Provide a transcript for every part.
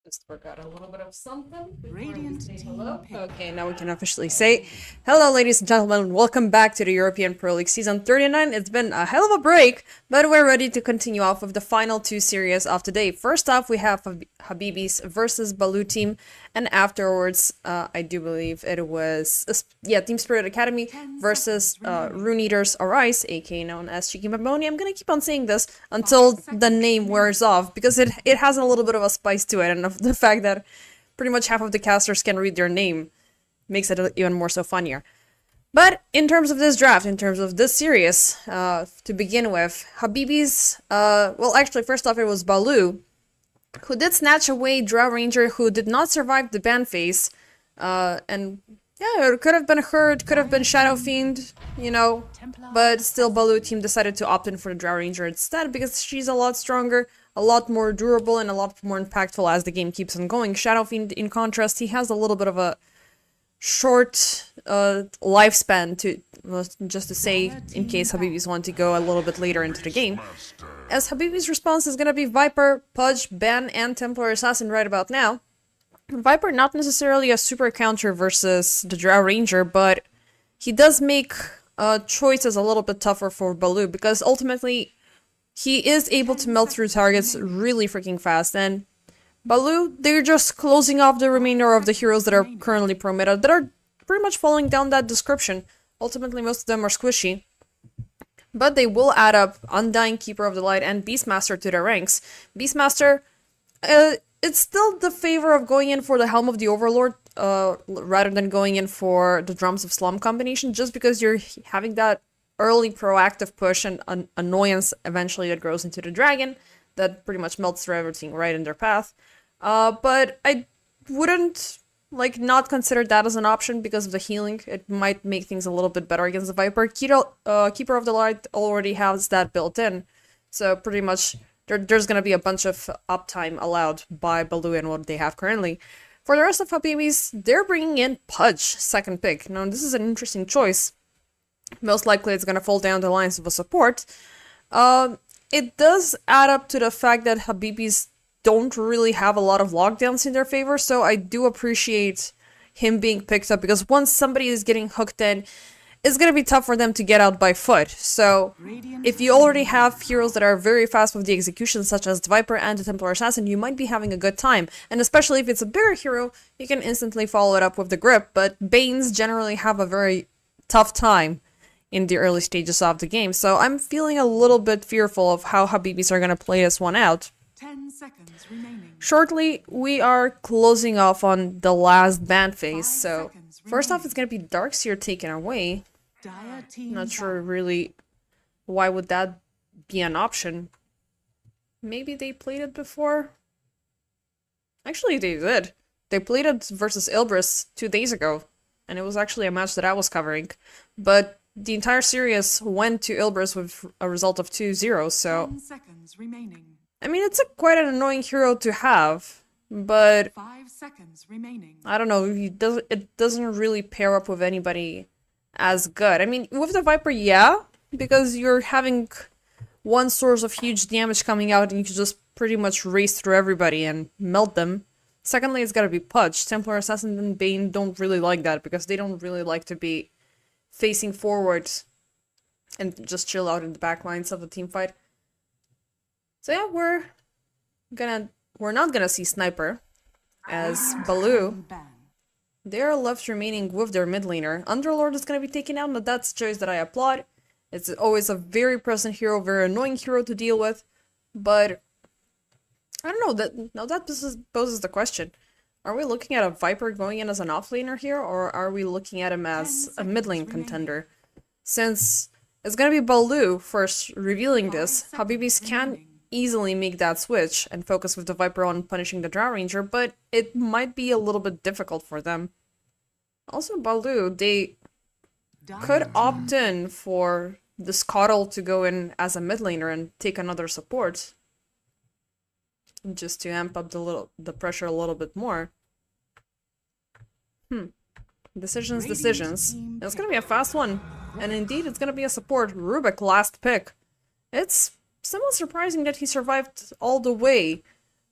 Just forgot a little bit of something before Radiant we say team hello. pick. Okay, now we can officially say hello, ladies and gentlemen. Welcome back to the European Pro League Season 39. It's been a hell of a break, but we're ready to continue off with the final two series of today. First off, we have Habibis versus Baloo team, and afterwards, I do believe it was, Team Spirit.Acd versus Rune Eater's RE.Arise, aka known as Cheeky Mamoni. I'm gonna keep on saying this until the name wears off, because it has a little bit of a spice to it, and the fact that pretty much half of the casters can read their name makes it even more so funnier. But in terms of this draft, in terms of this series, to begin with, Habibis, well, actually, first off, it was Baloo, who did snatch away Drow Ranger, who did not survive the ban phase, and yeah, it could have been Herd, could have been Shadow Fiend, you know, but still Baloo team decided to opt in for the Drow Ranger instead because she's a lot stronger, a lot more durable, and a lot more impactful as the game keeps on going. Shadow Fiend, in contrast, he has a little bit of a short lifespan, to just to say, in case Habibis want to go a little bit later into the game. As Habibis' response is gonna be Viper, Pudge, Ban, and Templar Assassin right about now. Viper not necessarily a super counter versus the Drow Ranger, but he does make choices a little bit tougher for Baloo, because ultimately he is able to melt through targets really freaking fast, and Baloo, they're just closing off the remainder of the heroes that are currently pro-meta, that are pretty much falling down that description. Ultimately, most of them are squishy, but they will add up Undying, Keeper of the Light, and Beastmaster to their ranks. Beastmaster, it's still the favor of going in for the Helm of the Overlord, rather than going in for the Drums of Slum combination, just because you're having that early proactive push and annoyance eventually that grows into the dragon, that pretty much melts through everything right in their path. But I wouldn't, not consider that as an option because of the healing. It might make things a little bit better against the Viper. Keeper of the Light already has that built in, so pretty much there's gonna be a bunch of uptime allowed by Baloo and what they have currently. For the rest of Habibis, they're bringing in Pudge, second pick. Now, this is an interesting choice. Most likely it's gonna fall down the lines of a support. It does add up to the fact that Habibis don't really have a lot of lockdowns in their favor, so I do appreciate him being picked up, because once somebody is getting hooked in, it's gonna be tough for them to get out by foot. So if you already have heroes that are very fast with the execution, such as the Viper and the Templar Assassin, you might be having a good time. And especially if it's a bigger hero, you can instantly follow it up with the Grip, but Banes generally have a very tough time in the early stages of the game, so I'm feeling a little bit fearful of how Habibis are gonna play this one out. 10 seconds remaining. Shortly, we are closing off on the last ban phase, so first off, it's gonna be Darkseer taken away. Not sure really why would that be an option. Maybe they played it before? Actually, they did. They played it versus Ilbris 2 days ago, and it was actually a match that I was covering, but the entire series went to Ilbris with a result of 2-0, so 10 seconds remaining. I mean, it's quite an annoying hero to have, but 5 seconds remaining. I don't know, it doesn't really pair up with anybody as good. I mean, with the Viper, yeah, because you're having one source of huge damage coming out and you can just pretty much race through everybody and melt them. Secondly, it's gotta be Pudge. Templar Assassin and Bane don't really like that, because they don't really like to be facing forward and just chill out in the back lines of the team fight. So yeah, we're not gonna see Sniper, as Baloo, they're left remaining with their mid laner. Underlord is gonna be taken out, but that's a choice that I applaud. It's always a very present hero, very annoying hero to deal with, but I don't know, that poses the question. Are we looking at a Viper going in as an offlaner here, or are we looking at him as a mid lane contender? Since it's gonna be Baloo first revealing this, Habibis can easily make that switch and focus with the Viper on punishing the Drow Ranger, but it might be a little bit difficult for them. Also, Baloo, they could opt in for the Scuttle to go in as a mid laner and take another support, just to amp up the pressure a little bit more. Decisions. It's gonna be a fast one, and indeed it's gonna be a support. Rubik, last pick. It's somewhat surprising that he survived all the way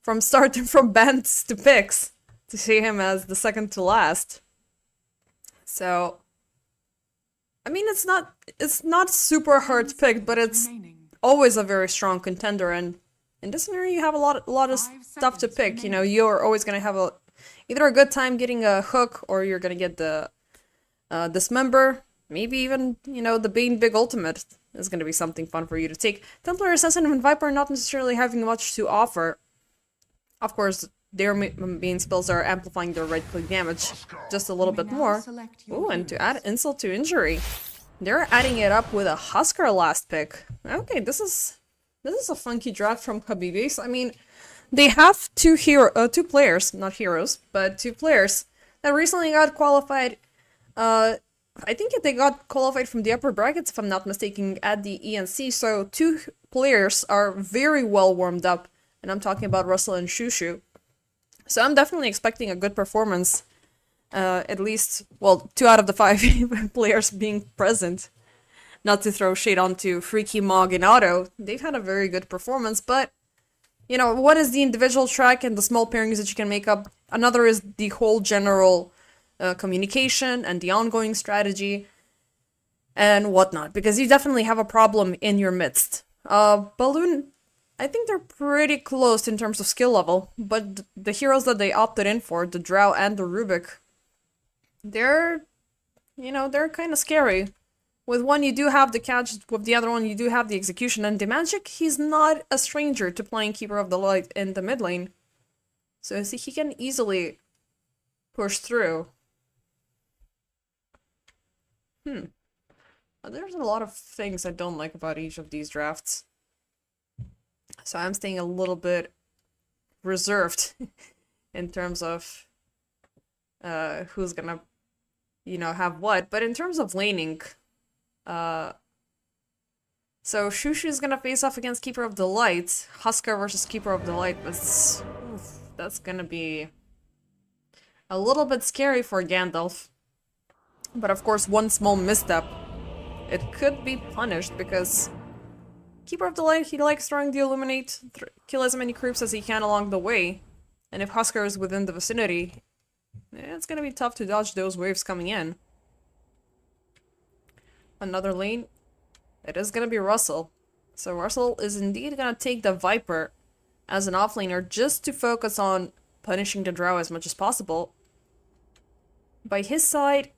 from starting from bans to picks to see him as the second to last. So, I mean, it's not super hard to pick, but it's always a very strong contender. And in this scenario, you have a lot of stuff to pick. You know, you're always gonna have either a good time getting a hook, or you're gonna get the dismember. Maybe even, you know, the big ultimate is gonna be something fun for you to take. Templar, Assassin, and Viper not necessarily having much to offer. Of course, their main spells are amplifying their right-click damage just a little bit more. Ooh, and to add insult to injury, they're adding it up with a Husker last pick. Okay, this is a funky draft from Habibis. I mean, they have two players, not heroes, but two players that recently got qualified. I think they got qualified from the upper brackets, if I'm not mistaken, at the ENC. So two players are very well warmed up, and I'm talking about Russell and Shushu. So I'm definitely expecting a good performance. At least, well, 2 out of the 5 players being present. Not to throw shade onto Freaky, Mog, and Otto. They've had a very good performance, but, you know, one is the individual track and the small pairings that you can make up. Another is the whole general communication and the ongoing strategy and whatnot, because you definitely have a problem in your midst. Balloon, I think they're pretty close in terms of skill level, but the heroes that they opted in for, the Drow and the Rubik, they're kind of scary. With one, you do have the catch, with the other one, you do have the execution, and the magic, he's not a stranger to playing Keeper of the Light in the mid lane. So see, he can easily push through. There's a lot of things I don't like about each of these drafts. So I'm staying a little bit reserved in terms of who's gonna, you know, have what. But in terms of laning, so Shushu is gonna face off against Keeper of the Light. Husker versus Keeper of the Light. That's gonna be a little bit scary for Gandalf. But of course, one small misstep, it could be punished, because Keeper of the Light, he likes throwing the Illuminate, kill as many creeps as he can along the way. And if Husker is within the vicinity, it's gonna be tough to dodge those waves coming in. Another lane, it is gonna be Russell. So Russell is indeed gonna take the Viper as an offlaner just to focus on punishing the Drow as much as possible. By his side,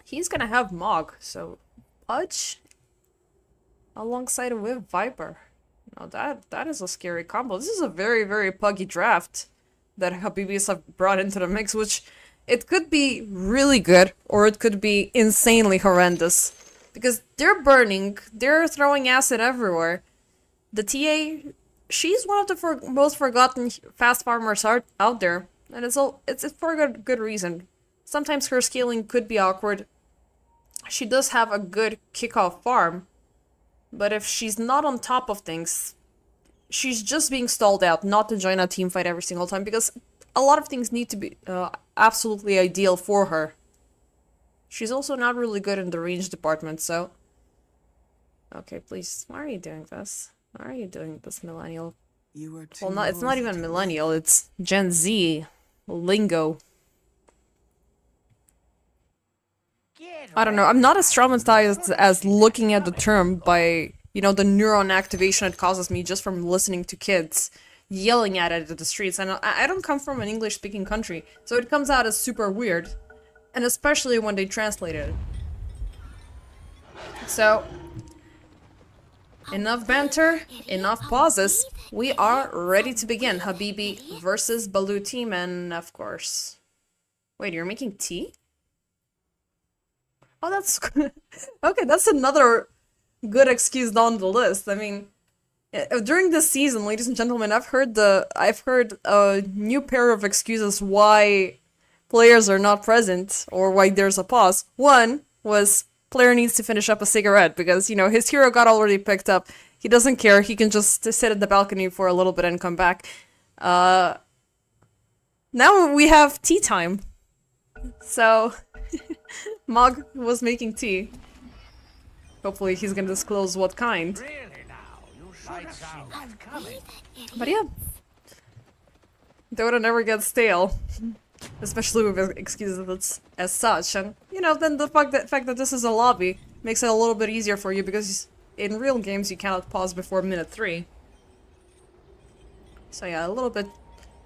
he's gonna have Mog, so Pudge alongside with Viper. Now that is a scary combo. This is a very, very puggy draft that Habibis have brought into the mix, which it could be really good, or it could be insanely horrendous. Because they're burning, they're throwing acid everywhere. The TA, she's one of the most forgotten fast farmers out there, and it's for a good reason. Sometimes her scaling could be awkward. She does have a good kickoff farm, but if she's not on top of things, she's just being stalled out not to join a team fight every single time, because a lot of things need to be absolutely ideal for her. She's also not really good in the range department, so... Okay, please, why are you doing this? Why are you doing this, millennial? Well, it's not even millennial, it's Gen Z lingo. I don't know, I'm not as traumatized as looking at the term by, you know, the neuron activation it causes me just from listening to kids yelling at it at the streets. And I don't come from an English-speaking country, so it comes out as super weird. And especially when they translate it. So, enough banter, enough pauses. We are ready to begin. Habibi versus Baloo team, and of course... Wait, you're making tea? Oh, that's... Okay, that's another good excuse down the list. I mean, during this season, ladies and gentlemen, I've heard a new pair of excuses why players are not present, or why there's a pause. One was player needs to finish up a cigarette, because, you know, his hero got already picked up. He doesn't care, he can just sit at the balcony for a little bit and come back. Now we have tea time. So, Mog was making tea. Hopefully he's gonna disclose what kind. But yeah, Dota never gets stale. Especially with excuses as such. And, you know, then the fact that this is a lobby makes it a little bit easier for you because in real games you cannot pause before minute 3. So yeah, a little bit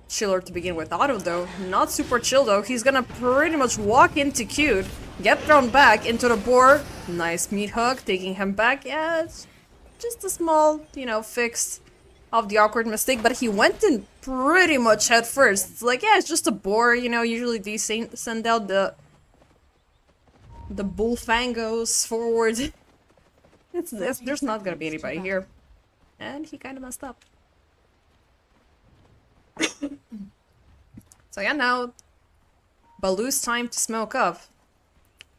chiller to begin with. Otto, though, not super chill, though. He's gonna pretty much walk into Cute, get thrown back into the board. Nice meat hook, taking him back. Yeah, it's just a small, you know, fix of the awkward mistake, but he went in pretty much head first. It's like, yeah, it's just a boar, you know, usually these send out the bull fangos forward. There's not gonna be anybody here. And he kind of messed up. So yeah, now Baloo's time to smoke up.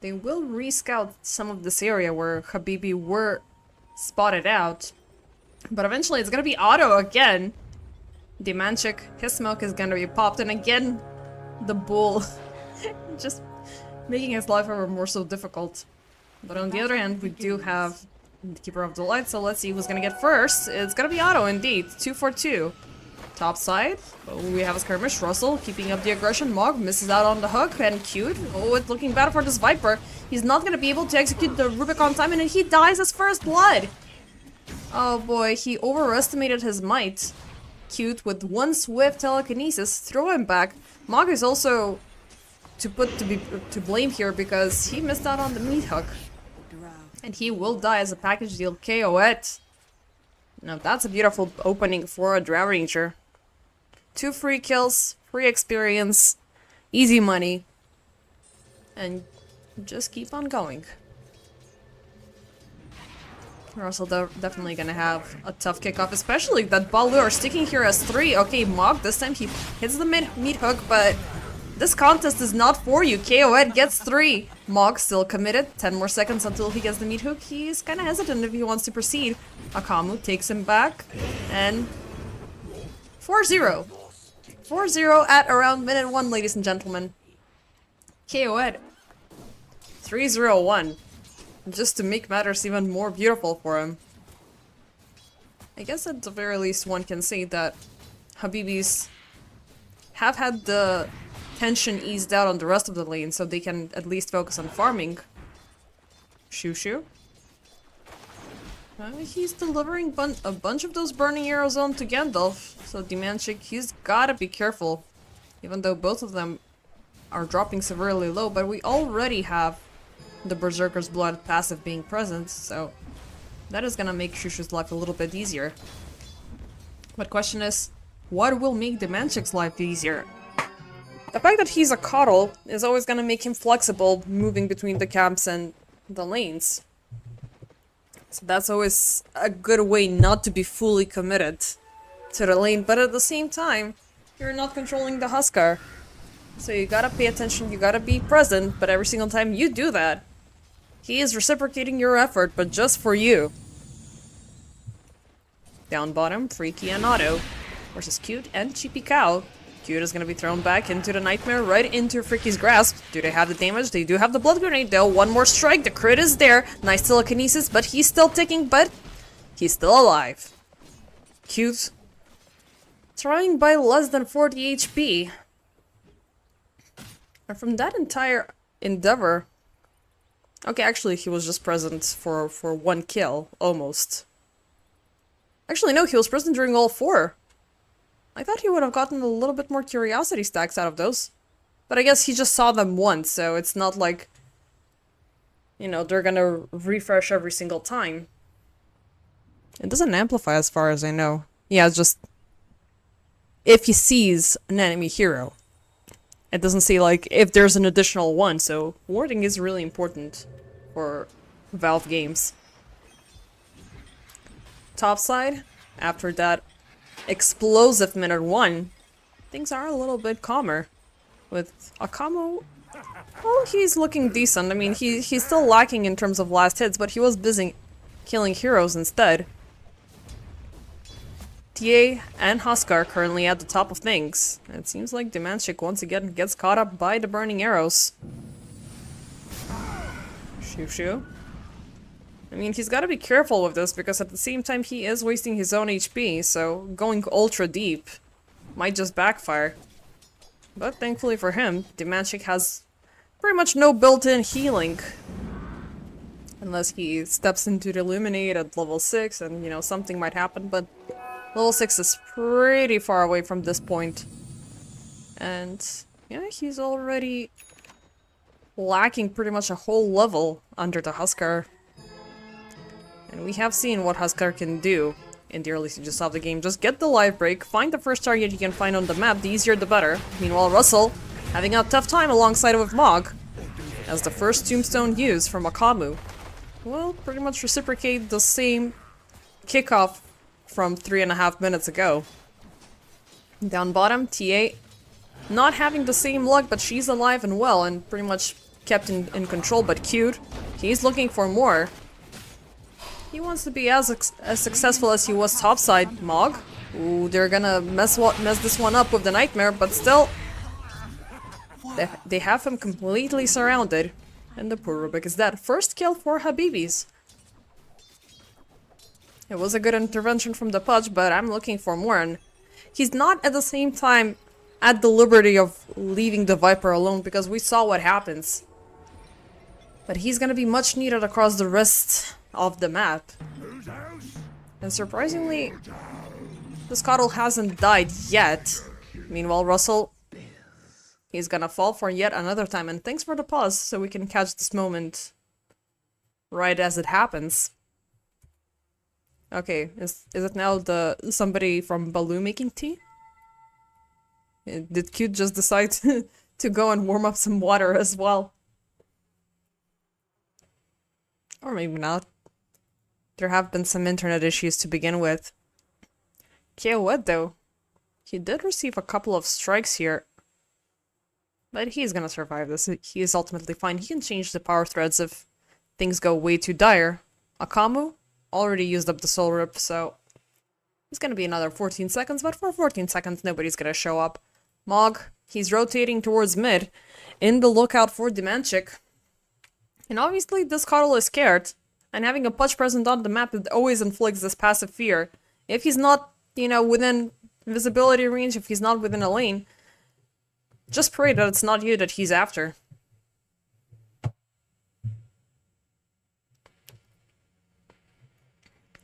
They will re-scout some of this area where Habibi were spotted out. But eventually it's gonna be Otto again. Demanchik, his smoke is gonna be popped, and again, the bull just making his life ever more so difficult. But on the other hand, we do have the Keeper of the Light, so let's see who's gonna get first. It's gonna be Otto indeed, 2 for 2. Top side, we have a skirmish. Russell keeping up the aggression. Mog misses out on the hook, and Cute. Oh, it's looking bad for this Viper. He's not gonna be able to execute the Rubicon time, and he dies as first blood. Oh boy, he overestimated his might. Cute with one swift telekinesis, throw him back. Mog is also to blame here because he missed out on the meat hook. And he will die as a package deal. KO it. Now that's a beautiful opening for a Drow Ranger. 2 free kills, free experience, easy money. And just keep on going. We're also definitely gonna have a tough kickoff, especially that Baloo are sticking here as 3. Okay, Mog, this time he hits the meat hook, but this contest is not for you. KO'd gets 3. Mog still committed. 10 more seconds until he gets the meat hook. He's kind of hesitant if he wants to proceed. Akamu takes him back, and 4-0. 4-0 at around minute 1, ladies and gentlemen. KO'd 3-0-1. Just to make matters even more beautiful for him. I guess at the very least one can say that Habibis have had the tension eased out on the rest of the lane, so they can at least focus on farming. Shoo. He's delivering a bunch of those burning arrows onto Gandalf, so Demanchik, he's gotta be careful. Even though both of them are dropping severely low, but we already have the Berserker's Blood passive being present, so that is gonna make Shushu's life a little bit easier. But question is, what will make Demanchik's life easier? The fact that he's a coddle is always gonna make him flexible, moving between the camps and the lanes. So that's always a good way not to be fully committed to the lane, but at the same time, you're not controlling the Huskar. So you gotta pay attention, you gotta be present, but every single time you do that, he is reciprocating your effort, but just for you. Down bottom, Freaky and Otto versus Cute and Cheapy Cow. Cute is gonna be thrown back into the Nightmare, right into Freaky's grasp. Do they have the damage? They do have the Blood Grenade though. One more strike, the crit is there. Nice telekinesis, but he's still ticking, but he's still alive. Cute trying by less than 40 HP. And from that entire endeavor... Okay, actually, he was just present for 1 kill, almost. Actually, no, he was present during all 4. I thought he would have gotten a little bit more curiosity stacks out of those. But I guess he just saw them once, so it's not like... You know, they're gonna refresh every single time. It doesn't amplify as far as I know. Yeah, it's just... If he sees an enemy hero. It doesn't say, like, if there's an additional one, so warding is really important for Valve games. Topside, after that explosive minute 1, things are a little bit calmer. With Akamo, well, he's looking decent. I mean, he's still lacking in terms of last hits, but he was busy killing heroes instead. TA and Huskar currently at the top of things. It seems like Demanchik once again gets caught up by the burning arrows. Shoo. I mean, he's gotta be careful with this because at the same time he is wasting his own HP, so going ultra deep might just backfire. But thankfully for him, Dimanchik has pretty much no built-in healing. Unless he steps into the Illuminate at level 6 and, you know, something might happen, but level 6 is pretty far away from this point. And, yeah, he's already lacking pretty much a whole level under the Huskar. And we have seen what Huskar can do in the early stages of the game. Just get the life break, find the first target you can find on the map, the easier the better. Meanwhile, Russell having a tough time alongside with Mog, as the first tombstone used from Akamu will pretty much reciprocate the same kickoff from 3.5 minutes ago. Down bottom, TA not having the same luck, but she's alive and well and pretty much kept in control, but cute. He's looking for more. He wants to be as successful as he was topside. Mog. Ooh, they're gonna mess this one up with the nightmare, but still, they have him completely surrounded. And the poor Rubik is dead. First kill for Habibis. It was a good intervention from the Pudge, but I'm looking for more. And he's not at the same time at the liberty of leaving the Viper alone, because we saw what happens. But he's gonna be much needed across the rest of the map. And surprisingly, the Scuttle hasn't died yet. Meanwhile, Russell, he's gonna fall for yet another time. And thanks for the pause, so we can catch this moment right as it happens. Okay, is it now somebody from Baloo making tea? Did Cute just decide to go and warm up some water as well? Or maybe not. There have been some internet issues to begin with. KOed though, he did receive a couple of strikes here. But he's gonna survive this. He is ultimately fine. He can change the power threads if things go way too dire. Akamu already used up the soul rip, so it's gonna be another 14 seconds, but for 14 seconds nobody's gonna show up. Mog, he's rotating towards mid, in the lookout for Dimanchik. And obviously this Cuddle is scared, and having a Pudge present on the map, it always inflicts this passive fear. If he's not, you know, within visibility range, if he's not within a lane, just pray that it's not you that he's after.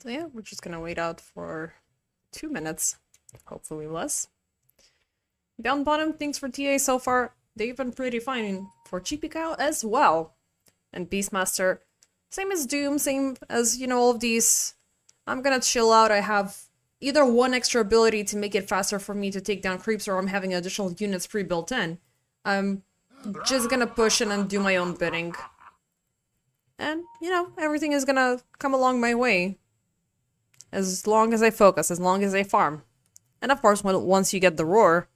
So yeah, we're just gonna wait out for 2 minutes, hopefully less. Down bottom, things for TA so far, they've been pretty fine for Cheapy Cow as well. And Beastmaster, same as Doom, same as, you know, all of these. I'm gonna chill out. I have either one extra ability to make it faster for me to take down creeps, or I'm having additional units pre-built in. I'm just gonna push in and do my own bidding. And, you know, everything is gonna come along my way. As long as I focus, as long as I farm. And of course, once you get the roar,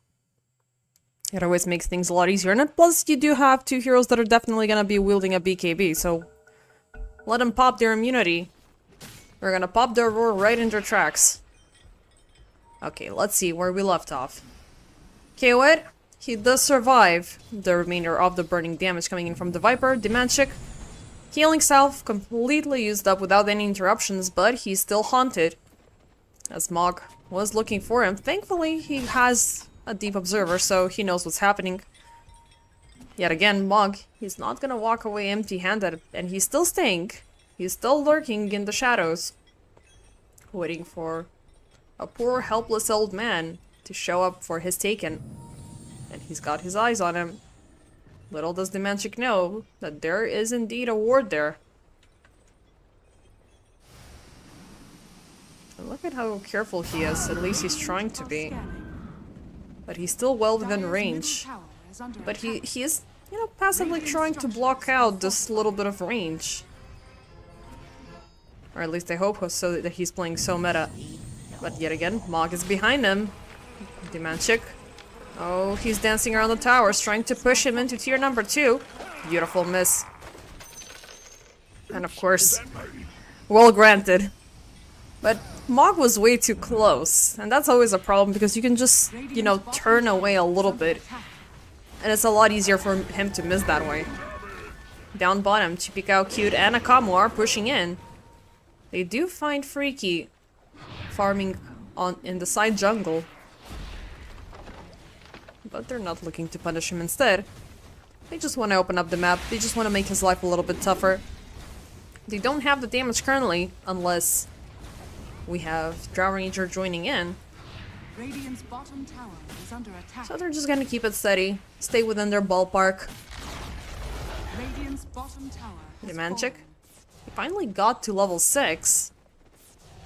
it always makes things a lot easier. And plus, you do have 2 heroes that are definitely gonna be wielding a BKB, so let them pop their immunity. We're gonna pop their roar right in their tracks. Okay, let's see where we left off. KOed, he does survive the remainder of the burning damage coming in from the Viper. Dimanchik, healing self completely used up without any interruptions, but he's still haunted, as Mog was looking for him. Thankfully, he has a deep observer, so he knows what's happening. Yet again, Mog, he's not gonna walk away empty-handed, and he's still staying. He's still lurking in the shadows, waiting for a poor, helpless old man to show up for his taken. And he's got his eyes on him. Little does Dimanchik know that there is indeed a ward there. And look at how careful he is. At least he's trying to be. But he's still well within range. But he is, you know, passively trying to block out this little bit of range. Or at least I hope so, that he's playing so meta. But yet again, Mog is behind him. Dimanchik. Oh, he's dancing around the towers, trying to push him into tier number 2. Beautiful miss. And of course, well granted. But Mog was way too close, and that's always a problem because you can just, you know, turn away a little bit. And it's a lot easier for him to miss that way. Down bottom, Chipikao, Cute, and Akamu are pushing in. They do find Freaky farming in the side jungle. but they're not looking to punish him instead. They just want to open up the map. They just want to make his life a little bit tougher. They don't have the damage currently, unless we have Drow Ranger joining in. Radiant's bottom tower is under attack. So they're just gonna keep it steady, stay within their ballpark. Radiant's bottom tower has Demantic, fallen. he finally got to level 6,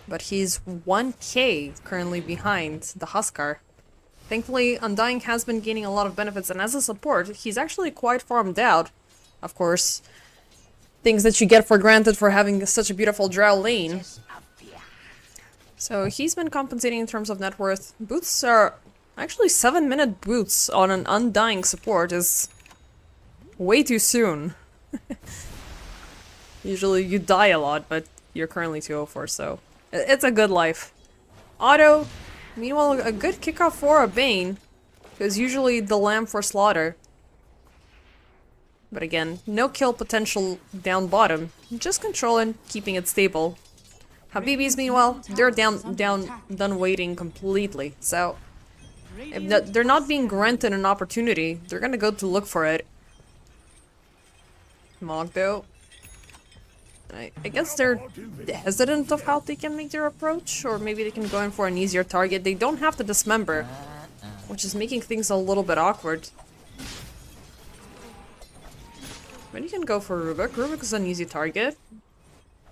but he's 1k currently behind the Huskar. Thankfully, Undying has been gaining a lot of benefits, and as a support, he's actually quite farmed out. Of course, things that you get for granted for having such a beautiful Drow lane. So he's been compensating in terms of net worth. Boots are... Actually, 7-minute boots on an Undying support is way too soon. Usually you die a lot, but you're currently 204, so it's a good life. Auto, meanwhile, a good kickoff for a Bane, because usually the lamb for slaughter. But again, no kill potential down bottom, just controlling, keeping it stable. Habibis, meanwhile, they're done waiting completely, so if they're not being granted an opportunity, they're gonna go to look for it. Mog, though, I guess they're hesitant of how they can make their approach, or maybe they can go in for an easier target. They don't have to dismember, which is making things a little bit awkward. But you can go for Rubik. Rubik is an easy target.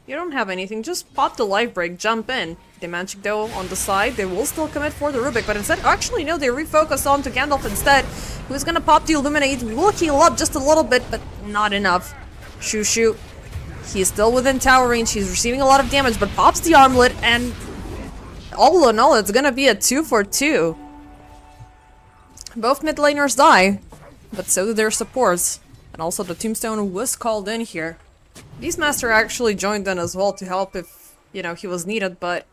You don't have anything, just pop the life break, jump in. The Magic though on the side, they will still commit for the Rubik, but instead, actually no, they refocus onto Gandalf instead, who's gonna pop the Illuminate, will heal up just a little bit, but not enough. Shoo. He's still within tower range, he's receiving a lot of damage, but pops the armlet, and all in all, it's gonna be a 2 for 2. Both mid laners die, but so do their supports, and also the Tombstone was called in here. Beastmaster actually joined in as well to help if, you know, he was needed, but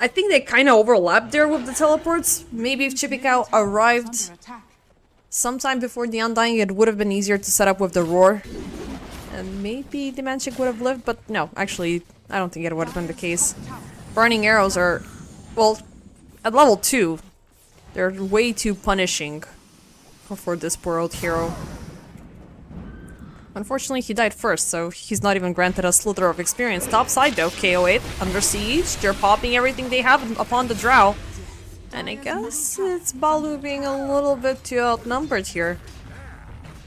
I think they kind of overlapped there with the teleports. Maybe if Chippy-Cow arrived Under attack. sometime before the Undying, it would have been easier to set up with the Roar. And maybe the Manchik would have lived, but no, actually, I don't think it would have been the case. Burning arrows are, well, at level 2, they're way too punishing for this poor old hero. Unfortunately, he died first, so he's not even granted a slither of experience. Top side though, KO8, under siege. They're popping everything they have upon the Drow. And I guess it's Balu being a little bit too outnumbered here.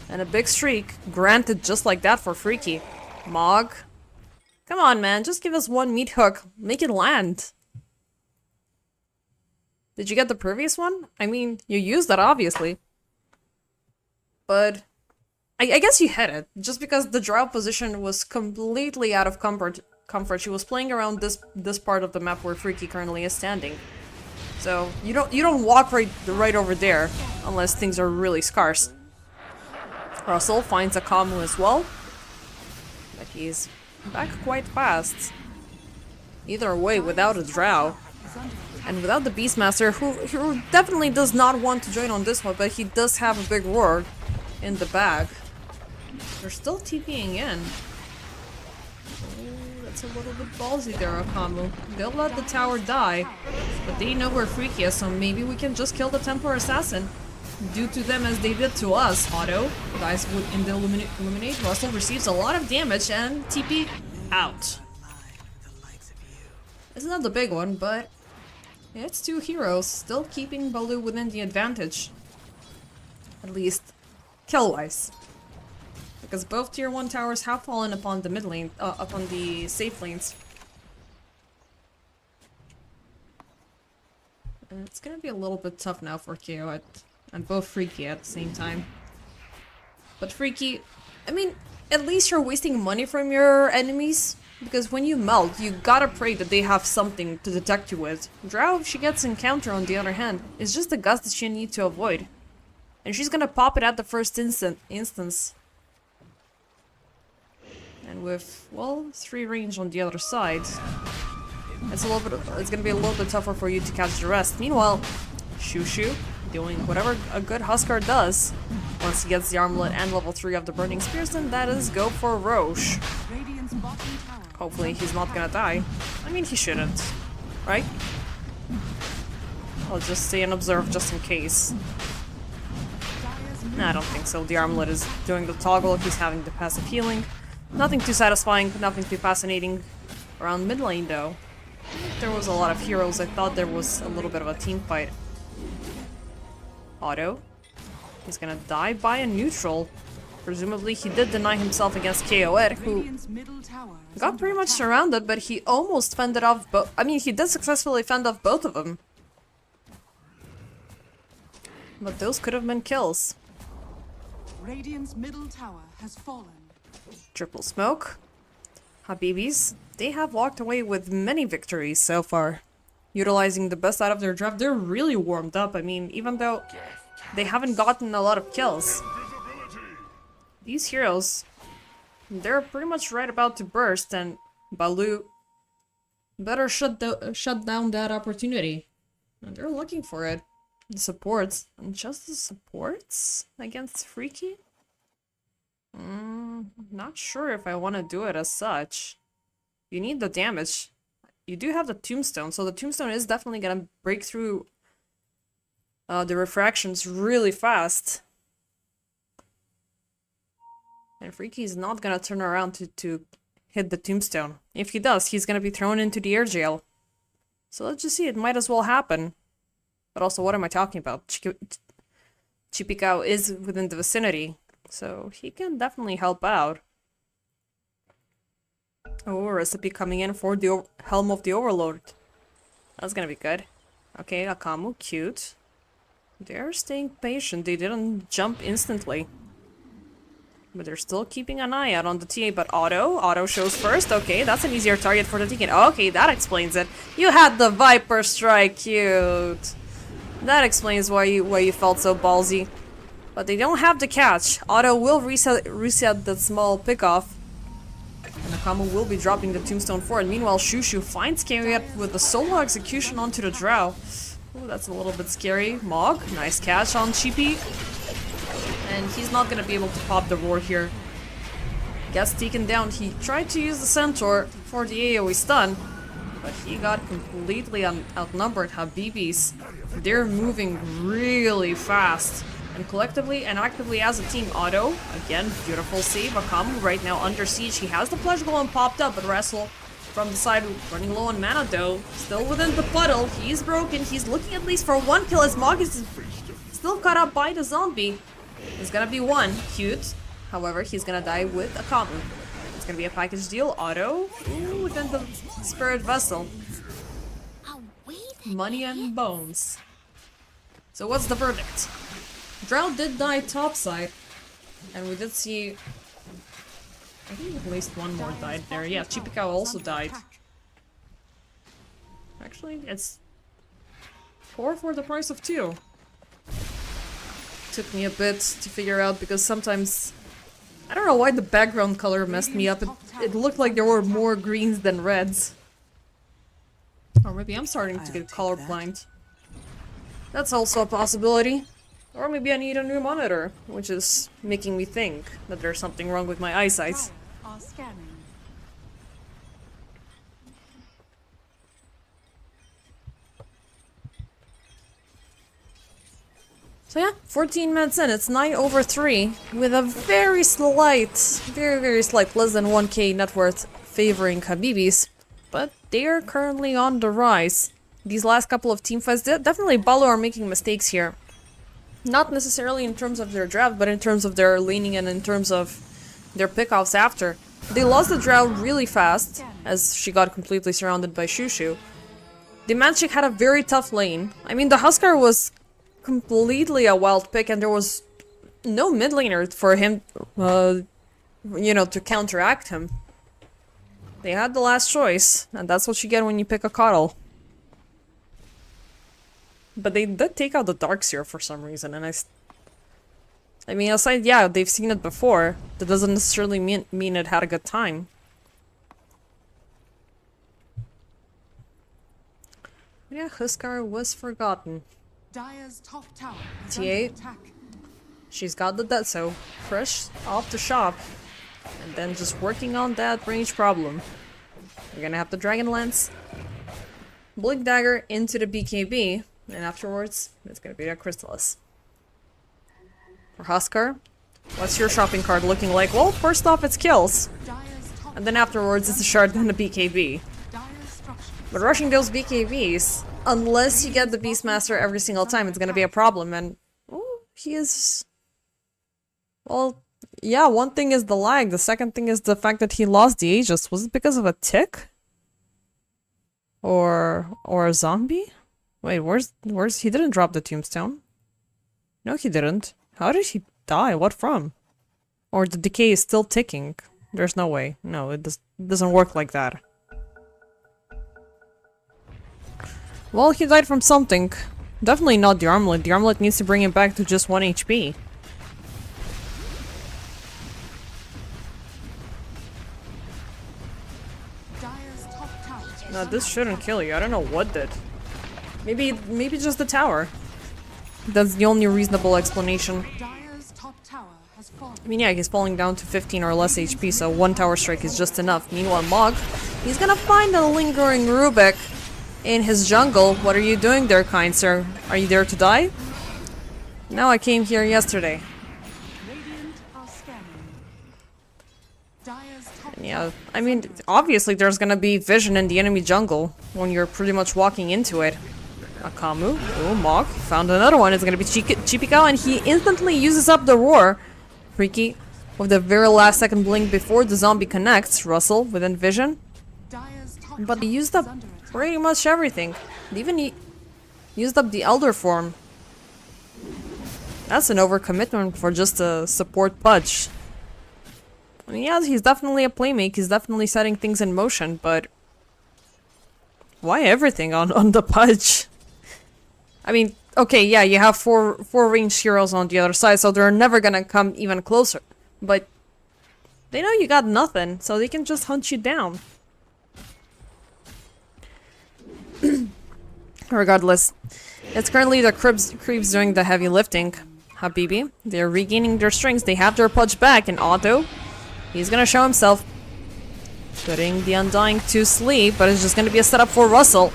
And a big streak, granted just like that for Freaky. Mog. Come on, man, just give us one meat hook. Make it land. Did you get the previous one? I mean, you used that, obviously. But I guess you hit it, just because the Drow position was completely out of comfort. She was playing around this part of the map where Freaky currently is standing. So you don't walk right over there unless things are really scarce. Russell finds a Kamu as well, but he's back quite fast. Either way, without a Drow and without the Beastmaster, who definitely does not want to join on this one, but he does have a big roar in the bag. They're still TPing in. Oh, that's a little bit ballsy there, Akamu. They'll let the tower die, but they know where Freaky is, so maybe we can just kill the Templar Assassin. Do to them as they did to us. Auto, guys in the Illuminate. Russell receives a lot of damage and TP out. It's not the big one, but it's 2 heroes, still keeping Balu within the advantage. At least kill-wise. Because both tier 1 towers have fallen upon the mid lane, upon the safe lanes. And it's gonna be a little bit tough now for KO and both Freaky at the same time. But Freaky, I mean, at least you're wasting money from your enemies. Because when you melt, you gotta pray that they have something to detect you with. Drow, if she gets encounter on the other hand, is just a gust that she needs to avoid. And she's gonna pop it at the first instance. And with, well, 3 range on the other side, it's gonna be a little bit tougher for you to catch the rest. Meanwhile, Shoo doing whatever a good Huskar does once he gets the armlet and level 3 of the Burning Spears, and that is go for Roche. Radiant's bottom tower. Hopefully he's not gonna die. I mean, he shouldn't, right? I'll just stay and observe just in case. Nah, I don't think so. The armlet is doing the toggle, he's having the passive healing. Nothing too satisfying, nothing too fascinating. Around mid lane though, there was a lot of heroes. I thought there was a little bit of a team fight. Auto. He's gonna die by a neutral. Presumably he did deny himself against KOed, who Radiant's middle tower is got under pretty much attack. surrounded, but he almost fended off both. I mean, he did successfully fend off both of them. But those could have been kills. Radiant's middle tower has fallen. Triple smoke. Habibis, they have walked away with many victories so far. Utilizing the best out of their draft, they're really warmed up. I mean, even though they haven't gotten a lot of kills, these heroes, they're pretty much right about to burst, and Baloo better shut down that opportunity. And they're looking for it. The supports, and just the supports against Freaky? Not sure if I want to do it as such. You need the damage. You do have the tombstone, so the tombstone is definitely gonna break through the refractions really fast. And Freaky is not gonna turn around to hit the tombstone. If he does, he's gonna be thrown into the air jail. So let's just see, it might as well happen. But also, what am I talking about? Chipikao is within the vicinity, so he can definitely help out. Oh, recipe coming in for the Helm of the Overlord. That's gonna be good. Okay, Akamu, cute. They're staying patient, they didn't jump instantly. But they're still keeping an eye out on the TA, but Auto shows first. Okay, that's an easier target for the Tekken. Okay, that explains it. You had the Viper Strike, cute. That explains why you felt so ballsy. But they don't have the catch. Auto will reset the small pickoff. And Akamu will be dropping the tombstone for it. Meanwhile, Shushu finds Kyriet with the solo execution onto the Drow. Ooh, that's a little bit scary. Mog, nice catch on Chippy. And he's not gonna be able to pop the roar here. Gets taken down. He tried to use the Centaur for the AoE stun, but he got completely outnumbered. Habibis, they're moving really fast. And collectively and actively as a team, Auto, again, beautiful save. Akamu right now under siege. He has the Pledge Golem popped up, but Wrestle from the side, running low on mana though. Still within the puddle. He's broken. He's looking at least for one kill as Mog is still caught up by the zombie. There's gonna be one. Cute. However, he's gonna die with Akamu. It's gonna be a package deal. Auto. Ooh, within the Spirit Vessel. Money and bones. So what's the verdict? Drow did die topside, and we did see, I think at least one more died there. Yeah, Chipikao also died. Actually, it's 4 for the price of 2. Took me a bit to figure out because sometimes, I don't know why the background color messed me up. It looked like there were more greens than reds. Or maybe I'm starting to get colorblind. That's also a possibility. Or maybe I need a new monitor, which is making me think that there's something wrong with my eyesight. Are scanning. So yeah, 14 minutes in, it's 9/3, with a very slight, very slight, less than 1k net worth favoring Habibis, but they are currently on the rise. These last couple of team fights, definitely Baloo are making mistakes here. Not necessarily in terms of their draft, but in terms of their laning and in terms of their pickoffs after. They lost the Drow really fast, as she got completely surrounded by Shushu. The Manchik had a very tough lane. I mean, the Huskar was completely a wild pick, and there was no mid laner for him, you know, to counteract him. They had the last choice, and that's what you get when you pick a Coddle. But they did take out the Darkseer for some reason, and I mean, aside, yeah, they've seen it before. That doesn't necessarily mean it had a good time. Yeah, Huskar was forgotten. Dire's top tower is TA. under attack. She's got the dead, so fresh off the shop, and then just working on that range problem. You're gonna have the Dragon Lance, Blink Dagger into the BKB, and afterwards, it's gonna be a Crystallis. For Huskar, what's your shopping cart looking like? Well, first off, it's kills. And then afterwards, it's a shard and a BKB. But rushing those BKBs, unless you get the Beastmaster every single time, it's gonna be a problem. And, oh, he is... Well, yeah, one thing is the lag. The second thing is the fact that he lost the Aegis. Was it because of a tick? Or a zombie? Wait, where's he didn't drop the tombstone? No, he didn't. How did he die? What from? Or the decay is still ticking. There's no way. No, it doesn't work like that. Well, he died from something. Definitely not the armlet. The armlet needs to bring him back to just 1 HP. No, this shouldn't kill you. I don't know what did. Maybe just the tower. That's the only reasonable explanation. I mean, yeah, he's falling down to 15 or less HP, so 1 tower strike is just enough. Meanwhile, Mog, he's gonna find a lingering Rubik in his jungle. What are you doing there, kind sir? Are you there to die? No, I came here yesterday. Yeah, I mean, obviously there's gonna be vision in the enemy jungle when you're pretty much walking into it. Akamu, oh, Mog, found another one. It's gonna be Chipikao, and he instantly uses up the roar. Freaky, with the very last second blink before the zombie connects. Russell within vision. But he used up pretty much everything. Even he used up the Elder form. That's an overcommitment for just a support pudge. I mean, yeah, he's definitely a playmake, he's definitely setting things in motion, but why everything on the pudge? I mean, okay, yeah, you have four ranged heroes on the other side, so they're never gonna come even closer. But they know you got nothing, so they can just hunt you down. Regardless, it's currently the creeps doing the heavy lifting. Habibi, they're regaining their strengths, they have their pudge back, and Otto, he's gonna show himself. Putting the Undying to sleep, but it's just gonna be a setup for Russell.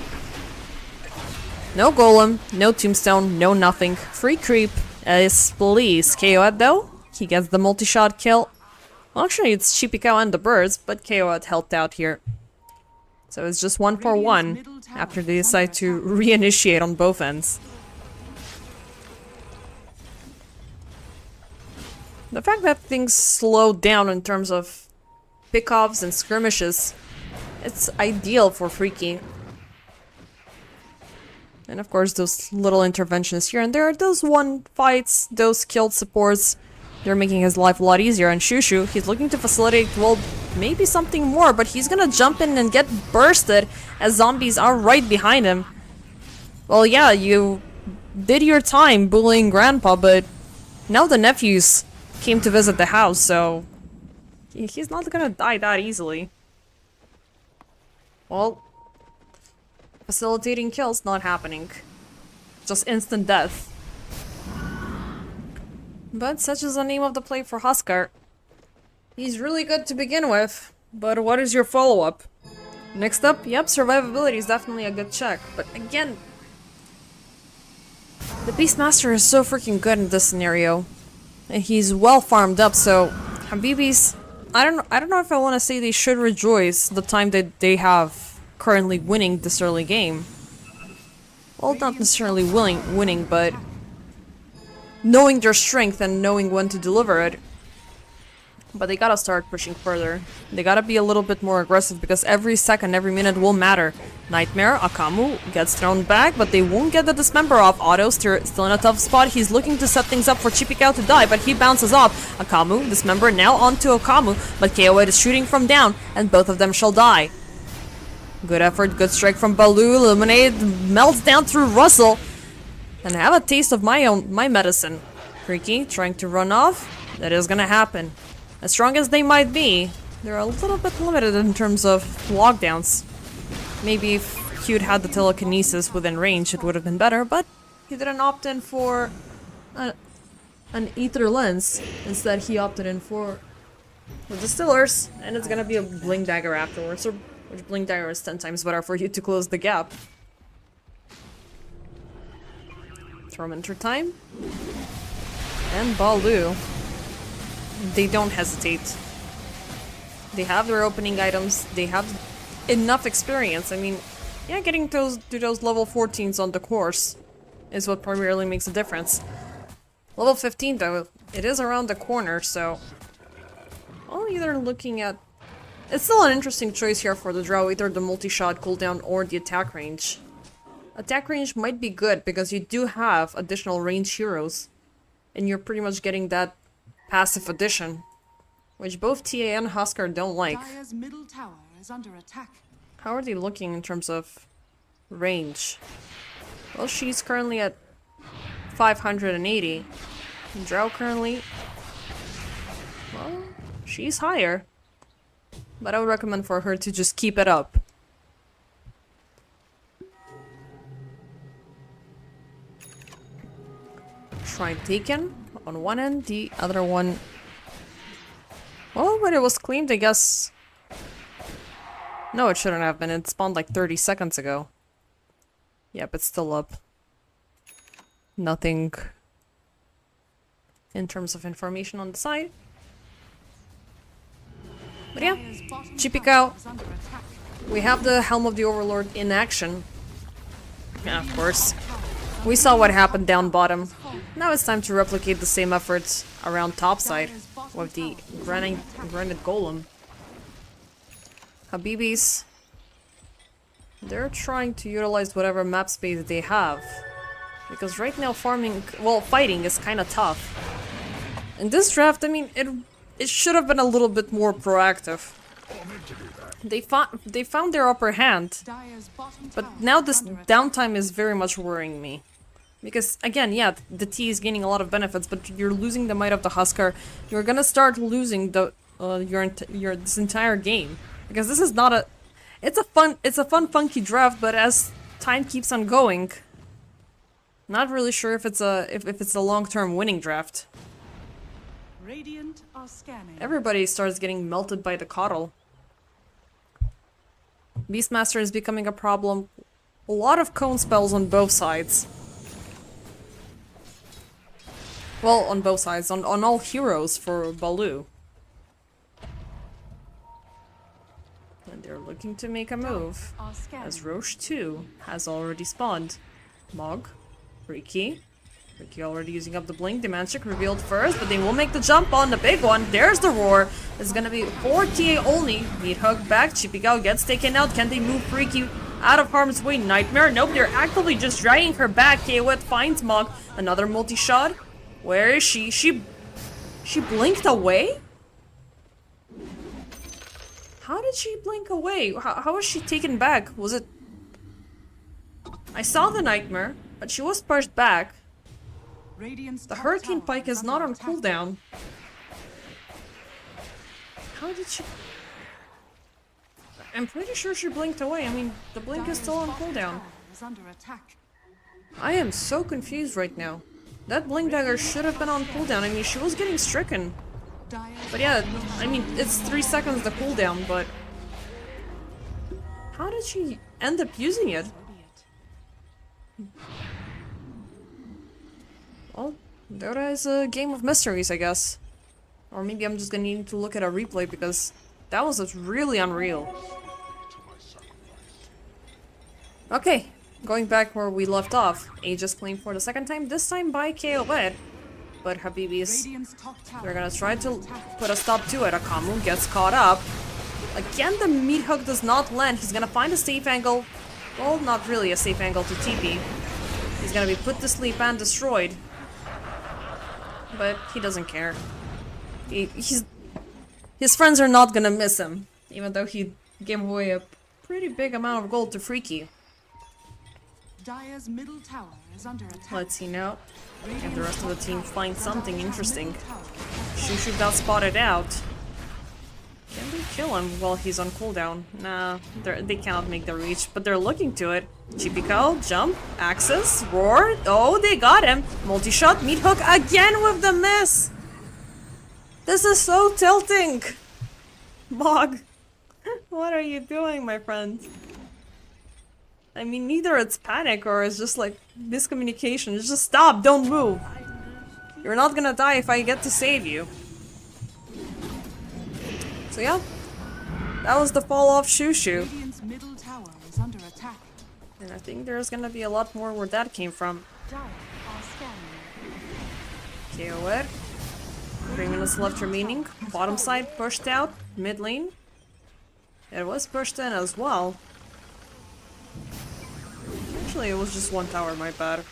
No golem, no tombstone, no nothing. Free creep is please. KO'd though. He gets the multi-shot kill. Well, actually, it's Chipikao and the birds, but KO'd helped out here. So it's just 1 for 1 after they decide to reinitiate on both ends. The fact that things slowed down in terms of pickoffs and skirmishes, it's ideal for Freaky. And of course, those little interventions here and there, those one fights, those killed supports, they're making his life a lot easier. And Shushu, he's looking to facilitate, well, maybe something more, but he's gonna jump in and get bursted as zombies are right behind him. Well, yeah, you did your time bullying Grandpa, but now the nephews came to visit the house, so he's not gonna die that easily. Well, facilitating kills not happening. Just instant death. But such is the name of the play for Huskar. He's really good to begin with, but what is your follow-up? Next up, yep, survivability is definitely a good check, but again, the Beastmaster is so freaking good in this scenario. And he's well farmed up, so Habibis, I don't know if I want to say they should rejoice the time that they have currently winning this early game. Well, not necessarily winning, but knowing their strength and knowing when to deliver it. But they gotta start pushing further. They gotta be a little bit more aggressive because every second, every minute will matter. Nightmare, Akamu gets thrown back, but they won't get the dismember off. Otto's still in a tough spot. He's looking to set things up for Chipikao to die, but he bounces off. Akamu, dismember now onto Akamu, but KO'd is shooting from down, and both of them shall die. Good effort, good strike from Baloo. Illuminate melts down through Russell. And I have a taste of my medicine. Freaky trying to run off. That is gonna happen. As strong as they might be, they're a little bit limited in terms of lockdowns. Maybe if Cute had the telekinesis within range, it would have been better, but he didn't opt in for an ether lens. Instead, he opted in for the distillers, and it's gonna be a bling dagger afterwards, which bling dagger is 10 times better for you to close the gap. Tormentor time. And Balu, they don't hesitate. They have their opening items, they have enough experience. I mean, yeah, getting to those level 14s on the course is what primarily makes a difference. Level 15 though, it is around the corner, so... Well, either looking at... It's still an interesting choice here for the draw, either the multi-shot cooldown or the attack range. Attack range might be good because you do have additional range heroes. And you're pretty much getting that passive addition, which both TA and Huskar don't like. Dire's middle tower is under attack. How are they looking in terms of range? Well, she's currently at 580. Drow currently... Well, she's higher. But I would recommend for her to just keep it up. Shrine taken on one end, the other one... Well, when it was claimed, I guess... No, it shouldn't have been. It spawned like 30 seconds ago. Yep, it's still up. Nothing in terms of information on the side. But yeah, Chipikao. We have the Helm of the Overlord in action. Yeah, of course. We saw what happened down bottom. Now it's time to replicate the same efforts around topside with the granite golem. Habibis, they're trying to utilize whatever map space they have. Because right now fighting is kind of tough. In this draft, I mean, it should have been a little bit more proactive. They found their upper hand, but now this downtime is very much worrying me. Because, again, yeah, the T is gaining a lot of benefits, but you're losing the might of the Huskar. You're gonna start losing this entire game. Because this is not a... It's a fun, funky draft, but as time keeps on going... Not really sure if it's a long-term winning draft. Radiant are scanning. Everybody starts getting melted by the coddle. Beastmaster is becoming a problem. A lot of cone spells on both sides. Well, on both sides. On all heroes for Balu. And they're looking to make a move. As Roche 2 has already spawned. Mog. Riki already using up the blink. The Manchic revealed first, but they will make the jump on the big one. There's the roar. It's gonna be 4 TA only. Meat Hook back. Chipikao gets taken out. Can they move Riki out of harm's way? Nightmare. Nope, they're actively just dragging her back. Kawet finds Mog. Another multi-shot. Where is she? She blinked away? How did she blink away? How was she taken back? Was it... I saw the Nightmare, but she was pushed back. The Hurricane Pike is not on cooldown. How did she... I'm pretty sure she blinked away. I mean, the blink is still on cooldown. I am so confused right now. That blink dagger should have been on cooldown. I mean, she was getting stricken. But yeah, I mean, it's 3 seconds the cooldown, but... How did she end up using it? Well, Dota is a game of mysteries, I guess. Or maybe I'm just gonna need to look at a replay because that was just really unreal. Okay, going back where we left off. Aegis claimed for the second time, this time by KOed. But Habibis, they're gonna try to put a stop to it. Akamu gets caught up. Again, the meat hook does not land. He's gonna find a safe angle. Well, not really a safe angle to TP. He's gonna be put to sleep and destroyed. But he doesn't care. His friends are not gonna miss him. Even though he gave away a pretty big amount of gold to Freaky. Dire's middle tower is under attack. Let's see now if the rest of the team finds something interesting. Shushu got spotted out. Can they kill him while he's on cooldown? Nah, they cannot make the reach, but they're looking to it. Chipikao, jump, access, roar. Oh, they got him. Multi-shot, meat hook again with the miss. This is so tilting. Mog, what are you doing, my friend? I mean, either it's panic or it's just like miscommunication. It's just stop, don't move. You're not gonna die if I get to save you. So yeah, that was the fall off Shushu. Radiant's middle tower is under attack. And I think there's gonna be a lot more where that came from. Dire are scanning. KO it. 3 minutes left remaining. Bottom side pushed out. Mid lane. It was pushed in as well. Actually, it was just one tower, my bad.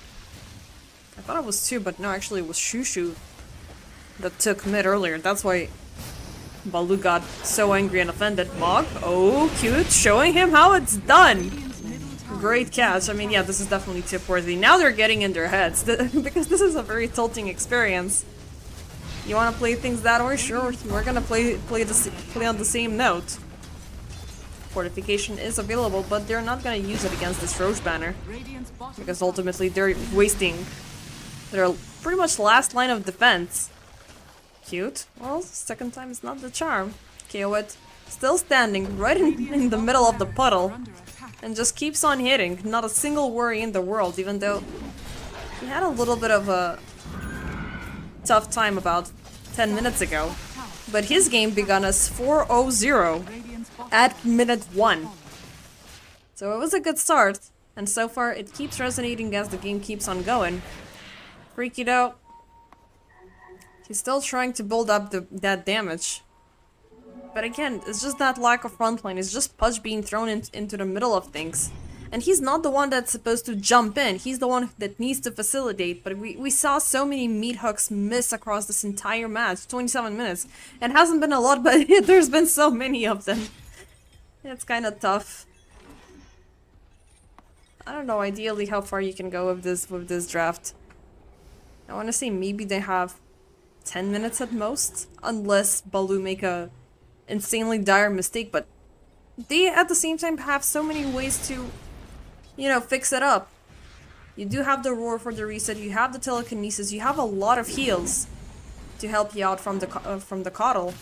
I thought it was two, but no, actually it was Shushu that took mid earlier. That's why Baloo got so angry and offended. Mog, oh, cute, showing him how it's done. Great catch. I mean, yeah, this is definitely tip-worthy. Now they're getting in their heads, because this is a very tilting experience. You want to play things that way? Sure, we're gonna play on the same note. Fortification is available, but they're not gonna use it against this Roche banner. Because ultimately they're wasting their pretty much last line of defense. Cute. Well, second time is not the charm. KO it. Still standing right in the middle of the puddle. And just keeps on hitting. Not a single worry in the world, even though he had a little bit of a tough time about 10 minutes ago. But his game began as 4-0 at minute 1. So it was a good start. And so far it keeps resonating as the game keeps on going. Freaky though. He's still trying to build up that damage. But again, it's just that lack of frontline. It's just Pudge being thrown into the middle of things. And he's not the one that's supposed to jump in. He's the one that needs to facilitate. But we saw so many meat hooks miss across this entire match. 27 minutes. It hasn't been a lot, but there's been so many of them. It's kind of tough. I don't know ideally how far you can go with this draft. I want to say maybe they have 10 minutes at most, unless Baloo make a insanely dire mistake, but they at the same time have so many ways to, you know, fix it up. You do have the roar for the reset, you have the telekinesis, you have a lot of heals to help you out from the coddle.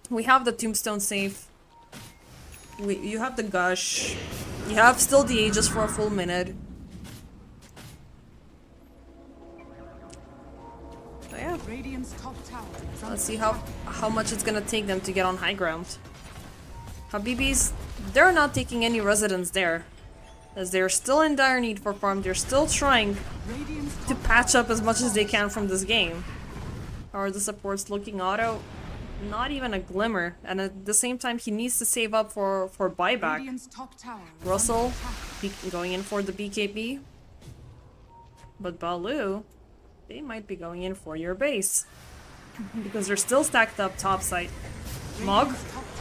We have the tombstone safe. You have the gush. You have still the Aegis for a full minute. So yeah. Radiant's top tower is under Let's see how much it's gonna take them to get on high ground. Habibis, they're not taking any residence there. As they're still in dire need for farm, they're still trying Radiant's to patch up as much as they can from this game. How are the supports looking? Auto? Not even a glimmer. And at the same time, he needs to save up for buyback. Radiant's top tower is Russell under attack. going in for the BKB. But Baloo, they might be going in for your base. Because they're still stacked up top side. Mog.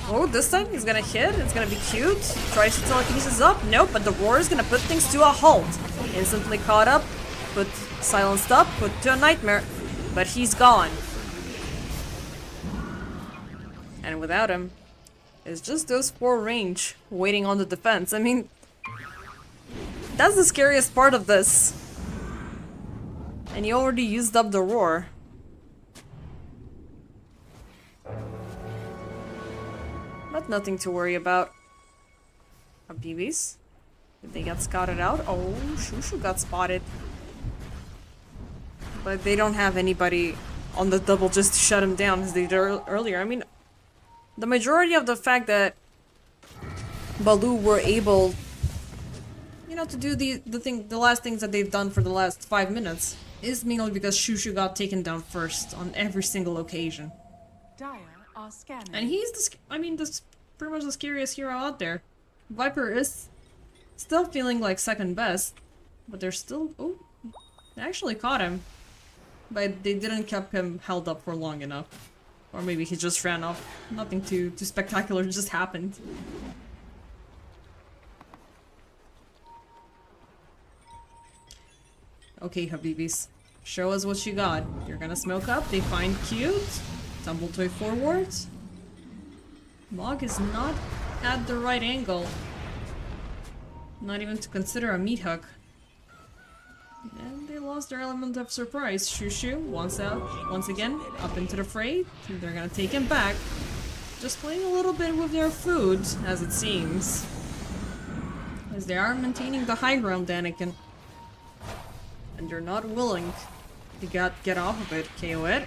Oh, this time he's gonna hit. It's gonna be cute. Tries to telekinesis up. Nope, but the roar is gonna put things to a halt. Instantly caught up. Put silenced up. Put to a nightmare. But he's gone. And without him, it's just those 4 range waiting on the defense. I mean, that's the scariest part of this. And he already used up the roar. But nothing to worry about. Habibis? Did they get scouted out? Oh, Shushu got spotted. But they don't have anybody on the double just to shut him down as they did earlier. I mean, the majority of the fact that Baloo were able, you know, to do the last things that they've done for the last 5 minutes is mainly because Shushu got taken down first on every single occasion. Dire are scanning. And he's this pretty much the scariest hero out there. Viper is still feeling like second best, but they're still, oh, they actually caught him. But they didn't keep him held up for long enough. Or maybe he just ran off. Nothing too spectacular just happened. Okay, Habibis. Show us what you got. You're gonna smoke up. They find cute. Tumble toy forward. Mog is not at the right angle. Not even to consider a meat hook. And they lost their element of surprise. Shushu once again up into the fray. They're gonna take him back. Just playing a little bit with their food, as it seems. As they are maintaining the high ground, Anakin. And they're not willing You got get off of it, KO it.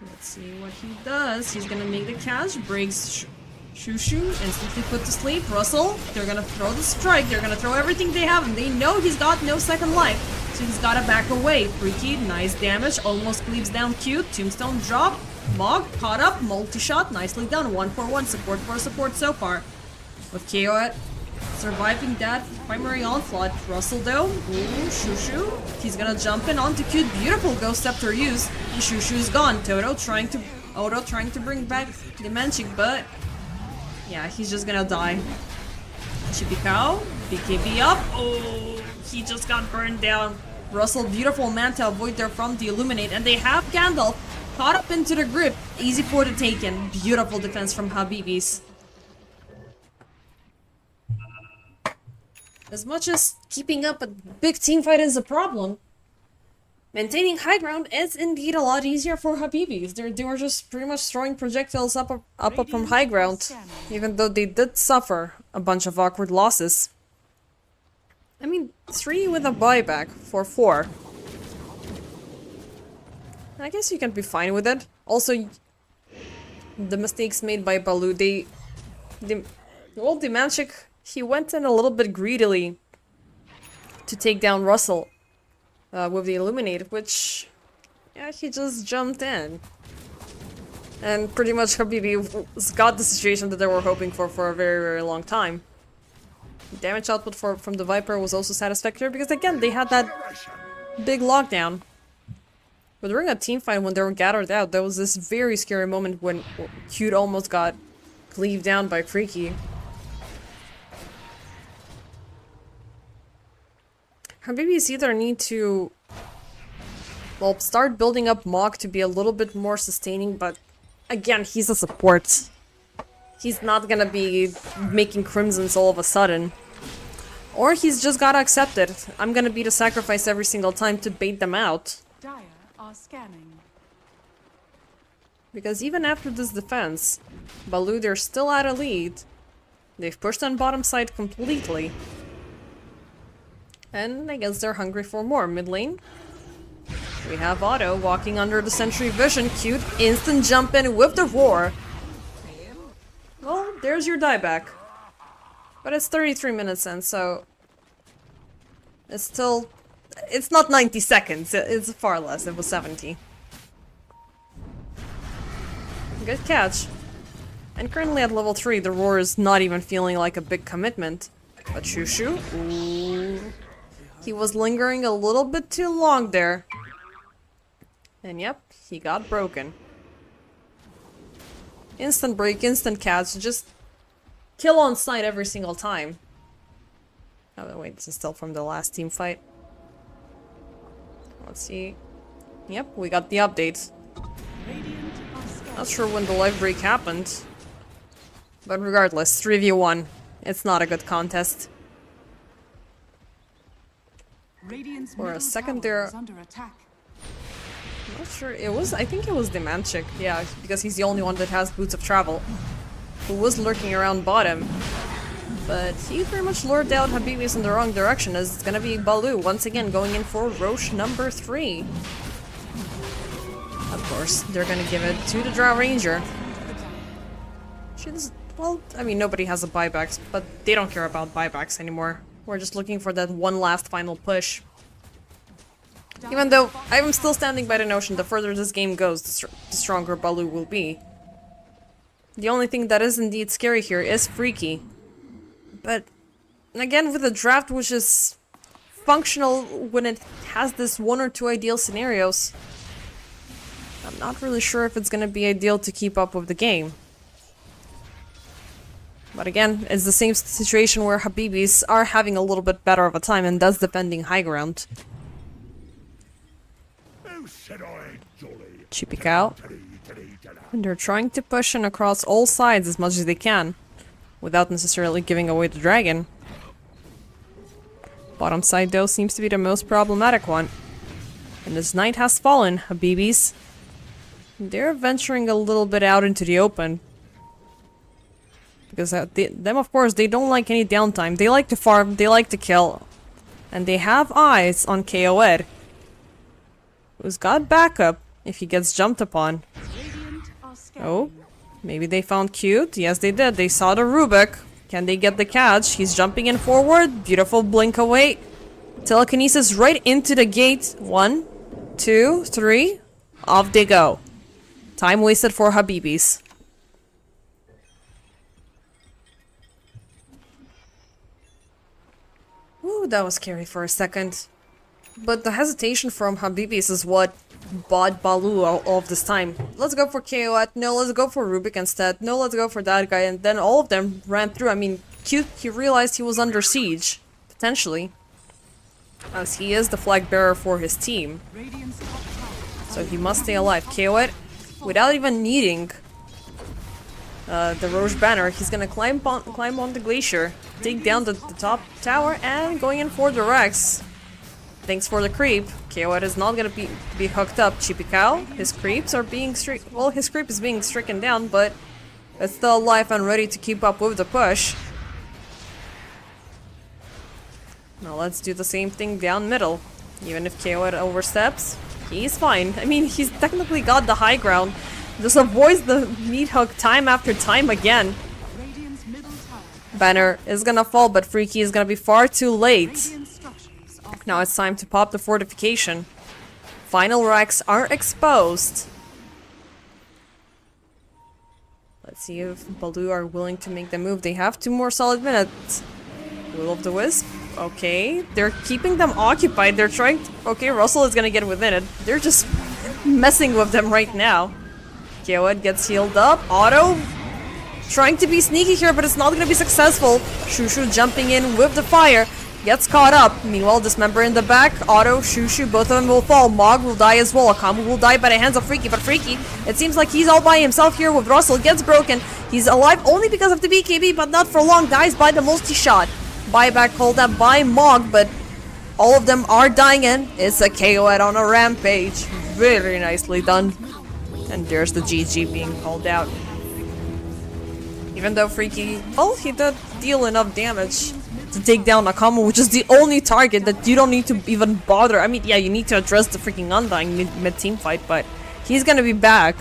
Let's see what he does. He's gonna make the catch, breaks Shushu, instantly put to sleep. Russell, they're gonna throw the strike, they're gonna throw everything they have, and they know he's got no second life. So he's gotta back away. Freaky, nice damage, almost cleaves down Cute. Tombstone drop, Mog, caught up, multi-shot, nicely done. 1-for-1, support for support so far. With KO surviving that primary onslaught. Russell though, ooh, Shushu, he's gonna jump in onto Cute, beautiful Ghost Scepter use, and Shushu's gone. Odo trying to bring back the Manchik, but yeah, he's just gonna die. Chippy Cow, BKB up, oh, he just got burned down. Russell, beautiful Manta avoid there from the Illuminate, and they have Gandalf caught up into the grip, easy for the taken. Beautiful defense from Habibis. As much as keeping up a big team fight is a problem, maintaining high ground is indeed a lot easier for Habibis. They were just pretty much throwing projectiles up from high ground, even though they did suffer a bunch of awkward losses. I mean, 3 with a buyback for 4. I guess you can be fine with it. Also, the mistakes made by Baloo, the Manchik, he went in a little bit greedily to take down Russell with the Illuminate, which, yeah, he just jumped in. And pretty much Habibi got the situation that they were hoping for a very, very long time. Damage output from the Viper was also satisfactory because, again, they had that big lockdown. But during a team fight, when they were gathered out, there was this very scary moment when Cute almost got cleaved down by Freaky. Habibis either need to, well, start building up Mog to be a little bit more sustaining, but again, he's a support. He's not gonna be making Crimsons all of a sudden. Or he's just gotta accept it. I'm gonna be the sacrifice every single time to bait them out. Dire are scanning. Because even after this defense, Baloo, they're still at a lead. They've pushed on bottom side completely. And I guess they're hungry for more. Mid lane, we have Otto walking under the Sentry Vision. Cute, instant jump in with the roar. Well, there's your dieback. But it's 33 minutes in, so it's still... It's not 90 seconds, it's far less, it was 70. Good catch. And currently at level 3, the roar is not even feeling like a big commitment. But Shushu, ooh, he was lingering a little bit too long there. And yep, he got broken. Instant break, instant catch, just kill on sight every single time. Oh wait, this is still from the last team fight. Let's see. Yep, we got the update. Not sure when the live break happened. But regardless, 3v1. It's not a good contest. For a second there... Under attack. I'm not sure, it was... I think it was the Manchik, yeah, because he's the only one that has Boots of Travel. Who was lurking around bottom. But he pretty much lured out Habibis in the wrong direction, as it's gonna be Baloo once again going in for Roche number 3. Of course, they're gonna give it to the Drow Ranger. She's... well, I mean, nobody has a buybacks, but they don't care about buybacks anymore. We're just looking for that one last final push. Even though I'm still standing by the notion the further this game goes, the stronger Baloo will be. The only thing that is indeed scary here is Freaky. But again, with a draft which is functional when it has this 1 or 2 ideal scenarios, I'm not really sure if it's gonna be ideal to keep up with the game. But again, it's the same situation where Habibis are having a little bit better of a time and thus defending high ground. Chippy Cow. And they're trying to push in across all sides as much as they can, without necessarily giving away the dragon. Bottom side though seems to be the most problematic one. And this knight has fallen, Habibis. They're venturing a little bit out into the open. Because them, of course, they don't like any downtime. They like to farm, they like to kill. And they have eyes on KOed, who's got backup if he gets jumped upon. Radiant are scanning. Oh, maybe they found cute. Yes, they did. They saw the Rubik. Can they get the catch? He's jumping in forward. Beautiful blink away. Telekinesis right into the gate. 1, 2, 3. Off they go. Time wasted for Habibis. Ooh, that was scary for a second. But the hesitation from Habibis is what bought Balu all of this time. Let's go for KOat. No, let's go for Rubik instead. No, let's go for that guy. And then all of them ran through. I mean, cute, he realized he was under siege. Potentially. As he is the flag bearer for his team. Radiant's top tower. So he must stay alive. KOat, without even needing the Roche banner, he's gonna climb on the glacier, take down the top tower, and going in for the Rex. Thanks for the creep. KOed is not gonna be hooked up. Chippy Cow, his creeps are being his creep is being stricken down, but it's still alive and ready to keep up with the push. Now let's do the same thing down middle. Even if KOed oversteps, he's fine. I mean, he's technically got the high ground. Just avoids the meat hook time after time again. Radiant's middle tower. Banner is gonna fall, but Freaky is gonna be far too late. Radiant structures are Now it's time to pop the fortification. Final racks are exposed. Let's see if Balu are willing to make the move. They have 2 more solid minutes. Will of the Wisp. Okay, they're keeping them occupied. They're trying to... Okay, Russell is gonna get within it. They're just messing with them right now. KOed gets healed up. Auto trying to be sneaky here, but it's not gonna be successful. Shushu jumping in with the fire. Gets caught up. Meanwhile, Dismember in the back. Auto, Shushu, both of them will fall. Mog will die as well. Akamu will die by the hands of Freaky, but Freaky, it seems like he's all by himself here with Russell. Gets broken. He's alive only because of the BKB, but not for long. Dies by the multi-shot. Buyback called up by Mog, but all of them are dying in. It's a KOed on a rampage. Very nicely done. And there's the GG being called out. Even though Freaky, well, he did deal enough damage to take down Nakamu, which is the only target that you don't need to even bother. I mean, yeah, you need to address the freaking Undying mid-team fight, but he's gonna be back.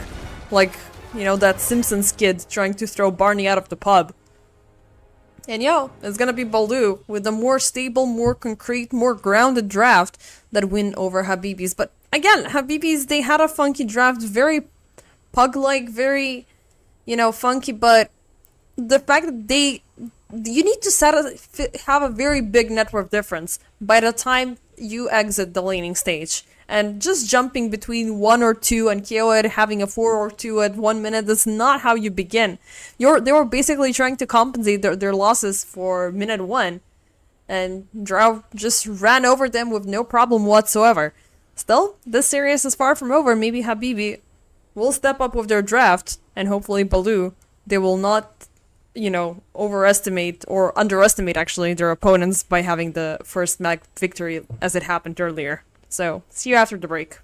Like, you know, that Simpsons kid trying to throw Barney out of the pub. And yo, it's gonna be Balu with a more stable, more concrete, more grounded draft that win over Habibis. But again, Habibis, they had a funky draft, very pug-like, very, you know, funky, but the fact that you need to have a very big network difference by the time you exit the laning stage. And just jumping between 1 or 2 and KOed having a 4 or 2 at 1 minute, that's not how you begin. They were basically trying to compensate their losses for minute 1. And Drow just ran over them with no problem whatsoever. Still, this series is far from over. Maybe Habibi will step up with their draft, and hopefully Balu, they will not, you know, overestimate or underestimate actually their opponents by having the first mag victory as it happened earlier. So, see you after the break.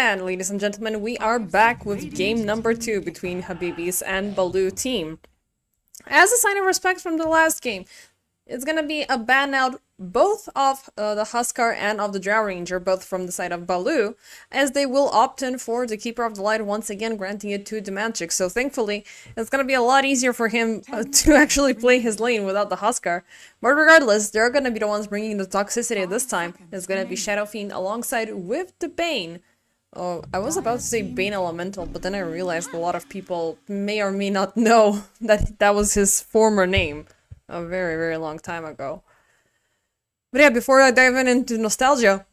And ladies and gentlemen, we are back with game number 2 between Habibi's and Baloo team. As a sign of respect from the last game, it's gonna be a ban out both of the Huskar and of the Drow Ranger, both from the side of Baloo, as they will opt in for the Keeper of the Light once again, granting it to Demantic. So thankfully, it's gonna be a lot easier for him to actually play his lane without the Huskar. But regardless, they're gonna be the ones bringing the toxicity this time. It's gonna be Shadow Fiend alongside with the Bane. Oh, I was about to say Bane Elemental, but then I realized a lot of people may or may not know that that was his former name a very, very long time ago. But yeah, before I dive into nostalgia,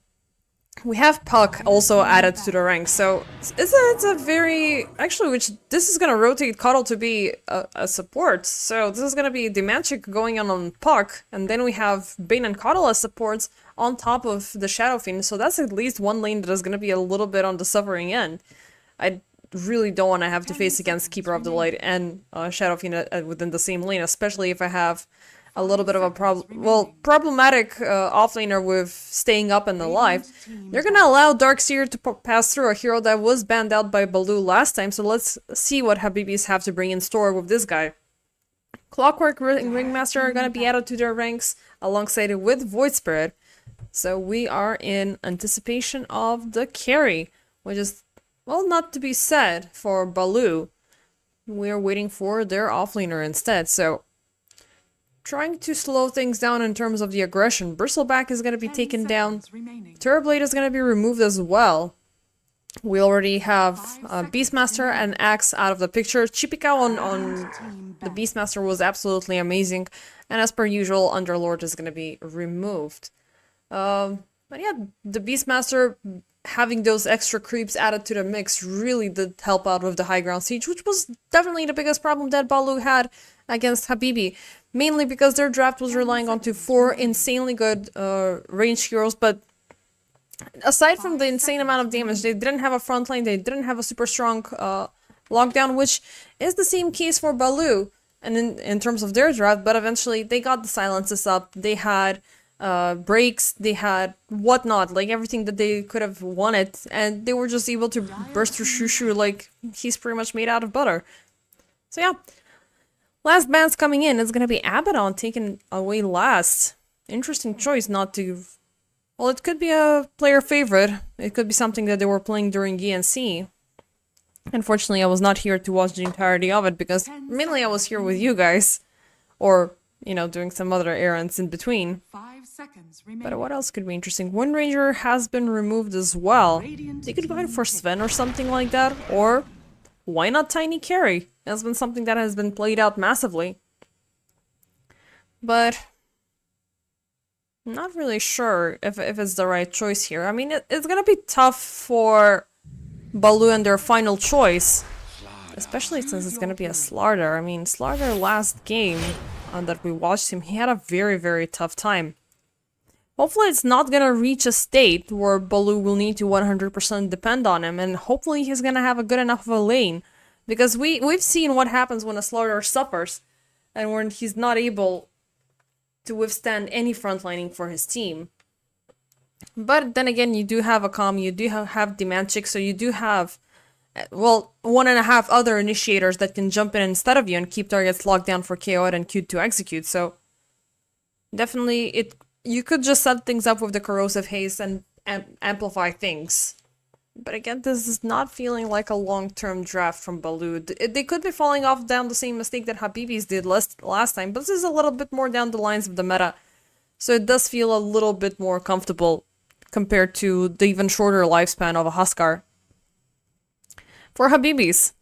we have Puck also added to the ranks, so it's a very... Actually, this is gonna rotate Cuddle to be a support, so this is gonna be Demantic going on Puck, and then we have Bane and Cuddle as supports on top of the Shadow Fiend, so that's at least one lane that is gonna be a little bit on the suffering end. I really don't want to have to face against Keeper of the Light and Shadow Fiend within the same lane, especially if I have a little bit of a problematic offlaner with staying up and alive. They're gonna allow Darkseer to pass through, a hero that was banned out by Baloo last time, so let's see what Habibis have to bring in store with this guy. Clockwork Ringmaster are gonna be added to their ranks alongside it with Void Spirit. So we are in anticipation of the carry, which is, well, not to be said for Baloo. We're waiting for their offlaner instead, so trying to slow things down in terms of the aggression. Bristleback is going to be taken down. Turboblade is going to be removed as well. We already have Beastmaster and Axe out of the picture. Chipika on the Beastmaster was absolutely amazing. And as per usual, Underlord is going to be removed. But yeah, the Beastmaster having those extra creeps added to the mix really did help out with the high ground siege, which was definitely the biggest problem that Baloo had against Habibi. Mainly because their draft was relying on 4 insanely good ranged heroes, but aside from the insane amount of damage, they didn't have a front line, they didn't have a super strong lockdown, which is the same case for Baloo and in terms of their draft, but eventually they got the silences up, they had breaks, they had whatnot, like everything that they could have wanted, and they were just able to burst through Shushu like he's pretty much made out of butter. So yeah. Last bans coming in is going to be Abaddon taken away last. Interesting choice not to... Well, it could be a player favorite. It could be something that they were playing during ENC. Unfortunately, I was not here to watch the entirety of it because mainly I was here with you guys. Or, you know, doing some other errands in between. 5 seconds remaining. But what else could be interesting? Wind Ranger has been removed as well. They could go in for Sven or something like that. Or, why not Tiny Carry? That's been something that has been played out massively. But I'm not really sure if it's the right choice here. I mean, it's gonna be tough for Baloo and their final choice. Especially since it's gonna be a Slardar. I mean, Slardar last game that we watched him, he had a very, very tough time. Hopefully it's not gonna reach a state where Baloo will need to 100% depend on him, and hopefully he's gonna have a good enough of a lane. Because we've seen what happens when a Slardar suffers, and when he's not able to withstand any frontlining for his team. But then again, you do have a Calm, you do have Demantic, so you do have, well, 1.5 other initiators that can jump in instead of you and keep targets locked down for KO and queued to execute, so definitely you could just set things up with the Corrosive Haze and amplify things. But again, this is not feeling like a long-term draft from Baloo. They could be falling off down the same mistake that Habibis did last time, but this is a little bit more down the lines of the meta. So it does feel a little bit more comfortable compared to the even shorter lifespan of a Huskar. For Habibis,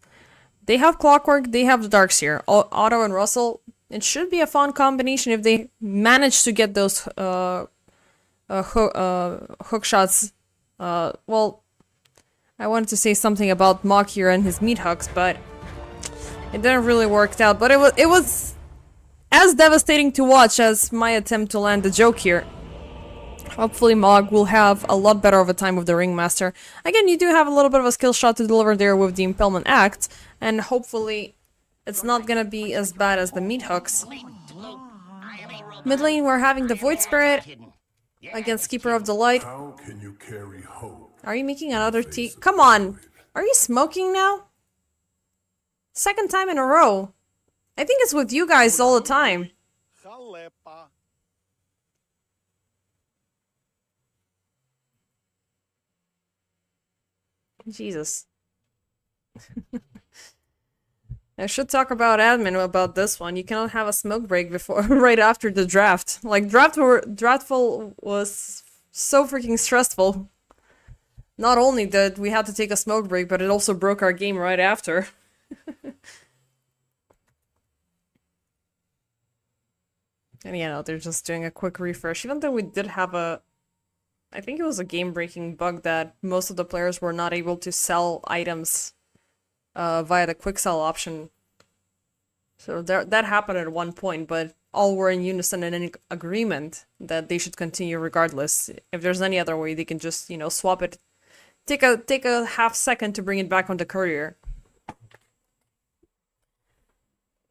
they have Clockwork, they have the Darkseer. Otto and Russell, it should be a fun combination if they manage to get those hook shots. Well, I wanted to say something about Mach here and his meat hooks, but it didn't really work out. But it was as devastating to watch as my attempt to land the joke here. Hopefully Mog will have a lot better of a time with the Ringmaster. Again, you do have a little bit of a skill shot to deliver there with the Impalement Act, and hopefully it's not gonna be as bad as the meat hooks. Mid lane, we're having the Void Spirit against Keeper of the Light. How can you carry hope Are you making another tea? Come on! Are you smoking now? Second time in a row. I think it's with you guys all the time. Jesus. I should talk about admin about this one. You cannot have a smoke break before right after the draft. Like draftful was so freaking stressful. Not only did we had to take a smoke break, but it also broke our game right after. And yeah, no, they're just doing a quick refresh. Even though we did have I think it was a game-breaking bug that most of the players were not able to sell items via the quick sell option. So that happened at one point, but all were in unison and in agreement that they should continue regardless. If there's any other way, they can just, you know, swap it. Take a half second to bring it back on the courier.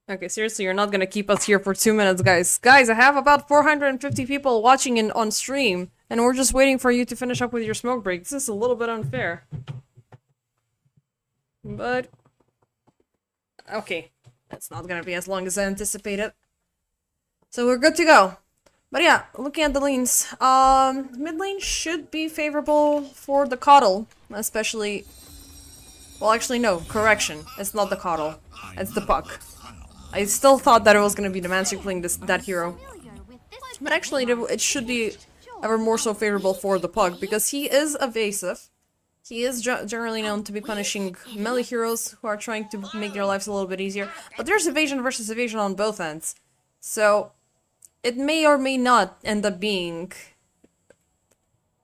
Okay, seriously, you're not gonna keep us here for 2 minutes, guys. Guys, I have about 450 people watching on stream, and we're just waiting for you to finish up with your smoke break. This is a little bit unfair. But... okay, that's not gonna be as long as I anticipated. So we're good to go. But yeah, looking at the lanes, mid lane should be favorable for the Coddle, especially... well, actually, no, correction. It's not the Coddle. It's the Puck. I still thought that it was going to be the Mantic playing that hero. But actually, it should be ever more so favorable for the Puck, because he is evasive. He is generally known to be punishing melee heroes who are trying to make their lives a little bit easier. But there's evasion versus evasion on both ends. So, it may or may not end up being...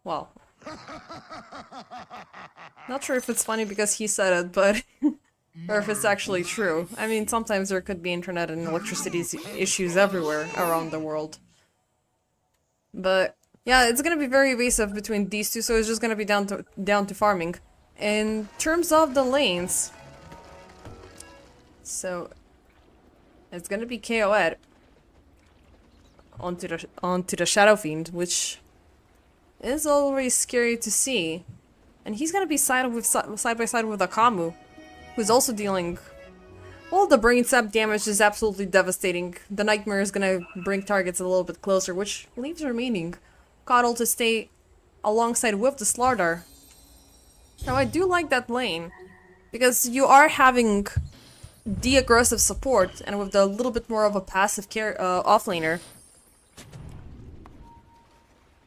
well... not sure if it's funny because he said it, but... or if it's actually true. I mean, sometimes there could be internet and electricity issues everywhere around the world. But yeah, it's gonna be very evasive between these two, so it's just gonna be down to farming. In terms of the lanes, so it's gonna be KO'd onto the Shadow Fiend, which is always scary to see. And he's gonna be side by side with Akamu, who's also dealing... well, the brain sap damage is absolutely devastating. The Nightmare is gonna bring targets a little bit closer, which leaves remaining Coddle to stay alongside with the Slardar. Now, I do like that lane, because you are having the aggressive support, and with the little bit more of a passive offlaner.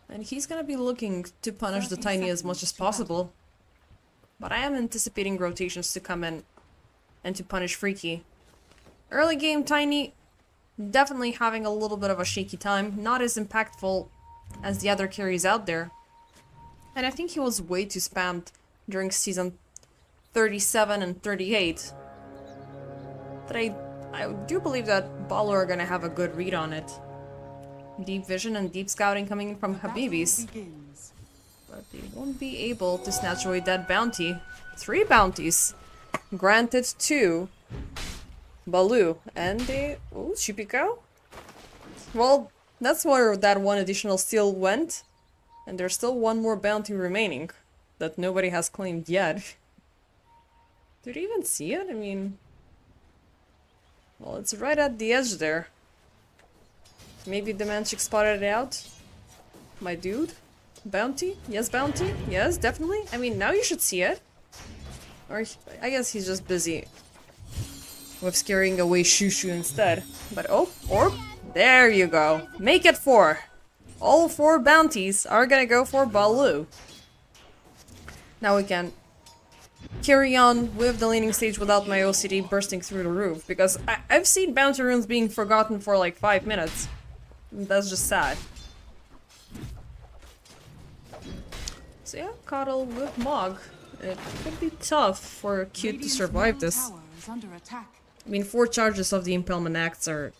And he's gonna be looking to punish the Tiny as much as possible. But I am anticipating rotations to come in and to punish Freaky. Early game, Tiny definitely having a little bit of a shaky time. Not as impactful as the other carries out there. And I think he was way too spammed during season 37 and 38. But I do believe that Baller are gonna have a good read on it. Deep vision and deep scouting coming in from Habibis. But they won't be able to snatch away that bounty. 3 bounties granted to Baloo. And they... oh, Chipiko? Well, that's where that one additional steal went. And there's still one more bounty remaining that nobody has claimed yet. Did you even see it? I mean... well, it's right at the edge there. Maybe the Manchik spotted it out? My dude? Bounty? Yes, bounty? Yes, definitely. I mean, now you should see it. Or, I guess he's just busy with scaring away Shushu instead. But, oh, orb? There you go. Make it 4. All 4 bounties are gonna go for Baloo. Now we can carry on with the laning stage without my OCD bursting through the roof. Because I've seen bounty runes being forgotten for like 5 minutes. That's just sad. So yeah, Coddle with Mog. It could be tough for Cute to survive this. I mean, 4 charges of the Impalement Axe are...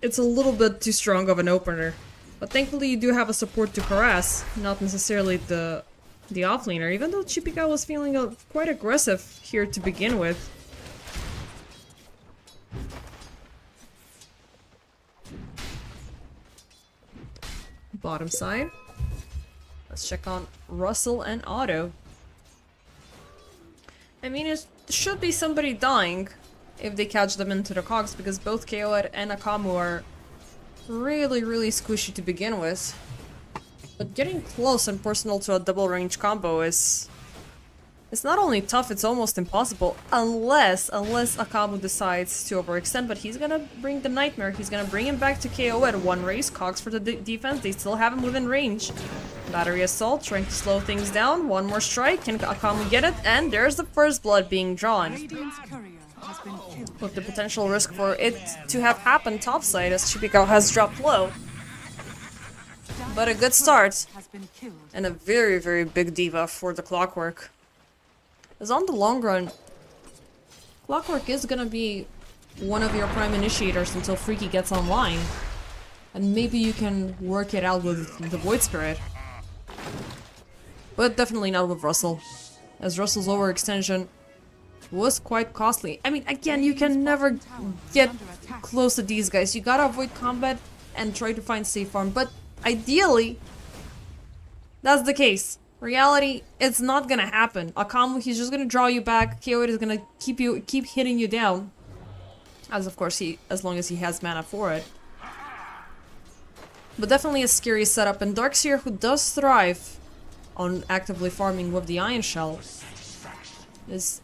it's a little bit too strong of an opener. But thankfully you do have a support to harass, not necessarily the offlaner, even though Chipika was feeling quite aggressive here to begin with. Bottom side. Let's check on Russell and Otto. I mean, it should be somebody dying if they catch them into the cogs, because both KO'd and Akamu are really, really squishy to begin with. But getting close and personal to a double range combo is... It's not only tough, it's almost impossible, unless Akamu decides to overextend, but he's gonna bring the Nightmare, he's gonna bring him back to KO at one race, cogs for the defense, they still have him within range. Battery Assault, trying to slow things down, one more strike, can Akamu get it? And there's the first blood being drawn. Radiant's courier has been killed. With the potential risk for it to have happened topside as Chipiko has dropped low. But a good start, Has been killed. and a very, very big diva for the Clockwork. As on the long run, Clockwork is gonna be one of your prime initiators until Freaky gets online. And maybe you can work it out with the Void Spirit. But definitely not with Russell, as Russell's overextension was quite costly. I mean, again, you can never get close to these guys. You gotta avoid combat and try to find safe farm, but ideally, that's the case. Reality, it's not gonna happen. Akamu, he's just gonna draw you back. KO'd is gonna keep hitting you down. As long as he has mana for it. But definitely a scary setup, and Darkseer, who does thrive on actively farming with the Iron Shell,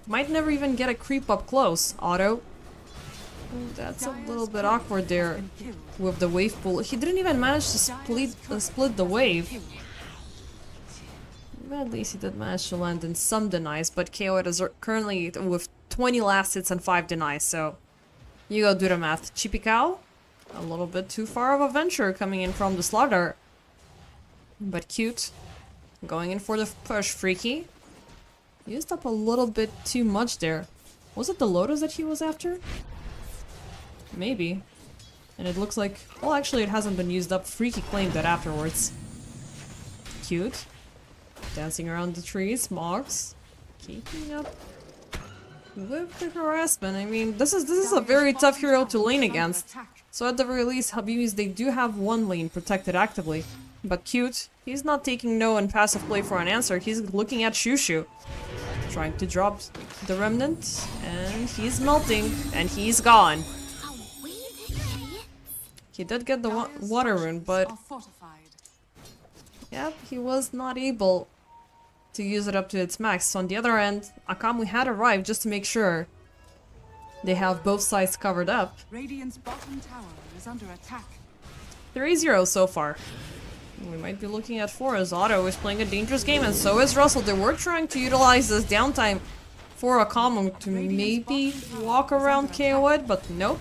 might never even get a creep up close. Otto. Oh, that's a little bit awkward there with the wave pool. He didn't even manage to split the wave. Well, at least he did manage to land in some denies, but KO is currently with 20 last hits and 5 denies, so you go do the math. Chipikao, a little bit too far of a venture coming in from the slaughter, but cute. Going in for the push. Freaky used up a little bit too much there. Was it the Lotus that he was after? Maybe. And it looks like... Well, actually it hasn't been used up. Freaky claimed that afterwards. Cute. Dancing around the trees. Mogs. Keeping up with the harassment. I mean, this is a very tough hero to lane against. So at the very least, Habibis, they do have one lane protected actively. But Cute, he's not taking no and passive play for an answer. He's looking at Shushu. Trying to drop the Remnant. And he's melting. And he's gone. He did get the water rune, but... Yep, he was not able to use it up to its max. So on the other end, Akamu had arrived just to make sure they have both sides covered up. Radiant's bottom tower is under attack. 3-0 so far. We might be looking at 4 as Otto is playing a dangerous game, and so is Russell. They were trying to utilize this downtime for Akamu to maybe walk around KO'd, but nope.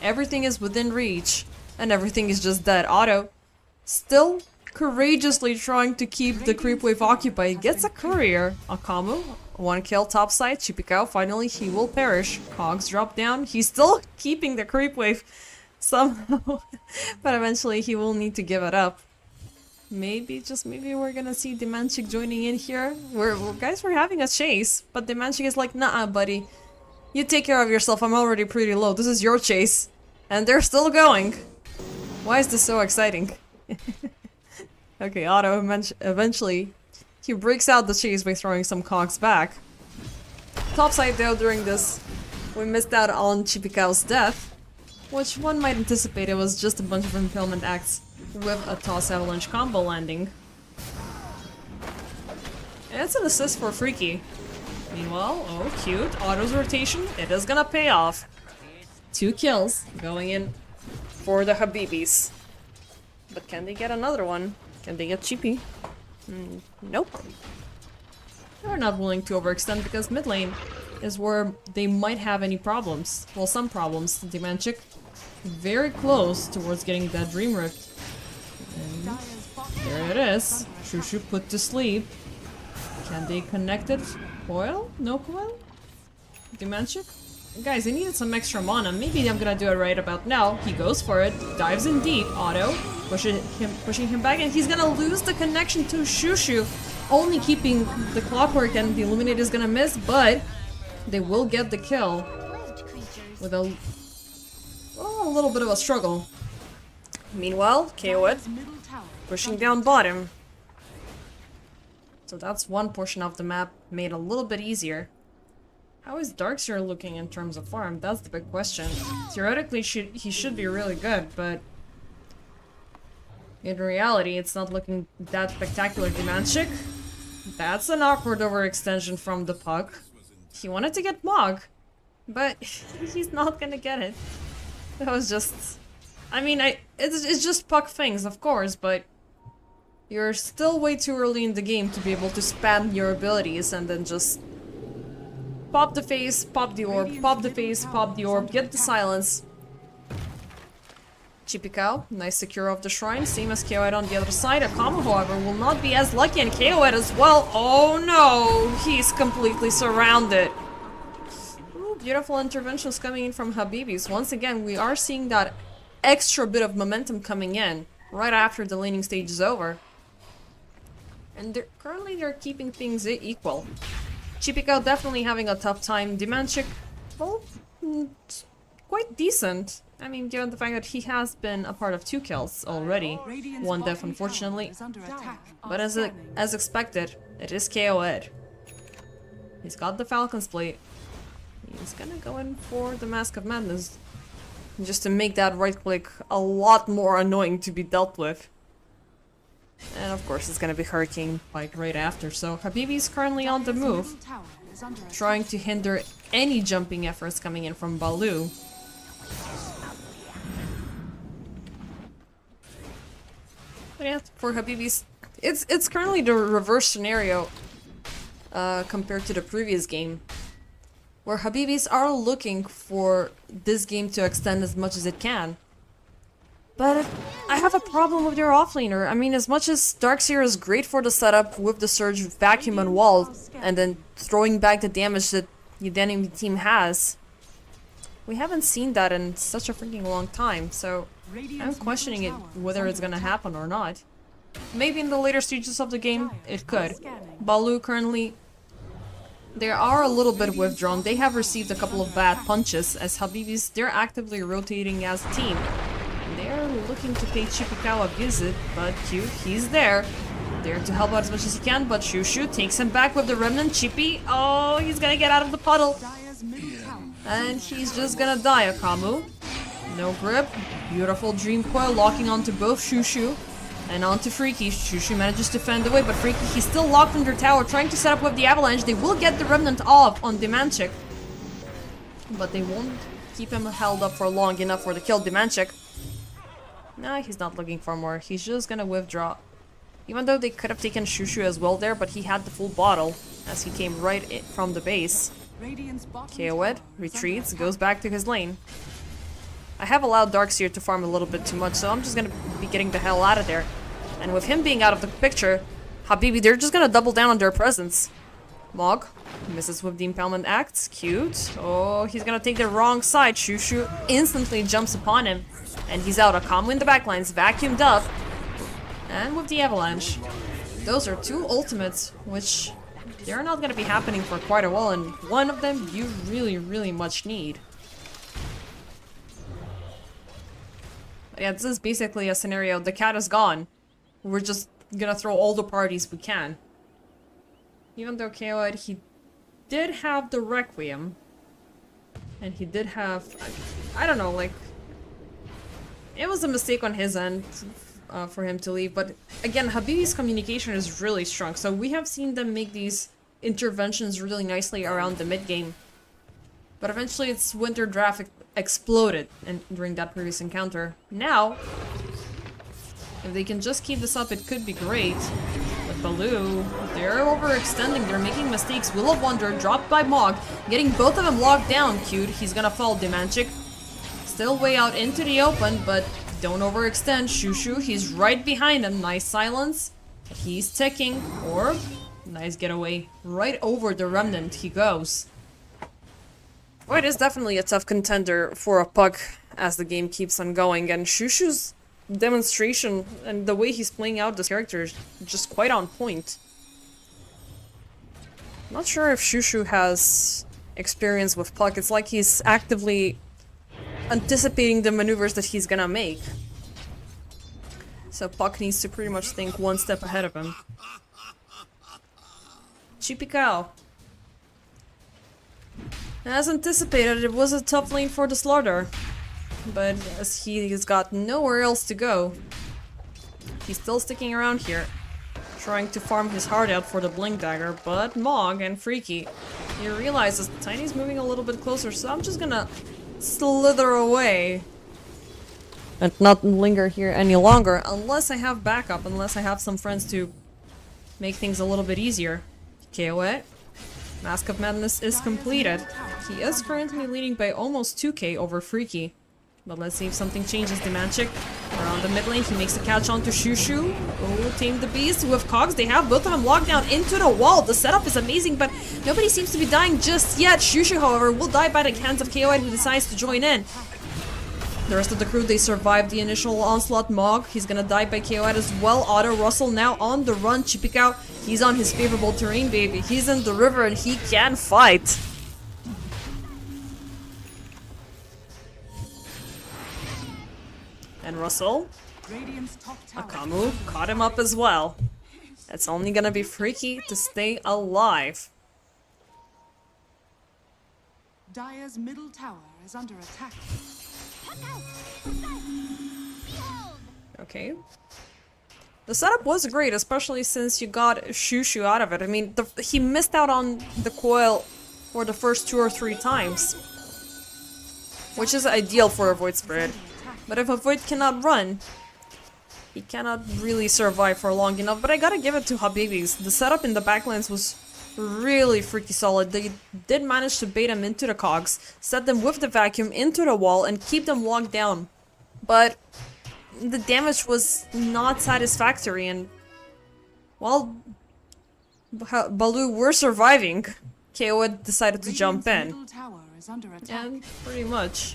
Everything is within reach, and everything is just dead. Otto still courageously trying to keep the creep wave occupied. Gets a courier. Akamu, 1 kill topside. Chipikao, finally he will perish. Cogs drop down. He's still keeping the creep wave somehow, but eventually he will need to give it up. Maybe, just maybe we're gonna see Demanchik joining in here. Guys, we're having a chase, but Demanchik is like, nah, buddy. You take care of yourself, I'm already pretty low. This is your chase. And they're still going. Why is this so exciting? Okay, Otto eventually, he breaks out the chase by throwing some cogs back. Topside though, during this, we missed out on Chipikao's death, which one might anticipate it was just a bunch of impalement acts with a toss avalanche combo landing. And it's an assist for Freaky. Meanwhile, oh cute, Otto's rotation, it is gonna pay off. 2 kills going in for the Habibis. But can they get another one? Can they get Chippy? Nope. They're not willing to overextend because mid lane is where they might have any problems. Well, some problems. Demanchik very close towards getting that Dream Rift. And there it is. Shushu put to sleep. Can they connect it? Coil? No coil? Demanchik? Guys, I needed some extra mana. Maybe I'm gonna do it right about now. He goes for it. Dives in deep. Otto. Pushing him back. And he's gonna lose the connection to Shushu. Only keeping the Clockwork, and the Illuminate is gonna miss. But they will get the kill. With a little bit of a struggle. Meanwhile, KO'd pushing down bottom. So that's one portion of the map made a little bit easier. How is Darkseer looking in terms of farm? That's the big question. Theoretically, he should be really good, but in reality, it's not looking that spectacular. Dimanchik, that's an awkward overextension from the puck. He wanted to get Mog, but he's not gonna get it. That was just... I mean, it's just puck things, of course, but you're still way too early in the game to be able to spam your abilities and then just pop the face, pop the orb, pop the face, pop the orb, get the silence. Chippy Cow, nice secure of the shrine, same as KOED on the other side. Akama, however, will not be as lucky, and KOED as well. Oh no, he's completely surrounded. Ooh, beautiful interventions coming in from Habibis. Once again, we are seeing that extra bit of momentum coming in right after the laning stage is over. And currently they're keeping things equal. Chippy Cow definitely having a tough time. Dimanchik, well, quite decent. I mean, given the fact that he has been a part of 2 kills already. One death, unfortunately. But as expected, it is KO'd. He's got the Falcon's Plate. He's gonna go in for the Mask of Madness. Just to make that right click a lot more annoying to be dealt with. And of course it's gonna be Hurricane Pike right after, so Habibi's currently on the move. Trying to hinder any jumping efforts coming in from Baloo. But yeah, for Habibi's, it's currently the reverse scenario compared to the previous game, where Habibis are looking for this game to extend as much as it can. But I have a problem with their offlaner. I mean, as much as Darkseer is great for the setup with the Surge, Vacuum, and Wall, and then throwing back the damage that the enemy team has, we haven't seen that in such a freaking long time, so I'm questioning it whether it's gonna happen or not. Maybe in the later stages of the game, it could. Baloo currently, they are a little bit withdrawn. They have received a couple of bad punches, as Habibis, they're actively rotating as a team. They're looking to pay Chippy Cow a visit, but Q, he's there. There to help out as much as he can, but Shushu takes him back with the Remnant. Chippy, oh, he's gonna get out of the puddle. And he's just gonna die, Akamu. No grip. Beautiful Dream Coil locking onto both Shushu and onto Freaky. Shushu manages to fend away, but Freaky, he's still locked under tower, trying to set up with the Avalanche. They will get the Remnant off on Dimanchik, but they won't keep him held up for long enough for the kill. Dimanchik, nah, he's not looking for more. He's just gonna withdraw. Even though they could have taken Shushu as well there, but he had the full bottle as he came right in from the base. KO'd, retreats, goes back to his lane. I have allowed Darkseer to farm a little bit too much, so I'm just gonna be getting the hell out of there. And with him being out of the picture, Habibi, they're just gonna double down on their presence. Mog misses with the Impalement Axe. Cute. Oh, he's gonna take the wrong side. Shushu instantly jumps upon him. And he's out. Akamu in the backlines, vacuumed up. And with the Avalanche. Those are 2 ultimates, which they're not gonna be happening for quite a while, and one of them you really, really much need. But yeah, this is basically a scenario. The cat is gone. We're just gonna throw all the parties we can. Even though KO'd, he did have the Requiem. And he did have... I don't know, like... It was a mistake on his end for him to leave, but again, Habibi's communication is really strong, so we have seen them make these interventions really nicely around the mid-game. But eventually its Winter Draft exploded during that previous encounter. Now, if they can just keep this up, it could be great. But Baloo, they're overextending, they're making mistakes. Will of Wonder dropped by Mog, getting both of them locked down. Cute, he's gonna fall. Dimanchik still way out into the open, but don't overextend. Shushu, he's right behind him. Nice silence. He's ticking. Orb. Nice getaway. Right over the Remnant he goes. Well, it is definitely a tough contender for a puck as the game keeps on going, and Shushu's demonstration and the way he's playing out this character is just quite on point. Not sure if Shushu has experience with puck. It's like he's actively anticipating the maneuvers that he's gonna make. So Puck needs to pretty much think one step ahead of him. Cheapy Cow. As anticipated, it was a tough lane for the Slaughter. But as he has got nowhere else to go, he's still sticking around here, trying to farm his heart out for the Blink Dagger, but Mog and Freaky, he realizes Tiny's moving a little bit closer, so I'm just gonna slither away and not linger here any longer, unless I have backup, unless I have some friends to make things a little bit easier. KOA. Mask of Madness is completed. He is currently leading by almost 2k over Freaky. But let's see if something changes. The Magic around the mid lane. He makes a catch onto Shushu. Oh, Tame the Beast with Cogs. They have both of them locked down into the wall. The setup is amazing, but nobody seems to be dying just yet. Shushu, however, will die by the hands of KOI, who decides to join in. The rest of the crew, they survived the initial onslaught. Mog, he's gonna die by KOI as well. Otto Russell now on the run. Chipikao, he's on his favorable terrain, baby. He's in the river and he can fight. And Russell, Akamu caught him up as well. It's only gonna be Freaky to stay alive. Dire's middle tower is under attack. Okay. The setup was great, especially since you got Shushu out of it. I mean, he missed out on the coil for the first 2 or 3 times, which is ideal for a Void Spirit. But if a Void cannot run, he cannot really survive for long enough. But I gotta give it to Habibis. The setup in the backlands was really freaky solid. They did manage to bait him into the cogs, set them with the vacuum into the wall, and keep them locked down. But the damage was not satisfactory, and while Baloo were surviving, KO decided to jump in. And pretty much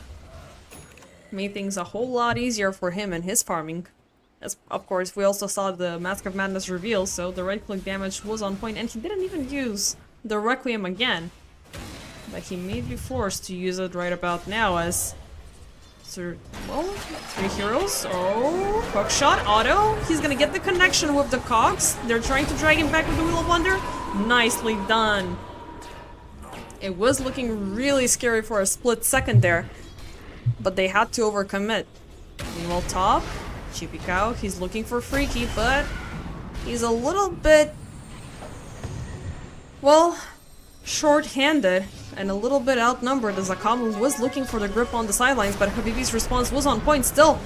made things a whole lot easier for him and his farming. As, of course, we also saw the Mask of Madness reveal, so the right-click damage was on point, and he didn't even use the Requiem again. But he may be forced to use it right about now as... well, 3 heroes. Oh, hookshot, Otto. He's gonna get the connection with the cogs. They're trying to drag him back with the Wheel of Wonder. Nicely done. It was looking really scary for a split second there, but they had to overcommit. Meanwhile, top. Cheapy Cow, he's looking for Freaky, but he's a little bit, well, short-handed and a little bit outnumbered, as Akamu was looking for the grip on the sidelines, but Habibi's response was on point still.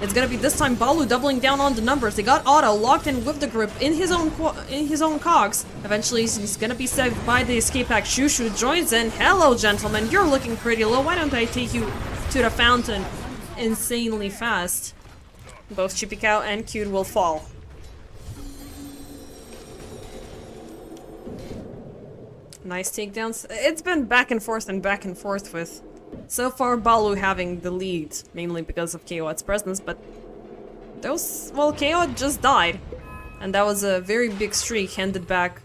It's gonna be this time Baloo doubling down on the numbers. They got Otto locked in with the grip in his own cogs. Eventually he's gonna be saved by the escape pack. Shushu joins in. Hello, gentlemen, you're looking pretty low. Why don't I take you to the fountain insanely fast? Both Chippy Cow and Cute will fall. Nice takedowns. It's been back and forth with so far Baloo having the lead, mainly because of KO's presence, but those, well, KO just died. And that was a very big streak handed back.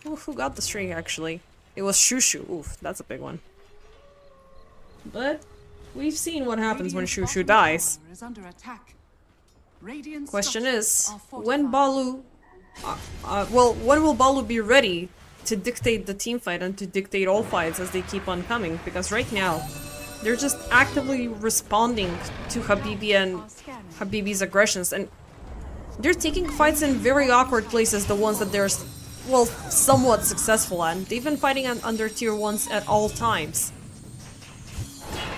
Ooh, who got the streak actually? It was Shushu. Oof, that's a big one. But we've seen what happens when Shushu dies. Question is, when Baloo, when will Baloo be ready to dictate the team fight and to dictate all fights as they keep on coming? Because right now, they're just actively responding to Habibi and Habibi's aggressions, and they're taking fights in very awkward places, the ones that they're, well, somewhat successful at. They've been fighting under tier 1s at all times.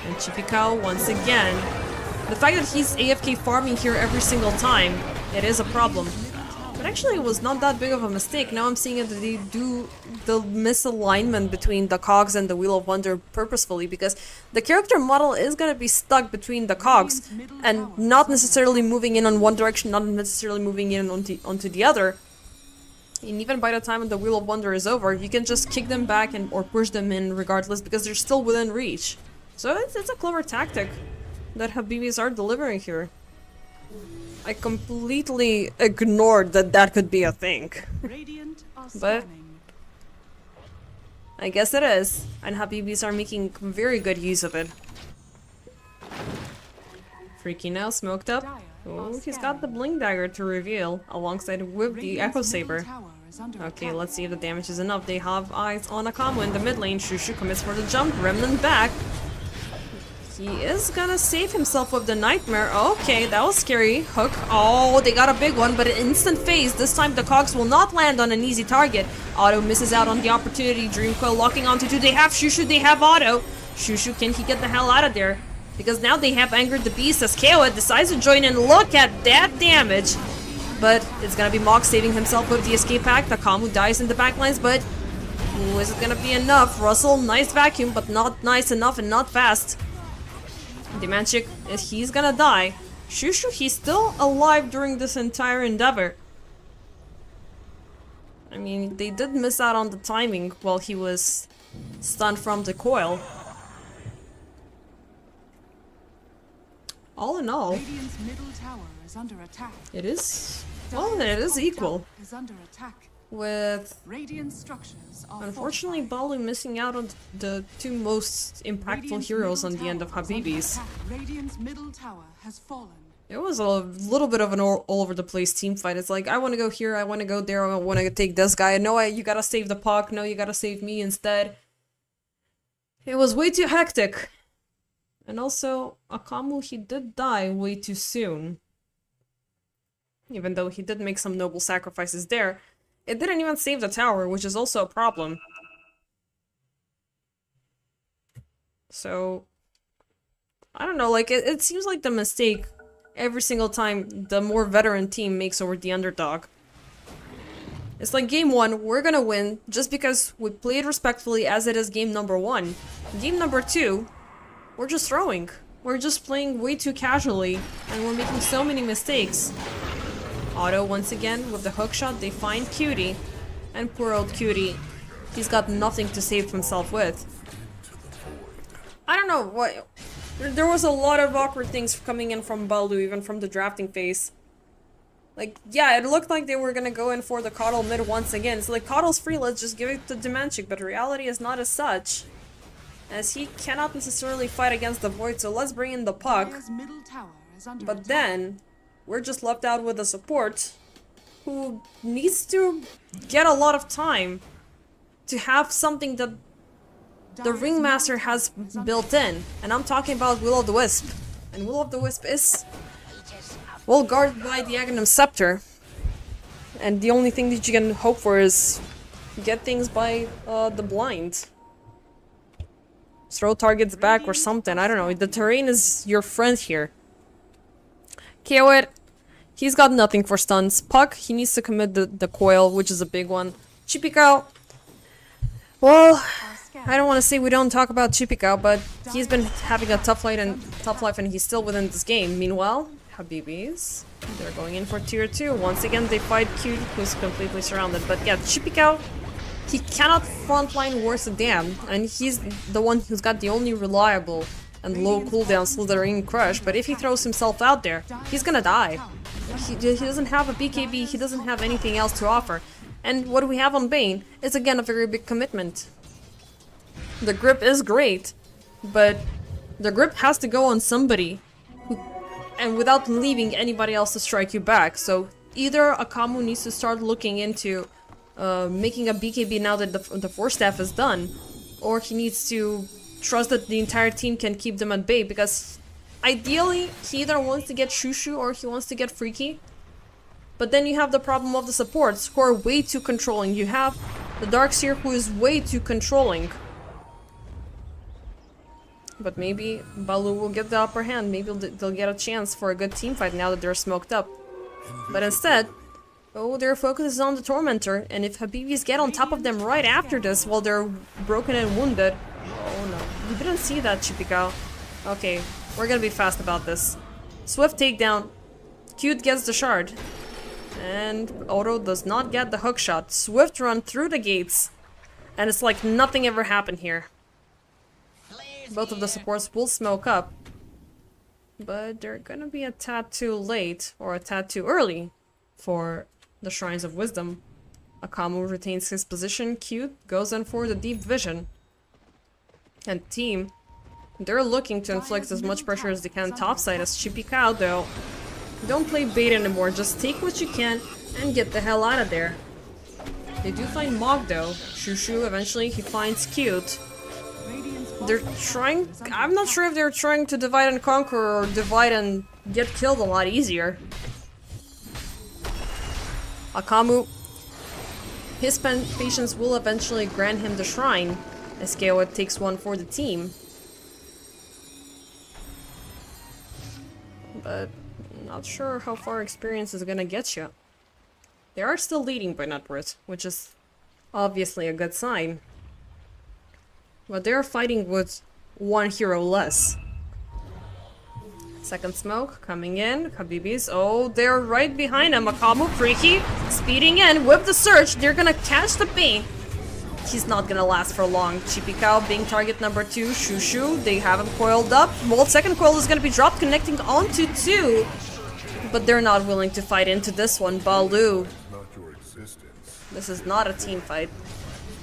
And Chippy Cow, once again, the fact that he's AFK farming here every single time, it is a problem. But actually it was not that big of a mistake. Now I'm seeing that they do the misalignment between the cogs and the Wheel of Wonder purposefully, because the character model is gonna be stuck between the cogs and not necessarily moving in on one direction, not necessarily moving in onto the other. And even by the time the Wheel of Wonder is over, you can just kick them back and or push them in regardless, because they're still within reach. So it's a clever tactic that Habibis are delivering here. I completely ignored that that could be a thing. But I guess it is, and Habibis are making very good use of it. Freaky now smoked up. Oh, he's got the Blink Dagger to reveal alongside with the Echo Saber. is under Okay, attack. let's see if the damage is enough. They have eyes on Akamu in the mid lane. Shushu commits for the jump. Remnant back. He is gonna save himself with the nightmare. Okay, that was scary. Hook. Oh, they got a big one, but an instant phase. This time the cogs will not land on an easy target. Otto misses out on the opportunity. Dream Coil locking onto two. They have Shushu, they have Otto. Shushu, can he get the hell out of there? Because now they have Angered the Beast as KO decides to join in. Look at that damage. But it's gonna be Mog saving himself with the escape pack. Akamu dies in the backlines, but ooh, is it gonna be enough? Russell, nice vacuum, but not nice enough and not fast. Demanchik, he's gonna die. Shushu, he's still alive during this entire endeavor. I mean, they did miss out on the timing while he was stunned from the coil. All in all, Radiant's middle tower is under attack. it is, well, it is equal. Is under attack. With, Radiant structures are unfortunately, fortified. Balu missing out on the two most impactful heroes on the end of Habibi's. Radiant's middle tower has fallen. It was a little bit of an all over the place team fight. It's like, I want to go here, I want to go there, I want to take this guy. No, you gotta save the puck. No, you gotta save me instead. It was way too hectic. And also, Akamu, he did die way too soon. Even though he did make some noble sacrifices there. It didn't even save the tower, which is also a problem. So, I don't know, like, it seems like the mistake every single time the more veteran team makes over the underdog. It's like game one, we're gonna win just because we played respectfully as it is game number one. Game number two, we're just throwing. We're just playing way too casually, and we're making so many mistakes. Otto once again with the hook shot, they find Cutie. And poor old Cutie, he's got nothing to save himself with. I don't know, what... There was a lot of awkward things coming in from Balu, even from the drafting phase. Like, yeah, it looked like they were gonna go in for the Coddle mid once again. So like, Coddle's free, let's just give it to Demanchik, but reality is not as such. As he cannot necessarily fight against the Void, so let's bring in the puck. Dire's middle tower is under But attack. then, we're just left out with a support who needs to get a lot of time to have something that the Dire's Ringmaster middle has tower is under built in. And I'm talking about Will-O-the-Wisp. And Will-O-the-Wisp is, well, guarded by the Aghanim Scepter. And the only thing that you can hope for is get things by the blind. Throw targets back or something, I don't know. The terrain is your friend here. KO it. He's got nothing for stuns. Puck, he needs to commit the coil, which is a big one. Chippy-Cow. Well, I don't want to say we don't talk about Chippy-Cow, but he's been having a tough life and he's still within this game. Meanwhile, Habibis, they're going in for tier 2. Once again, they fight Cute, who's completely surrounded. But yeah, Chippy-Cow, he cannot frontline worth a damn, and he's the one who's got the only reliable and low cooldown Slithering Crush, but if he throws himself out there, he's gonna die. He doesn't have a BKB, he doesn't have anything else to offer. And what we have on Bane is again a very big commitment. The grip is great, but the grip has to go on somebody, and without leaving anybody else to strike you back. So either Akamu needs to start looking into making a BKB now that the Force Staff is done, or he needs to trust that the entire team can keep them at bay, because ideally he either wants to get Shushu or he wants to get Freaky. But then you have the problem of the supports who are way too controlling. You have the Darkseer who is way too controlling. But maybe Balu will get the upper hand. Maybe they'll get a chance for a good team fight now that they're smoked up. But instead, oh, their focus is on the Tormentor, and if Habibis get on top of them right after this while they're broken and wounded... Oh no, you didn't see that, Chippy-Cow. Okay, we're gonna be fast about this. Swift takedown. Cute gets the shard. And Otto does not get the hook shot. Swift run through the gates. And it's like nothing ever happened here. Both of the supports will smoke up. But they're gonna be a tad too late, or a tad too early, for the Shrines of Wisdom. Akamu retains his position. Cute goes in for the Deep Vision. And team, they're looking to inflict as much pressure as they can topside as Chippy-Cow, though. Don't play bait anymore, just take what you can and get the hell out of there. They do find Mog though. Shushu eventually he finds Cute. Radiant's They're trying. I'm not sure if they're trying to divide and conquer or divide and get killed a lot easier. Akamu. His patience will eventually grant him the shrine, as KO takes one for the team. But not sure how far experience is gonna get you. They are still leading by net worth, which is obviously a good sign. But they're fighting with one hero less. Second smoke coming in. Habibis. Oh, they're right behind him. Akamu, Freaky, speeding in with the surge. They're gonna catch the bait. He's not gonna last for long. Chipikao being target number 2. Shushu, they have him coiled up. Well, second coil is gonna be dropped, connecting onto 2. But they're not willing to fight into this one. Balu. This is not a team fight.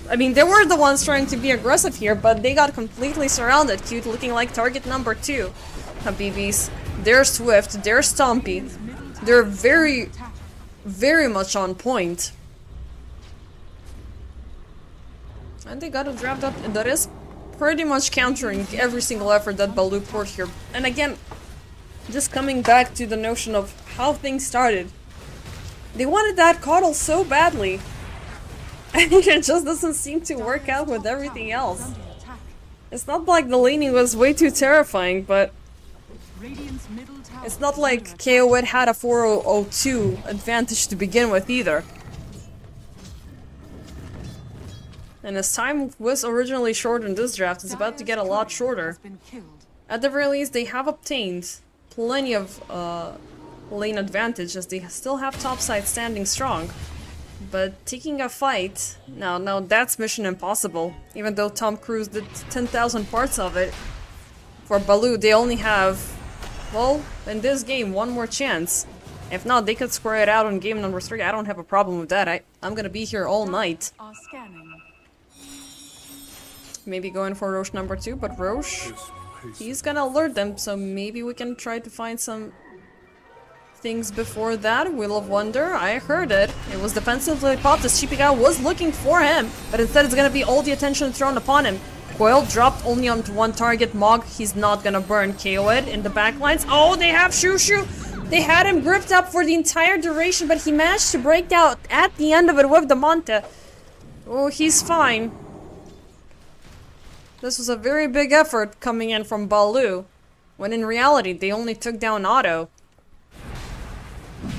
I mean, they were the ones trying to be aggressive here, but they got completely surrounded. Cute looking like target number 2. Habibis. They're swift, they're stompy. They're very, very much on point. And they got a draft up that is pretty much countering every single effort that Balu poured here. And again, just coming back to the notion of how things started. They wanted that coddle so badly. And it just doesn't seem to work out with everything else. It's not like the laning was way too terrifying, but Radiant's middle tower it's not like KO had a 402 advantage to begin with either. And as time was originally short in this draft, it's about to get a lot shorter. has been killed. At the very least, they have obtained plenty of lane advantage, as they still have topside standing strong. But taking a fight, now that's mission impossible. Even though Tom Cruise did 10,000 parts of it, for Balu they only have, well, in this game, one more chance. If not, they could square it out on game number 3. I don't have a problem with that. I'm gonna be here all night. Are scanning. Maybe going for Roche number 2, but Roche, he's gonna alert them, so maybe we can try to find some things before that. Wheel of Wonder, I heard it. It was defensively popped as Chipika was looking for him, but instead it's gonna be all the attention thrown upon him. Coil dropped only onto one target. Mog, he's not gonna burn. KO it in the backlines. Oh, they have Shushu! They had him gripped up for the entire duration, but he managed to break out at the end of it with the Monte. Oh, he's fine. This was a very big effort coming in from Balu, when in reality they only took down Otto.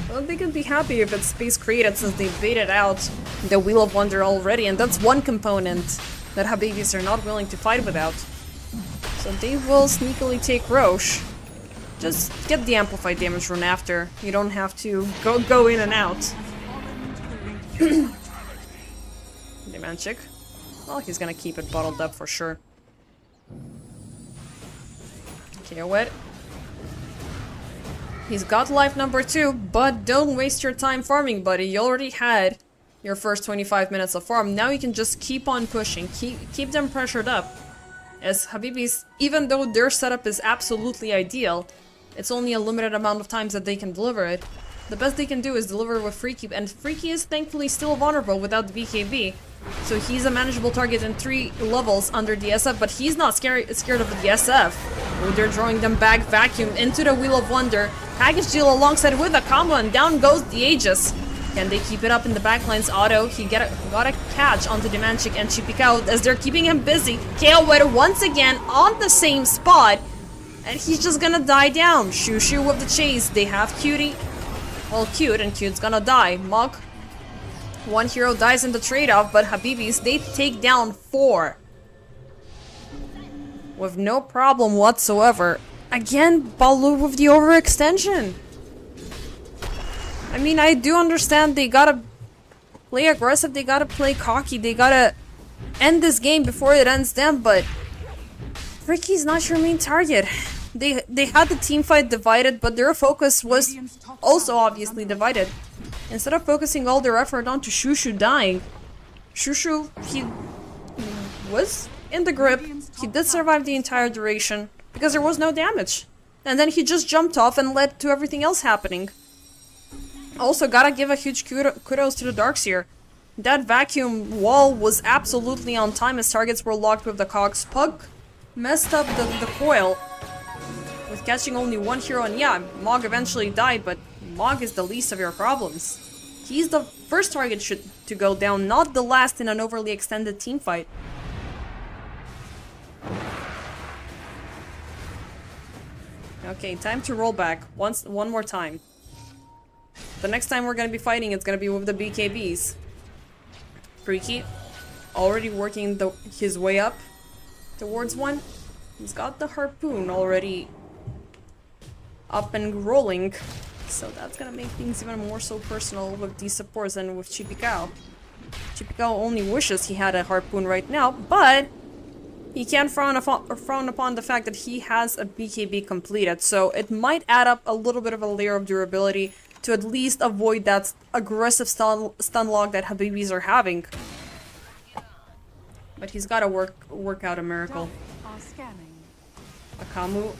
Well, they could be happy if it's space created, since they baited out the Wheel of Wonder already, and that's one component that Habibis are not willing to fight without. So they will sneakily take Roche. Just get the amplified damage run after. You don't have to go in and out. Demanchik. Well, he's gonna keep it bottled up for sure. KO it. He's got life number 2, but don't waste your time farming, buddy. You already had your first 25 minutes of farm. Now you can just keep on pushing. Keep them pressured up. As Habibis, even though their setup is absolutely ideal, it's only a limited amount of times that they can deliver it. The best they can do is deliver with Freaky, and Freaky is thankfully still vulnerable without the BKB. So he's a manageable target in 3 levels under the SF, but he's not scared of the SF. Oh, they're drawing them back, vacuum into the Wheel of Wonder. Package deal alongside with a combo, and down goes the Aegis. Can they keep it up in the backlines? Otto, he got a catch onto Demanchik and Chipikao as they're keeping him busy. Kaelwetter once again on the same spot, and he's just gonna die down. Shushu with the chase. They have Cutie. Well, Cute, and Cute's gonna die. Mog. One hero dies in the trade-off, but Habibis, they take down 4. With no problem whatsoever. Again, Balu with the overextension. I mean, I do understand they gotta play aggressive, they gotta play cocky, they gotta end this game before it ends them, but Ricky's not your main target. They had the team fight divided, but their focus was also obviously divided. Instead of focusing all their effort onto Shushu dying, Shushu, he was in the grip, he did survive the entire duration, because there was no damage. And then he just jumped off and led to everything else happening. Also, gotta give a huge kudos to the Darkseer. That vacuum wall was absolutely on time. His targets were locked with the cogs. Pug messed up the coil with catching only one hero, and yeah, Mog eventually died, but Mog is the least of your problems. He's the first target to go down, not the last in an overly extended team fight. Okay, time to roll back one more time. The next time we're gonna be fighting, it's gonna be with the BKBs. Freaky, already working his way up towards one. He's got the harpoon already up and rolling, so that's gonna make things even more so personal with these supports than with Chipikao. Chipikao only wishes he had a harpoon right now, but he can't frown upon the fact that he has a BKB completed, so it might add up a little bit of a layer of durability to at least avoid that aggressive stun lock that Habibis are having. But he's gotta work out a miracle. Akamu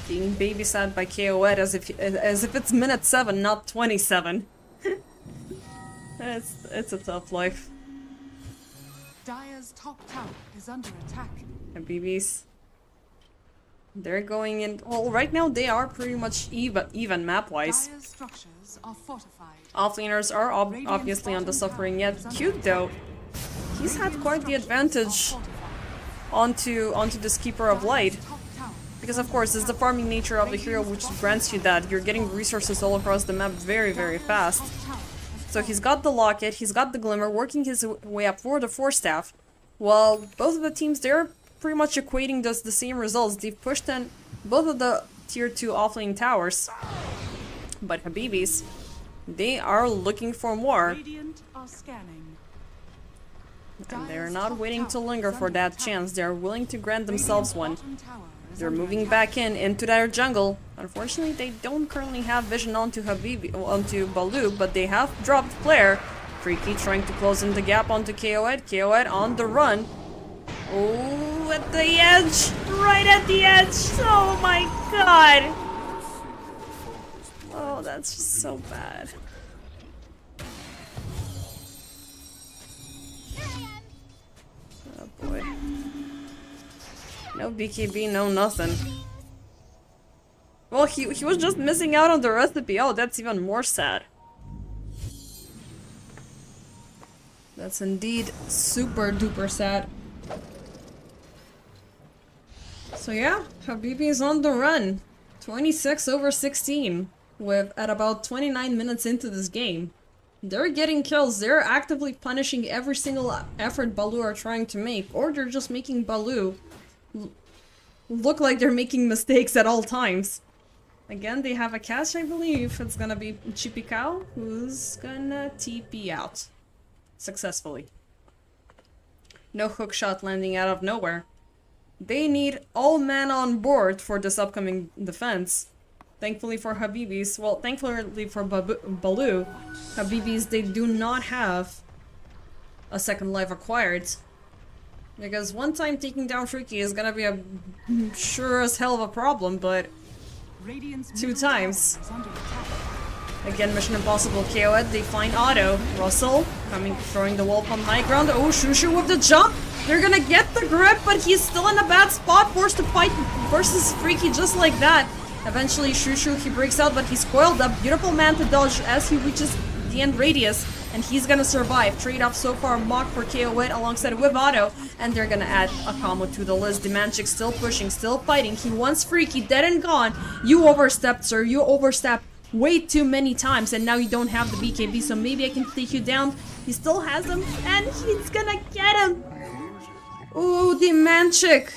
being babysat by KOED as if it's minute 7, not 27. It's a tough life. Dire's top tower is under attack. Habibis. They're going in. Well, right now they are pretty much even map-wise. Dire's structures are fortified. Offlaners are obviously on the suffering yet. Cute though. He's had quite the advantage onto this Keeper of Light. Because of course, it's the farming nature of the hero which grants you that. You're getting resources all across the map very, very fast. So he's got the Locket, he's got the Glimmer, working his way up for the Force Staff. While both of the teams, they're pretty much equating the same results. They've pushed in both of the tier 2 offlane towers. But Habibis, they are looking for more. Radiant are scanning. And they're not waiting to linger for that chance. They're willing to grant themselves one. They're moving back into their jungle. Unfortunately, they don't currently have vision onto Baloo, but they have dropped Flare. Freaky trying to close in the gap onto KOED. KOED on the run. Oh, at the edge! Right at the edge! Oh my god! Oh, that's just so bad. Oh boy. No BKB, no nothing. Well, he was just missing out on the recipe. Oh, that's even more sad. That's indeed super duper sad. So yeah, Habibi is on the run. 26/16 at about 29 minutes into this game. They're getting kills. They're actively punishing every single effort Baloo are trying to make, or they're just making Baloo look like they're making mistakes at all times. Again, they have a catch, I believe. It's gonna be Chipikao, who's gonna TP out successfully. No hook shot landing out of nowhere. They need all men on board for this upcoming defense. Thankfully for Habibis, well, thankfully for Baloo, Habibis, they do not have a second life acquired. Because one time taking down Freaky is gonna be a sure as hell of a problem, but two times. Again, Mission Impossible KOED, they find Otto. Russell coming, throwing the wall pump high ground. Oh, Shushu with the jump! They're gonna get the grip, but he's still in a bad spot, forced to fight versus Freaky just like that. Eventually, Shushu, he breaks out, but he's coiled up. Beautiful man to dodge as he reaches the end radius, and he's gonna survive. Trade-off so far, Mock for KOED alongside with Otto, and they're gonna add a combo to the list. Dimanchik still pushing, still fighting. He wants Freaky, dead and gone. You overstepped, sir. You overstepped way too many times, and now you don't have the BKB, so maybe I can take you down. He still has him, and he's gonna get him. Ooh, Dimanchik.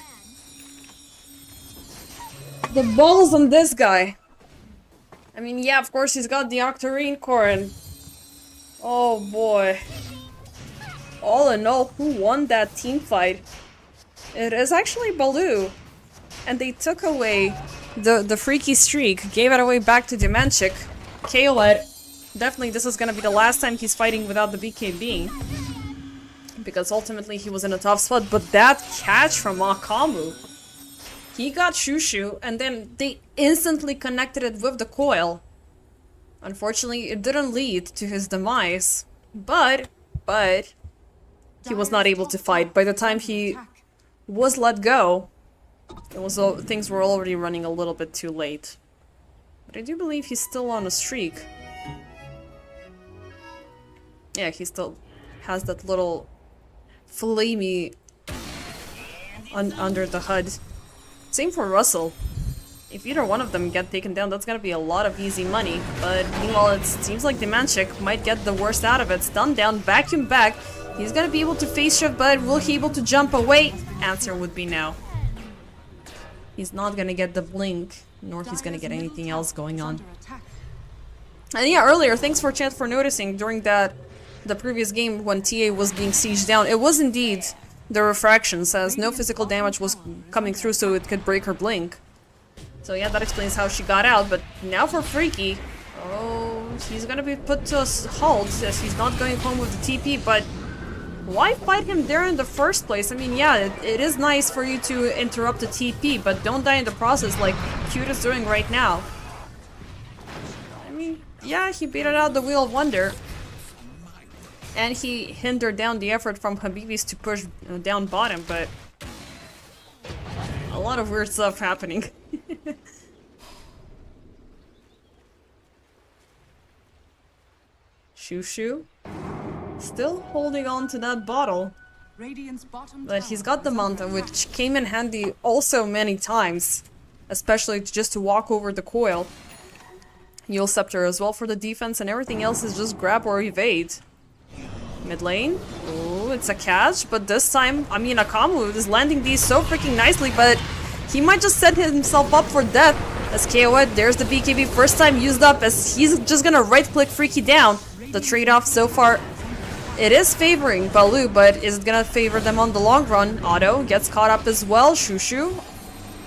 The balls on this guy. I mean, yeah, of course he's got the Octarine core, and oh boy. All in all, who won that team fight? It is actually Baloo. And they took away the Freaky streak, gave it away back to Dimanchik. KOED, definitely this is gonna be the last time he's fighting without the BKB. Because ultimately he was in a tough spot, but that catch from Akamu. He got Shushu, and then they instantly connected it with the coil. Unfortunately, it didn't lead to his demise, but he was not able to fight. By the time he was let go, it was things were already running a little bit too late. But I do believe he's still on a streak. Yeah, he still has that little flamey under the HUD. Same for Russell. If either one of them get taken down, that's gonna be a lot of easy money. But meanwhile, it seems like Demanchik might get the worst out of it. Stun down, vacuum back. He's gonna be able to face shift, but will he be able to jump away? Answer would be no. He's not gonna get the blink, nor he's gonna get anything else going on. And yeah, earlier, thanks for chat for noticing during the previous game when TA was being sieged down. It was indeed the refractions, as no physical damage was coming through, so it could break her blink. So yeah, that explains how she got out, but now for Freaky. Oh, he's gonna be put to a halt as he's not going home with the TP, but why fight him there in the first place? I mean, yeah, it is nice for you to interrupt the TP, but don't die in the process like Cute is doing right now. I mean, yeah, he baited out the Wheel of Wonder. And he hindered down the effort from Habibis to push down bottom, but a lot of weird stuff happening. Shushu still holding on to that bottle, but he's got the Manta, which came in handy also many times, especially just to walk over the coil. Yule Scepter as well for the defense, and everything else is just grab or evade. Mid lane, oh, it's a catch, but this time, I mean, Akamu is landing these so freaking nicely, but he might just set himself up for death. As KO'd, there's the BKB, first time used up, as he's just gonna right-click Freaky down. The trade-off so far, it is favoring Baloo, but is it gonna favor them on the long run? Otto gets caught up as well. Shushu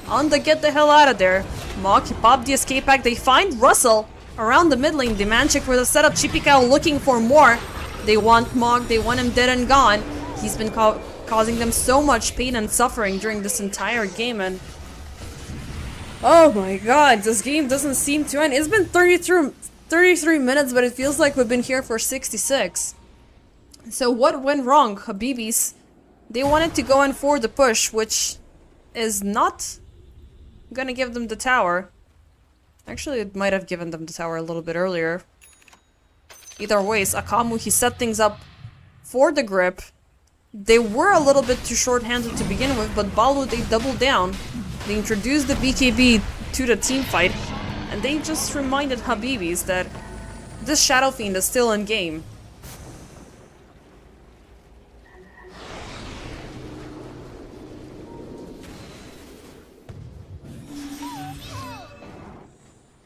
on the get the hell out of there. Mog, he popped the escape pack. They find Russell around the mid lane. Demanchik with a setup. Chippy looking for more. They want Mog, they want him dead and gone. He's been causing them so much pain and suffering during this entire game, and oh my god, this game doesn't seem to end. It's been 33 minutes, but it feels like we've been here for 66. So what went wrong? Habibis, they wanted to go in for the push, which is not gonna give them the tower. Actually, it might have given them the tower a little bit earlier. Either ways, Akamu, he set things up for the grip. They were a little bit too short-handed to begin with, but Balu, they doubled down. They introduced the BKB to the team fight, and they just reminded Habibis that this Shadow Fiend is still in game.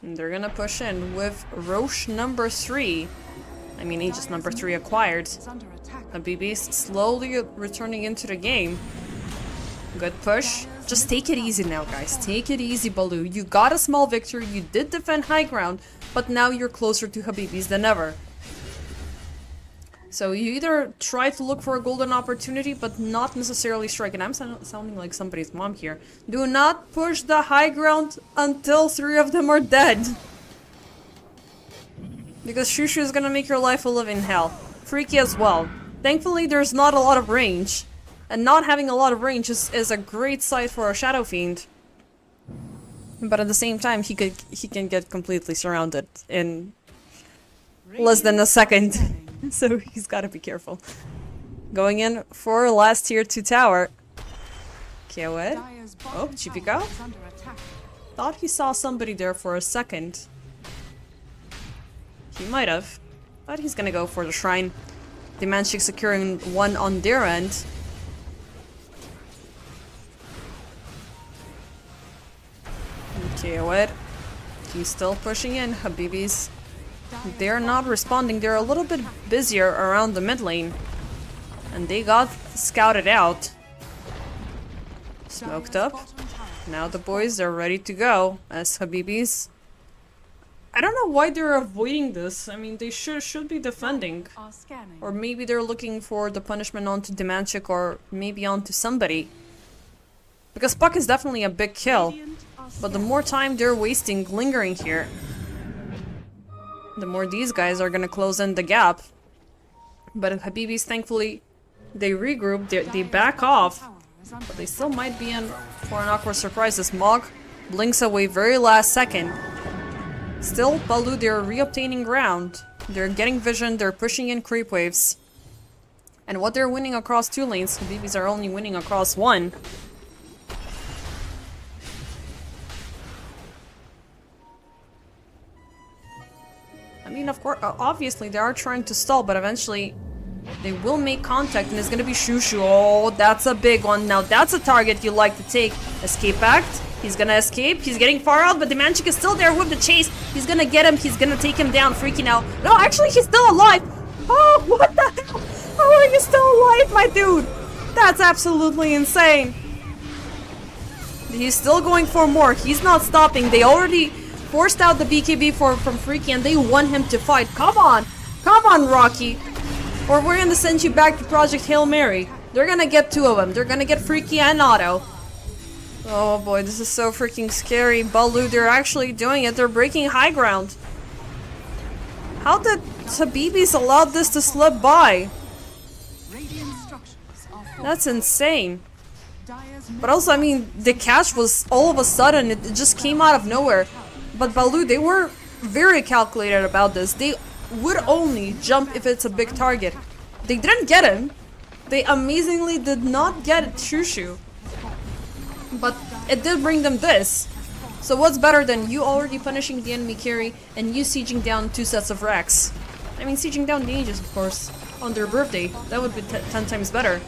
And they're gonna push in with Roche number 3. I mean, Aegis number 3 acquired. Habibis slowly returning into the game. Good push. Just take it easy now, guys. Take it easy, Baloo. You got a small victory, you did defend high ground, but now you're closer to Habibis than ever. So you either try to look for a golden opportunity, but not necessarily strike. And I'm sounding like somebody's mom here. Do not push the high ground until 3 of them are dead. Because Shushu is gonna make your life a living hell. Freaky as well. Thankfully, there's not a lot of range. And not having a lot of range is a great sight for a Shadow Fiend. But at the same time, he can get completely surrounded in less than a second. So he's gotta be careful. Going in for last tier 2 tower. KO'd. Oh, Chippy. Thought he saw somebody there for a second. He might have. But he's gonna go for the shrine. Demanchik securing one on their end. KO'd. He's still pushing in. Habibis, they're not responding. They're a little bit busier around the mid lane. And they got scouted out. Smoked up. Now the boys are ready to go as Habibis. I don't know why they're avoiding this. I mean, they should be defending. Or maybe they're looking for the punishment onto Demanchik or maybe onto somebody. Because Puck is definitely a big kill. But the more time they're wasting lingering here, the more these guys are gonna close in the gap. But Habibis, thankfully, they regroup, they back off. But they still might be in for an awkward surprise. This Mog blinks away very last second. Still, Baloo, they're reobtaining ground. They're getting vision, they're pushing in creep waves. And what they're winning across 2 lanes, Habibis are only winning across 1. I mean, of course, obviously they are trying to stall, but eventually they will make contact, and it's gonna be Shushu. Oh, that's a big one. Now that's a target you like to take. Escape act. He's gonna escape. He's getting far out, but the Manchik is still there with the chase. He's gonna get him. He's gonna take him down, freaking out. No, actually, he's still alive. Oh, what the hell? How are you still alive, my dude? That's absolutely insane. He's still going for more. He's not stopping. They already forced out the BKB from Freaky, and they want him to fight. Come on. Come on, Rocky. Or we're gonna send you back to Project Hail Mary. They're gonna get 2 of them. They're gonna get Freaky and Otto. Oh boy, this is so freaking scary. Baloo, they're actually doing it. They're breaking high ground. How did Habibis allow this to slip by? That's insane. But also, I mean, the catch was all of a sudden, it just came out of nowhere. But Baloo, they were very calculated about this. They would only jump if it's a big target. They didn't get him. They amazingly did not get Shushu. But it did bring them this. So what's better than you already punishing the enemy carry and you sieging down 2 sets of racks? I mean, sieging down the Aegis, of course, on their birthday. That would be 10 times better.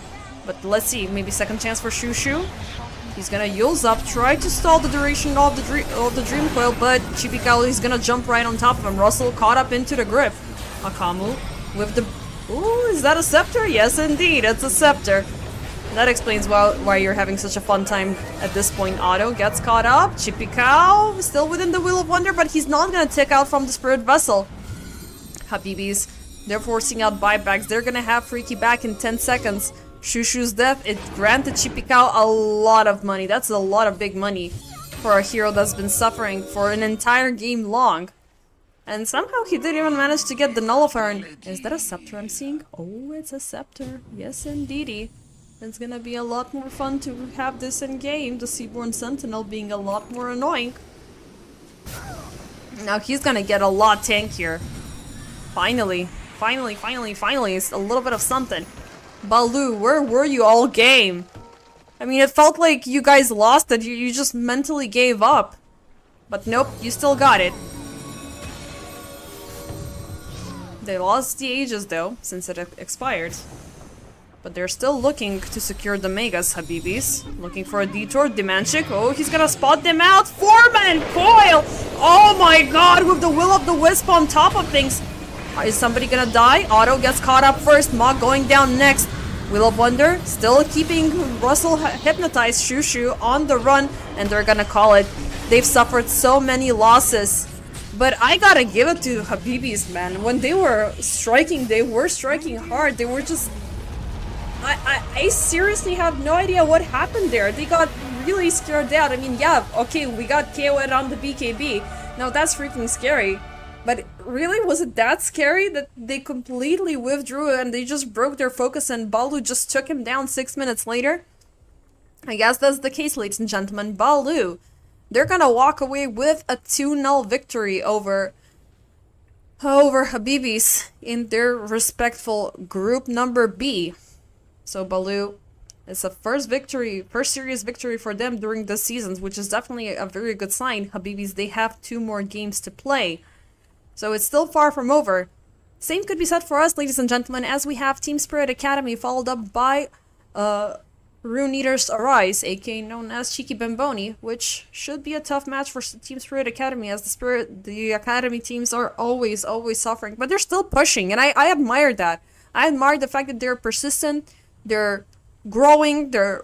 But let's see, maybe second chance for Shushu. He's gonna use up, try to stall the duration of the Dream Coil, but Chipikao is gonna jump right on top of him. Russell caught up into the grip. Akamu with the... Ooh, is that a scepter? Yes, indeed, it's a scepter. That explains why you're having such a fun time at this point. Otto gets caught up. Chipikao still within the Wheel of Wonder, but he's not gonna tick out from the Spirit Vessel. Habibis, they're forcing out buybacks. They're gonna have Freaky back in 10 seconds. Shushu's death, it granted Chipikao a lot of money. That's a lot of big money for a hero that's been suffering for an entire game long. And somehow he did even manage to get the nullifier. And is that a scepter I'm seeing? Oh, it's a scepter. Yes, indeedy. It's gonna be a lot more fun to have this in game. The Seaborn Sentinel being a lot more annoying. Now he's gonna get a lot tankier. Finally. It's a little bit of something. Baloo, where were you all game? I mean, it felt like you guys lost it. You just mentally gave up. But nope, you still got it. They lost the Aegis though, since it expired. But they're still looking to secure the Megas, Habibis. Looking for a detour. Dimanchik. Oh, he's gonna spot them out. 4-man coil! Oh my god, with the Will of the Wisp on top of things. Is somebody gonna die? Otto gets caught up first. Mog going down next. Wheel of Wonder still keeping Russell hypnotized. Shushu on the run. And they're gonna call it. They've suffered so many losses. But I gotta give it to Habibis, man. When they were striking hard. They were just... I seriously have no idea what happened there. They got really scared out. I mean, yeah, okay, we got KO'd on the BKB. Now that's freaking scary. But really, was it that scary that they completely withdrew and they just broke their focus and Baloo just took him down 6 minutes later? I guess that's the case, ladies and gentlemen. Baloo, they're gonna walk away with a 2-0 victory over Habibis in their respectful group number B. So Baloo, it's a first serious victory for them during the seasons, which is definitely a very good sign. Habibis, they have 2 more games to play. So it's still far from over. Same could be said for us, ladies and gentlemen, as we have Team Spirit Academy followed up by RE.Arise, aka known as Cheeky Bamboni, which should be a tough match for Team Spirit Academy, as the Academy teams are always suffering. But they're still pushing, and I admire that. I admire the fact that they're persistent, they're growing, they're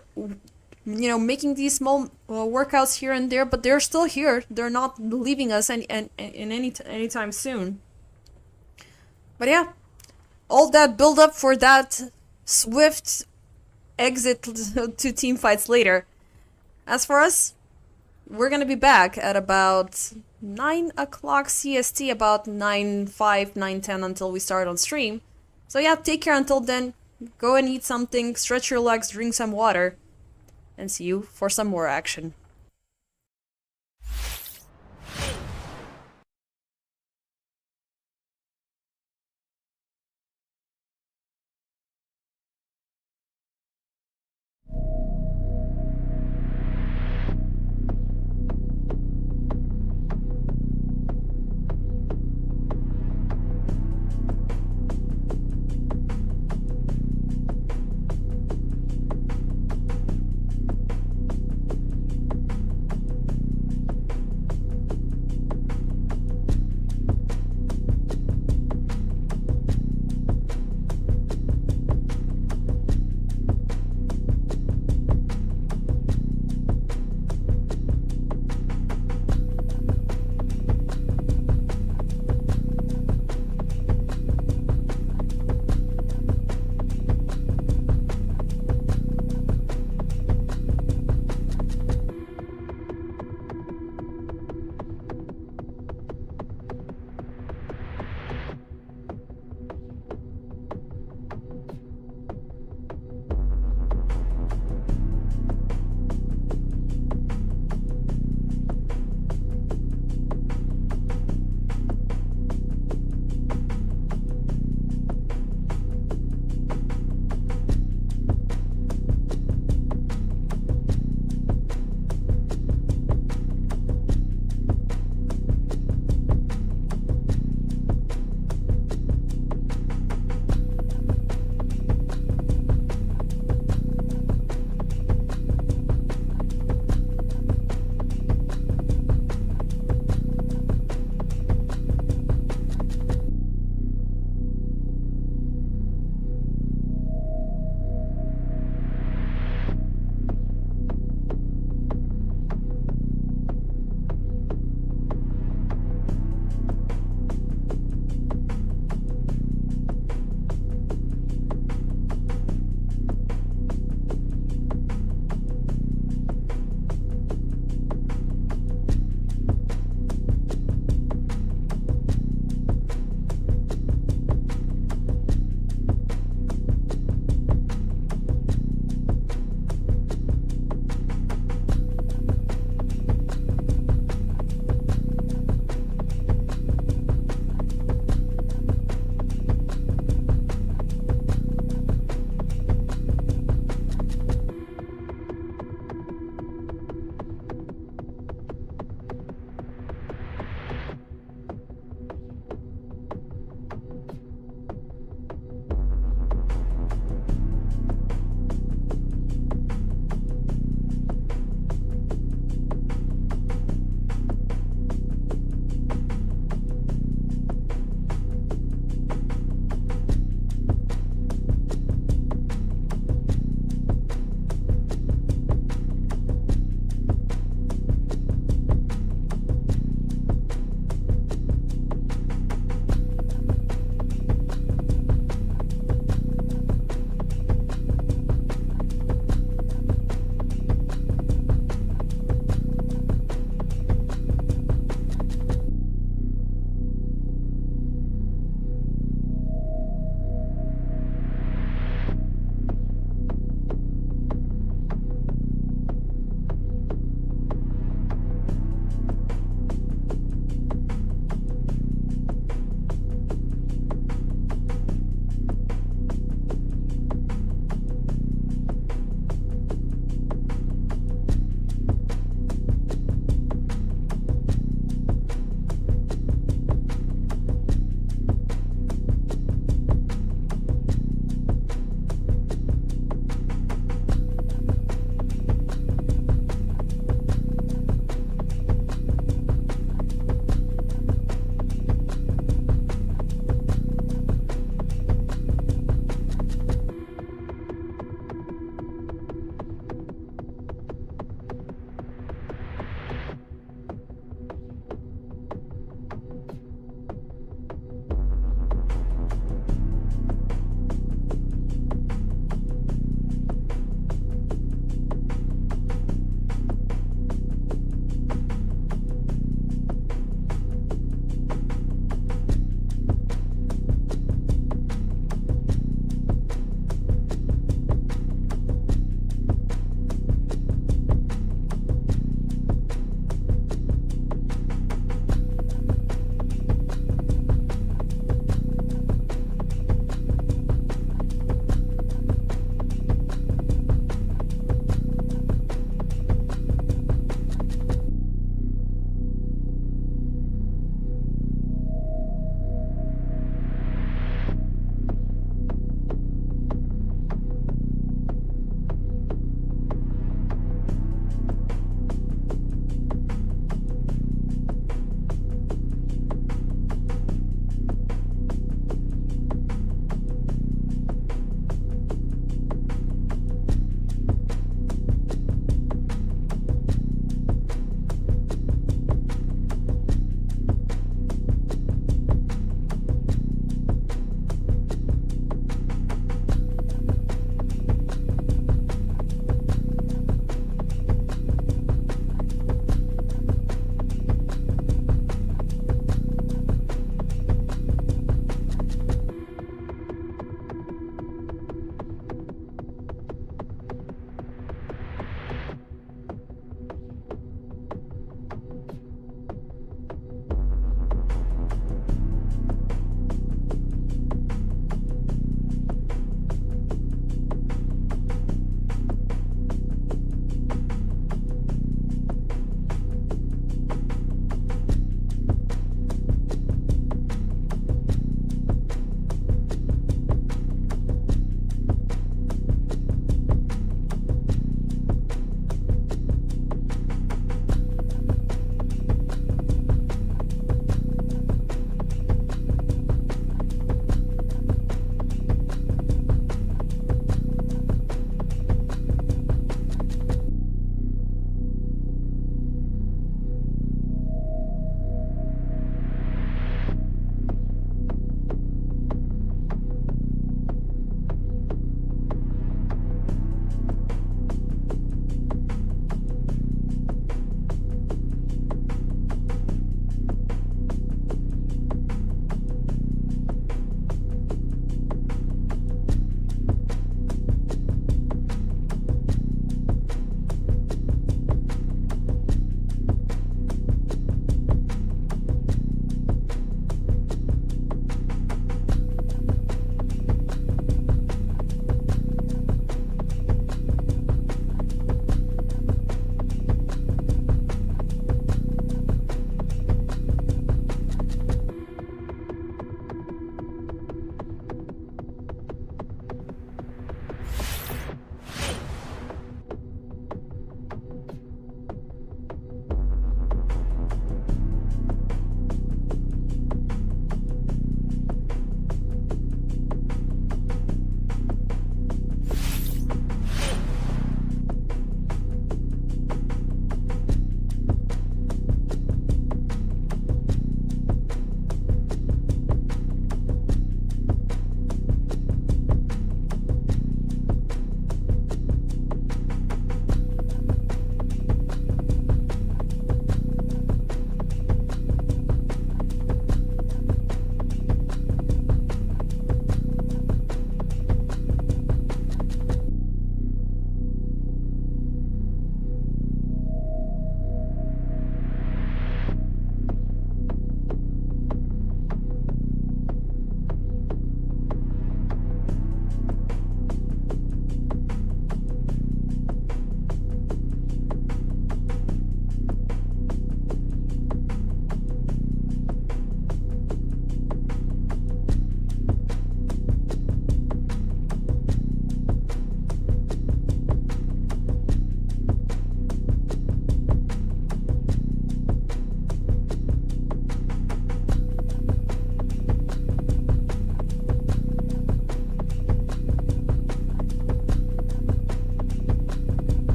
making these small workouts here and there, but they're still here. They're not leaving us anytime soon. But yeah, all that build up for that swift exit to team fights later. As for us, we're gonna be back at about 9 o'clock CST, about 9:05, 9:10 until we start on stream. So yeah, take care until then. Go and eat something, stretch your legs, drink some water, and see you for some more action.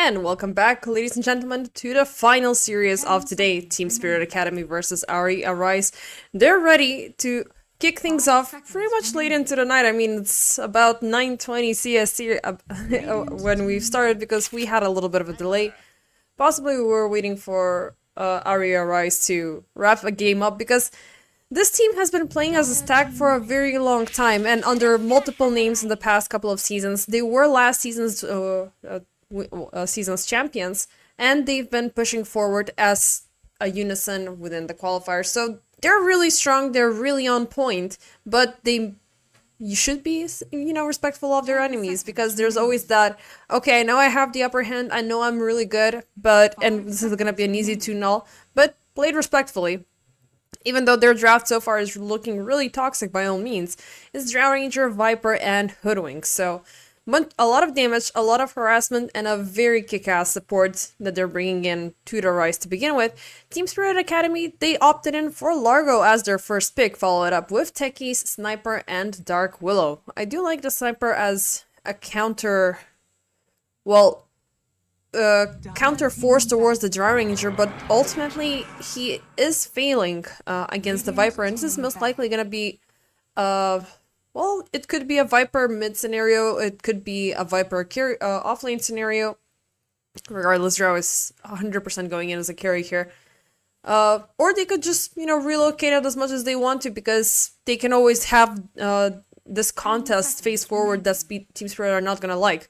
And welcome back, ladies and gentlemen, to the final series of today, Team Spirit Academy versus RE.Arise. They're ready to kick things off pretty much late into the night. I mean, it's about 9:20 CST when we started because we had a little bit of a delay. Possibly we were waiting for RE.Arise to wrap a game up because this team has been playing as a stack for a very long time and under multiple names in the past couple of seasons. They were last season's champions, and they've been pushing forward as a unison within the qualifiers. So they're really strong, they're really on point, but you should be, respectful of their enemies, because there's always that, okay, I know I have the upper hand, I know I'm really good, and this is gonna be an easy 2-0, but played respectfully. Even though their draft so far is looking really toxic by all means, it's Drow Ranger, Viper, and Hoodwink. So, but a lot of damage, a lot of harassment, and a very kick-ass support that they're bringing in to the Rise to begin with. Team Spirit Academy, they opted in for Largo as their first pick, followed up with Techies, Sniper, and Dark Willow. I do like the Sniper as a counter, counter force towards the Drow Ranger, but ultimately he is failing against the Viper, and this is most likely gonna be it could be a Viper mid scenario, it could be a Viper carry offlane scenario. Regardless, Drow is 100% going in as a carry here. Or they could just, relocate it as much as they want to, because they can always have this contest face forward that Team Spirit are not gonna like.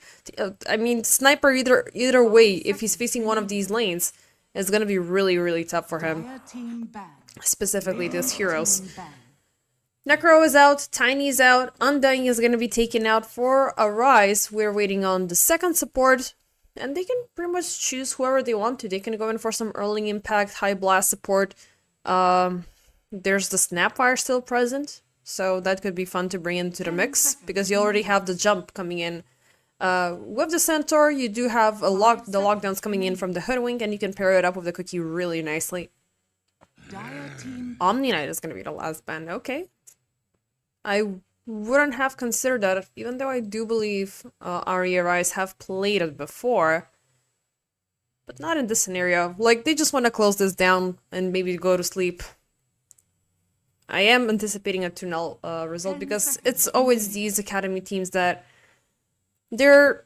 I mean, Sniper, either way, if he's facing one of these lanes, it's gonna be really, really tough for him. Specifically, these heroes. Necro is out, Tiny's out, Undying is gonna be taken out for RE.Arise. We're waiting on the second support, and they can pretty much choose whoever they want to. They can go in for some early impact, high blast support. There's the Snapfire still present, so that could be fun to bring into the mix, because you already have the jump coming in. With the Centaur, you do have the lockdowns coming in from the Hoodwink, and you can pair it up with the Cookie really nicely. Omni Knight is going to be the last band. Okay. I wouldn't have considered that, even though I do believe RE.Arise have played it before. But not in this scenario. Like, they just want to close this down and maybe go to sleep. I am anticipating a 2-0 result, because it's always these academy teams that they're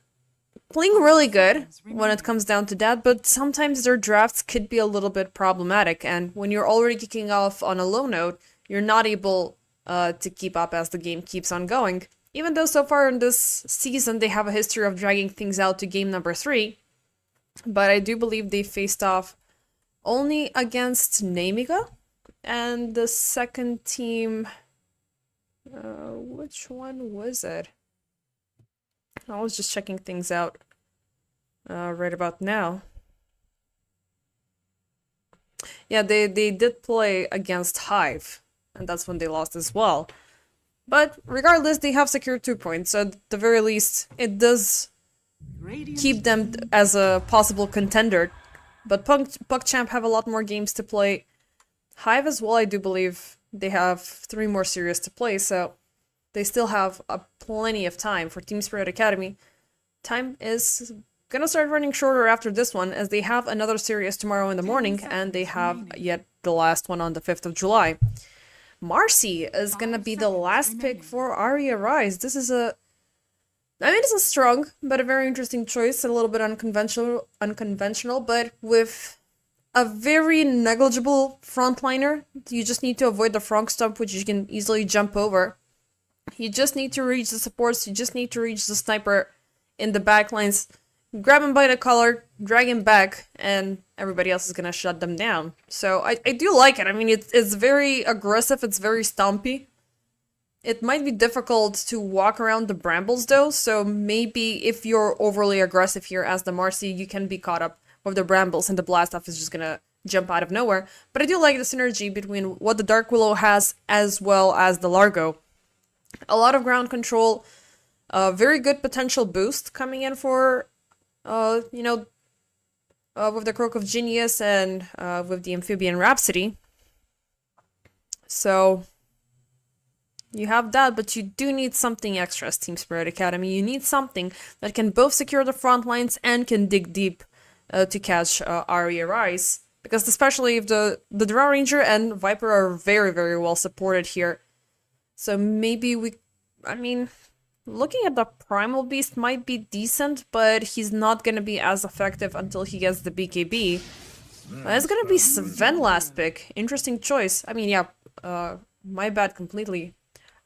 playing really good when it comes down to that, but sometimes their drafts could be a little bit problematic, and when you're already kicking off on a low note, you're not able to keep up as the game keeps on going. Even though so far in this season they have a history of dragging things out to game number 3, but I do believe they faced off only against Namiga. And the second team, which one was it? I was just checking things out right about now. Yeah, they did play against Hive, and that's when they lost as well. But regardless, they have secured 2 points, so at the very least, it does keep them as a possible contender. But PuckChamp have a lot more games to play. Hive as well, I do believe they have 3 more series to play, so they still have plenty of time for Team Spirit Academy. Time is gonna start running shorter after this one, as they have another series tomorrow in the morning, and they have yet the last one on the 5th of July. Marcy is gonna be the last pick for RE.Arise. This is it's a strong but a very interesting choice, a little bit unconventional, but with a very negligible frontliner. You just need to avoid the frog stomp, which you can easily jump over. You just need to reach the supports, you just need to reach the Sniper in the backlines, grab him by the collar, drag him back, and everybody else is gonna shut them down. So I do like it. I mean, it's very aggressive, it's very stompy. It might be difficult to walk around the brambles though, so maybe if you're overly aggressive here as the Marcy, you can be caught up with the brambles and the blast off is just gonna jump out of nowhere. But I do like the synergy between what the Dark Willow has as well as the Largo. A lot of ground control, very good potential boost coming in for, with the Croak of Genius and with the Amphibian Rhapsody. So You have that, but you do need something extra as Team Spirit Academy. You need something that can both secure the front lines and can dig deep to catch RE.Arise. Because especially if the Drow Ranger and Viper are very, very well supported here. So maybe I mean, looking at the Primal Beast might be decent, but he's not gonna be as effective until he gets the BKB. It's gonna be Sven last pick. Interesting choice. I mean, yeah, my bad completely.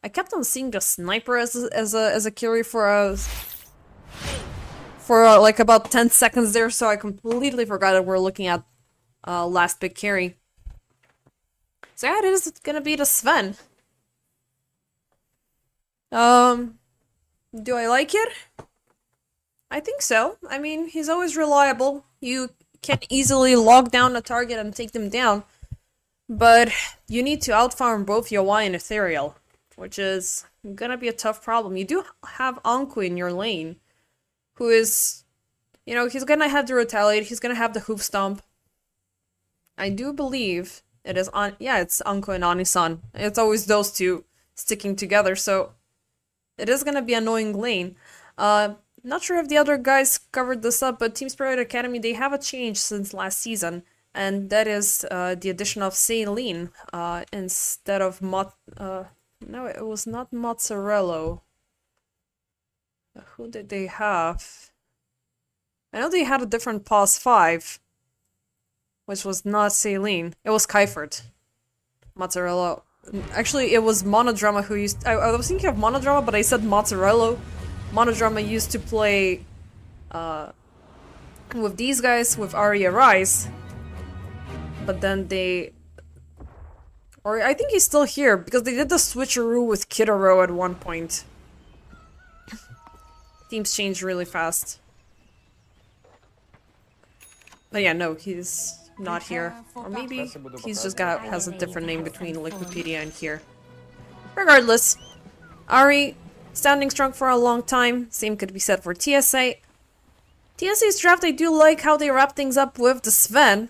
I kept on seeing the Sniper as a carry for like about 10 seconds there, so I completely forgot that we're looking at last pick carry. So yeah, it is gonna be the Sven. Do I like it? I think so. I mean, he's always reliable. You can easily log down a target and take them down. But you need to outfarm both Yawai and Ethereal, which is gonna be a tough problem. You do have Anku in your lane, who is, you know, he's gonna have to retaliate, he's gonna have the hoof stomp. I do believe it is it's Anku and Anisan. It's always those two sticking together, so it is gonna be an annoying lane. Not sure if the other guys covered this up, but Team Spirit Academy, they have a change since last season, and that is the addition of Celine instead of no, it was not Mozzarella. Who did they have? I know they had a different pause 5, which was not Celine. It was Kyfert. Mozzarella. Actually, it was Monodrama who used... I was thinking of Monodrama, but I said Mozzarella. Monodrama used to play with these guys, with RE.Arise. But then they... Or I think he's still here, because they did the switcheroo with Kitaro at one point. Teams change really fast. But yeah, no, he's not here. Or maybe he's just has a different name between Wikipedia and here. Regardless, Ari, standing strong for a long time. Same could be said for TSA. TSA's draft, I do like how they wrap things up with the Sven,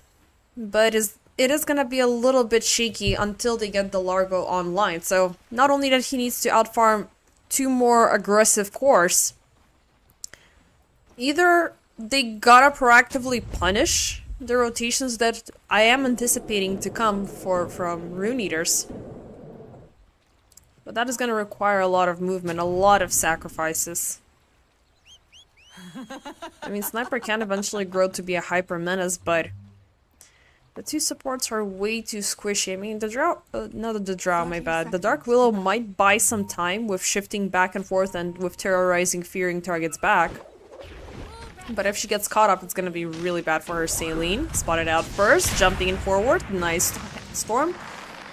but it is gonna be a little bit shaky until they get the Largo online. So not only that he needs to outfarm 2 more aggressive cores, either they gotta proactively punish the rotations that I am anticipating to come from Rune Eaters. But that is gonna require a lot of movement, a lot of sacrifices. I mean, Sniper can eventually grow to be a hyper menace, but the 2 supports are way too squishy. I mean, the Drow, not the Drow, my bad. The Dark Willow might buy some time with shifting back and forth and with terrorizing, fearing targets back. But if she gets caught up, it's gonna be really bad for her. Celine, spotted out first, jumping in forward. Nice storm.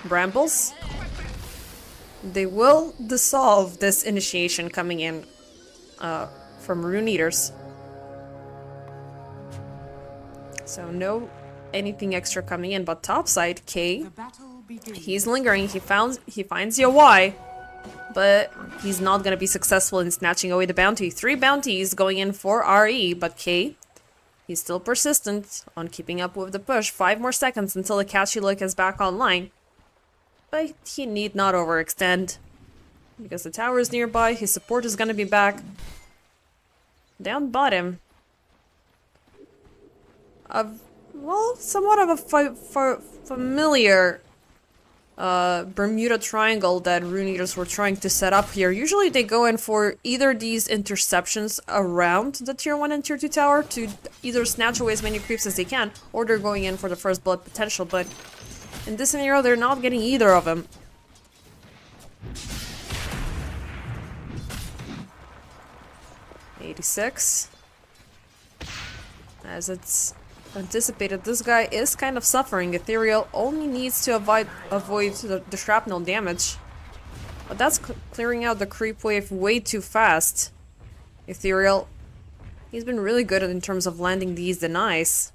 Brambles. They will dissolve this initiation coming in from Rune Eaters. So no anything extra coming in, but topside, K, he's lingering, he finds Yawai, but he's not gonna be successful in snatching away the bounty. 3 bounties going in for RE, but K, he's still persistent on keeping up with the push. 5 more seconds until the Catchy Lick is back online. But he need not overextend, because the tower is nearby, his support is gonna be back. Down bottom. Well, somewhat of a familiar Bermuda Triangle that Rune Eaters were trying to set up here. Usually they go in for either these interceptions around the tier 1 and tier 2 tower to either snatch away as many creeps as they can, or they're going in for the first blood potential, but in this scenario they're not getting either of them. $86. As it's anticipated, this guy is kind of suffering. Ethereal only needs to avoid the shrapnel damage. But that's clearing out the creep wave way too fast. Ethereal, he's been really good in terms of landing these denies.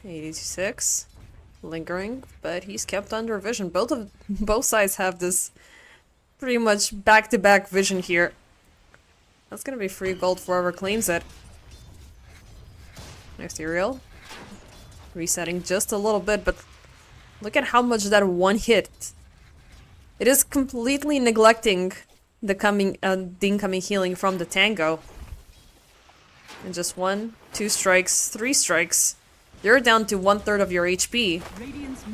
86. Lingering, but he's kept under vision. Both sides have this pretty much back-to-back vision here. That's gonna be free gold for whoever claims it. Ethereal. Resetting just a little bit, but look at how much that one hit It is completely neglecting the incoming healing from the Tango. And just 1, 2 strikes, 3 strikes. You're down to 1/3 of your HP.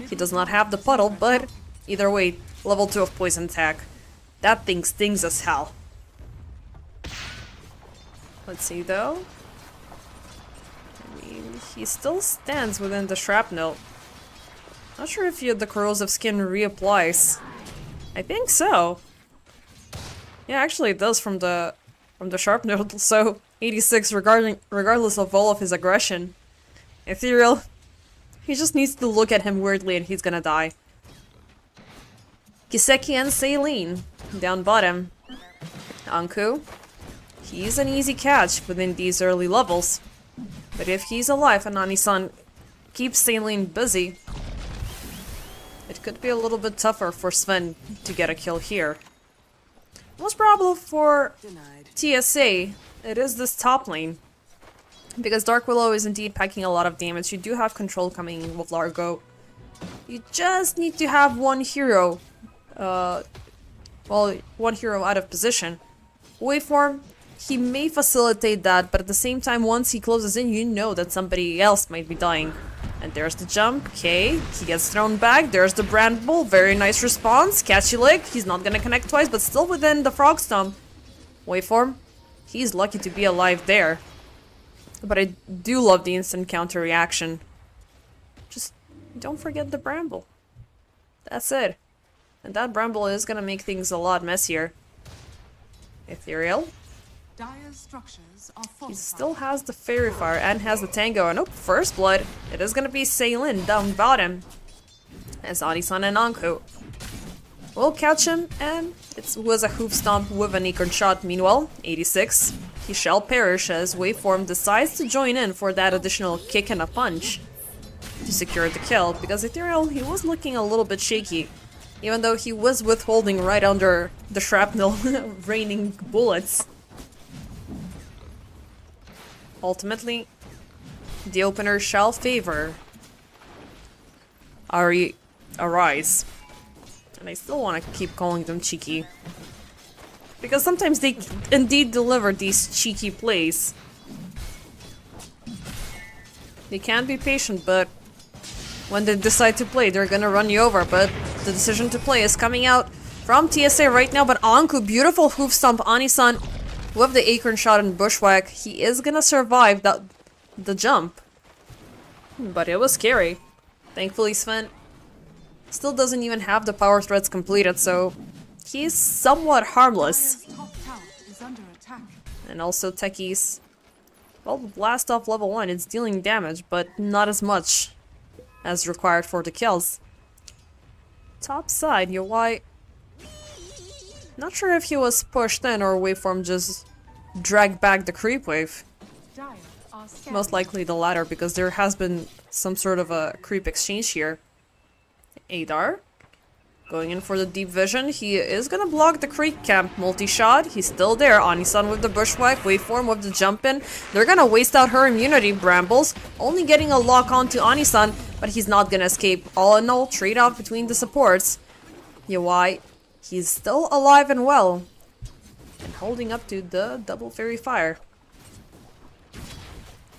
He does not have the puddle, but either way, level 2 of poison attack. That thing stings as hell. Let's see though. I mean, he still stands within the shrapnel. Not sure if the corrosive skin reapplies. I think so. Yeah, actually it does from the shrapnel. So 86 regardless of all of his aggression. Ethereal, he just needs to look at him weirdly and he's gonna die. Kiseki and Saline, down bottom. Anku, he's an easy catch within these early levels. But if he's alive and Ani-san keeps Saline busy, it could be a little bit tougher for Sven to get a kill here. Most probable for TSA, it is this top lane. Because Dark Willow is indeed packing a lot of damage. You do have control coming in with Largo. You just need to have one hero. One hero out of position. Waveform, he may facilitate that, but at the same time, once he closes in, you know that somebody else might be dying. And there's the jump. Okay, he gets thrown back. There's the Brand Bull. Very nice response. Catchy lick. He's not gonna connect twice, but still within the Frog Stomp. Waveform, he's lucky to be alive there. But I do love the instant counter reaction. Just don't forget the Bramble. That's it. And that Bramble is gonna make things a lot messier. Ethereal. Dire's structures are He fortified. still has the Fairy Fire and has the Tango. And oh, first blood. It is gonna be Sailin down bottom. As Ani-san and Anko will catch him, and it was a hoof stomp with an acorn shot. Meanwhile, 86. He shall perish as Waveform decides to join in for that additional kick and a punch to secure the kill, because Ethereal, he was looking a little bit shaky, even though he was withholding right under the shrapnel raining bullets. Ultimately, the opener shall favor RE.Arise. And I still want to keep calling them cheeky. Because sometimes they indeed deliver these cheeky plays. They can be patient, but when they decide to play, they're gonna run you over. But the decision to play is coming out from TSA right now. But Anku, beautiful hoof stomp. Ani-san with the acorn shot and bushwhack. He is gonna survive the jump. But it was scary. Thankfully, Sven still doesn't even have the power threads completed, so he's somewhat harmless. Dire's top tower is under attack. And also Techies. Well, the blast off level 1, it's dealing damage, but not as much as required for the kills. Top side, Yowai. Not sure if he was pushed in or Waveform just dragged back the creep wave. Dire are scanning. Most likely the latter, because there has been some sort of a creep exchange here. Adar going in for the deep vision. He is gonna block the creep camp multi-shot. He's still there. Ani-san with the bushwhack. Waveform with the jump in. They're gonna waste out her immunity. Brambles only getting a lock onto Ani-san, but he's not gonna escape. All in all, trade-off between the supports. Yowai, he's still alive and well. And holding up to the double fairy fire.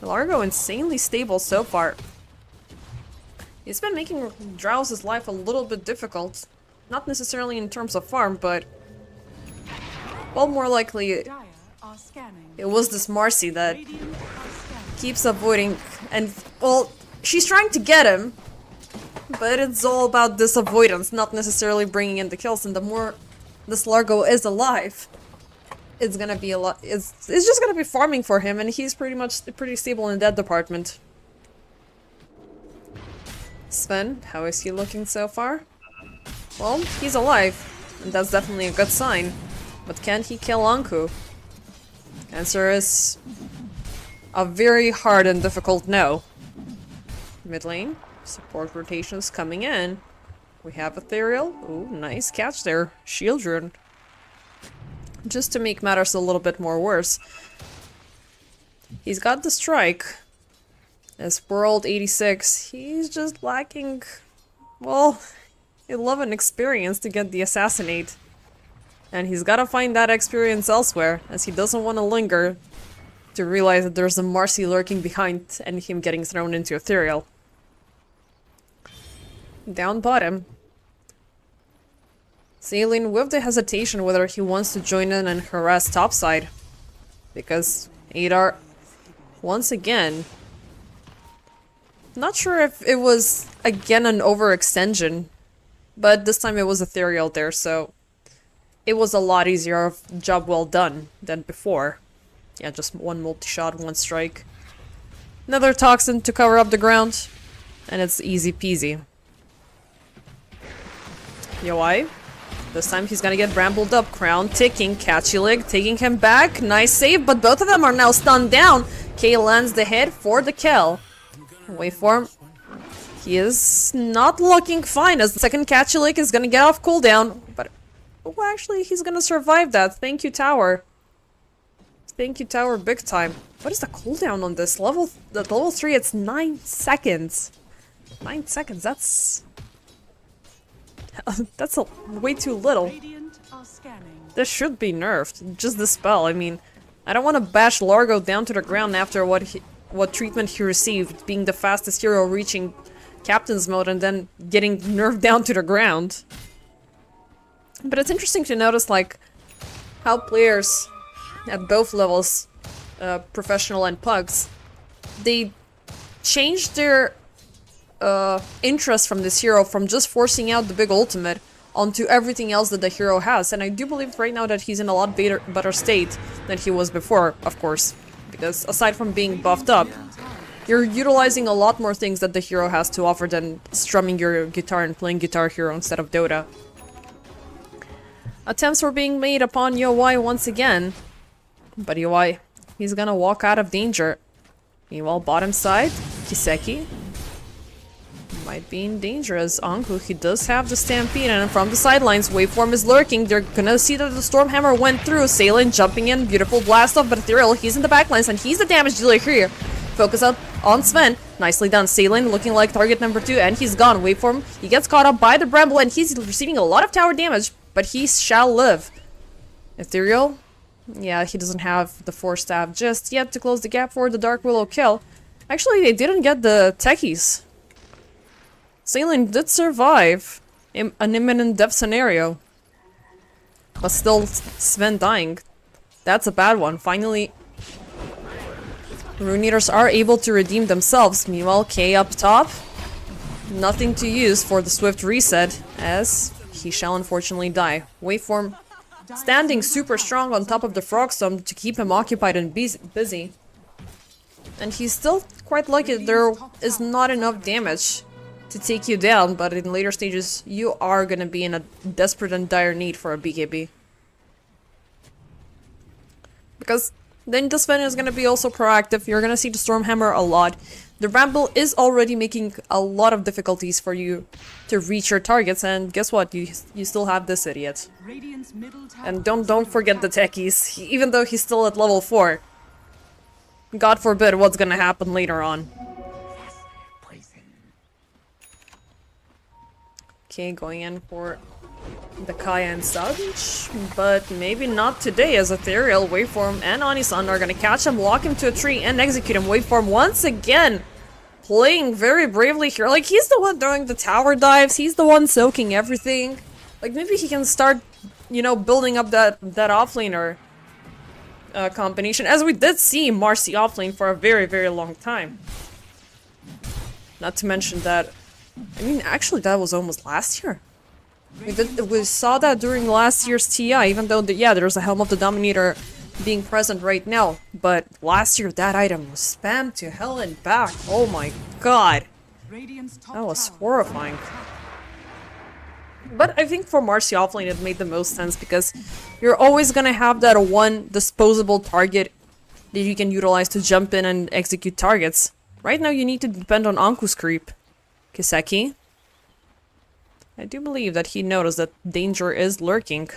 Largo insanely stable so far. He's been making Drowse's life a little bit difficult. Not necessarily in terms of farm, but well, more likely Dire are scanning. it was this Marcy that Radiant are scanning. keeps avoiding, and well, she's trying to get him, but it's all about this avoidance, not necessarily bringing in the kills. And the more this Largo is alive, it's gonna be a lot. It's just gonna be farming for him, and he's pretty stable in that department. Sven, how is he looking so far? Well, he's alive, and that's definitely a good sign. But can he kill Anku? Answer is a very hard and difficult no. Mid lane, support rotations coming in. We have Ethereal. Ooh, nice catch there. Shield rune. Just to make matters a little bit more worse, he's got the strike. As World 86, he's just lacking, well, 11 experience to get the assassinate. And he's gotta find that experience elsewhere, as he doesn't want to linger to realize that there's a Marcy lurking behind and him getting thrown into Ethereal. Down bottom. Sailing with the hesitation whether he wants to join in and harass topside. Because Adar, once again, not sure if it was again an overextension, but this time it was Ethereal there, so it was a lot easier of job well done than before. Yeah, just one multi-shot, one strike. Another toxin to cover up the ground, and it's easy peasy. Yoi. This time he's gonna get brambled up. Crown ticking, catchy leg, taking him back. Nice save, but both of them are now stunned down. K lands the hit for the kill. Waveform. He is not looking fine as the second catchy leg is gonna get off cooldown. But oh, actually, he's gonna survive that. Thank you, tower. Thank you, tower, big time. What is the cooldown on this? Level 3, it's 9 seconds. 9 seconds, that's way too little. Radiant are scanning. This should be nerfed. Just the spell. I mean, I don't want to bash Largo down to the ground after what treatment he received, being the fastest hero reaching captain's mode and then getting nerfed down to the ground. But it's interesting to notice, like, how players at both levels, professional and pugs, they changed their interest from this hero from just forcing out the big ultimate onto everything else that the hero has. And I do believe right now that he's in a lot better state than he was before, of course. Because aside from being buffed up, you're utilizing a lot more things that the hero has to offer than strumming your guitar and playing Guitar Hero instead of Dota. Attempts were being made upon Yoi once again. But Yoi, he's gonna walk out of danger. Meanwhile, bottom side, Kiseki might be in danger as Anku, he does have the Stampede, and from the sidelines, Waveform is lurking. They're gonna see that the Stormhammer went through. Sailing jumping in, beautiful blast off, but Ethereal, he's in the backlines, and he's the damage dealer here. Focus out on Sven. Nicely done. Sailing looking like target number 2, and he's gone. Waveform, he gets caught up by the Bramble, and he's receiving a lot of tower damage, but he shall live. Ethereal, yeah, he doesn't have the Force Staff just yet to close the gap for the Dark Willow kill. Actually, they didn't get the techies. Sailing did survive an imminent death scenario. But still, Sven dying. That's a bad one. Finally, Rune Eaters are able to redeem themselves. Meanwhile, K up top. Nothing to use for the swift reset, as he shall unfortunately die. Waveform standing super strong on top of the Frog Stomp to keep him occupied and busy. And he's still quite lucky there is not enough damage to take you down, but in later stages, you are gonna be in a desperate and dire need for a BKB. Because then the Sven is gonna be also proactive, you're gonna see the Stormhammer a lot. The Ramble is already making a lot of difficulties for you to reach your targets, and guess what? You still have this idiot. Radiant's middle tower And don't forget the techies, even though he's still at level 4. God forbid what's gonna happen later on. Okay, going in for the Kaya and Savage, but maybe not today, as Ethereal, Waveform, and Onisan are gonna catch him, lock him to a tree, and execute him. Waveform once again playing very bravely here. Like, he's the one doing the tower dives, he's the one soaking everything. Like, maybe he can start, you know, building up that offlaner combination, as we did see Marcy offlane for a very, very long time. Not to mention that, I mean, actually, that was almost last year. We saw that during last year's TI, even though, yeah, there's a Helm of the Dominator being present right now. But last year, that item was spammed to hell and back. Oh my god. That was horrifying. But I think for Marcy offlane, it made the most sense, because you're always gonna have that one disposable target that you can utilize to jump in and execute targets. Right now, you need to depend on Anku's creep. Kiseki, I do believe that he noticed that danger is lurking.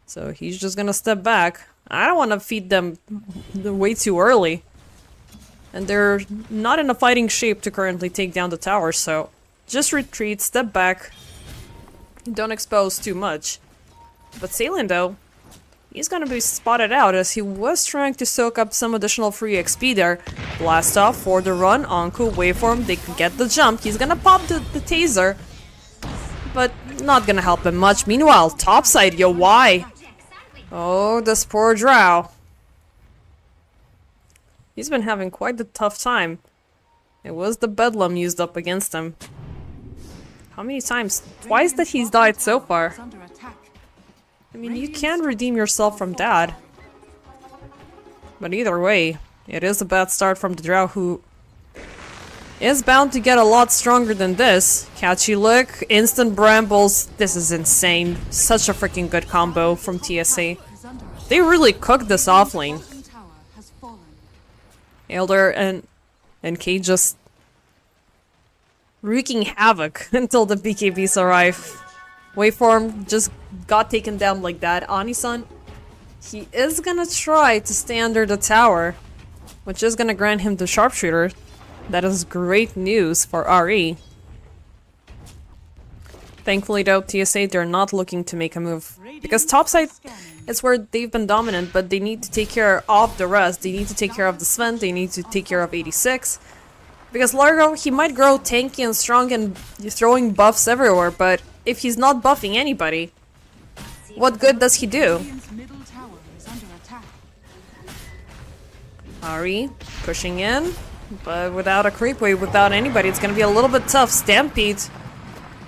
So he's just gonna step back. I don't want to feed them way too early. And they're not in a fighting shape to currently take down the tower, so just retreat, step back, don't expose too much. But Salen, though, he's gonna be spotted out as he was trying to soak up some additional free XP there. Blast off for the run, Anku, waveform, they can get the jump. He's gonna pop the taser, but not gonna help him much. Meanwhile, topside, yo, why? Oh, this poor drow. He's been having quite the tough time. It was the bedlam used up against him. How many times? Twice that he's died so far. Under attack. I mean, you can redeem yourself from that. But either way, it is a bad start from the drow, who is bound to get a lot stronger than this. Catchy look, instant brambles. This is insane. Such a freaking good combo from TSA. They really cooked this offlane. Tower has fallen. Elder and Kate just wreaking havoc until the BKBs arrive. Waveform just got taken down like that. Anisan, he is gonna try to stay under the tower, which is gonna grant him the sharpshooter. That is great news for RE. Thankfully though, TSA, they're not looking to make a move. Because topside is where they've been dominant, but they need to take care of the rest. They need to take care of the Sven, they need to take care of 86. Because Largo, he might grow tanky and strong and throwing buffs everywhere, but if he's not buffing anybody, what good does he do? Radiant's middle tower is under attack. RE pushing in, but without a creep wave, without anybody, it's gonna be a little bit tough. Stampede,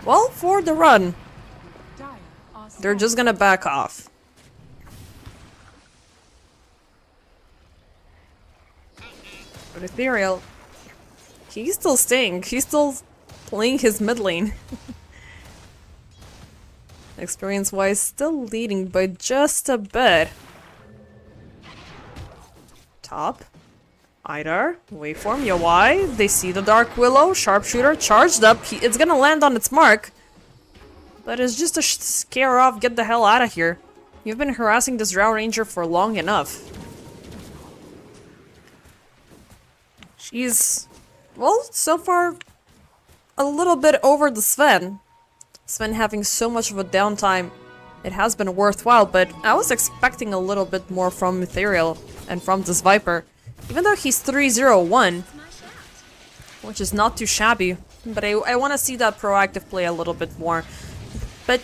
well, for the run, Dire are they're just gonna back off. But Ethereal, he's still staying. He's still playing his mid lane. Experience-wise, still leading by just a bit. Top. Idar. Waveform. Yawai. They see the Dark Willow. Sharpshooter. Charged up. It's gonna land on its mark. But it's just to scare off. Get the hell out of here. You've been harassing this Drow Ranger for long enough. She's, well, so far a little bit over the Sven. Sven having so much of a downtime, it has been worthwhile, but I was expecting a little bit more from Ethereal and from this Viper. Even though he's 3-0-1, which is not too shabby, but I want to see that proactive play a little bit more. But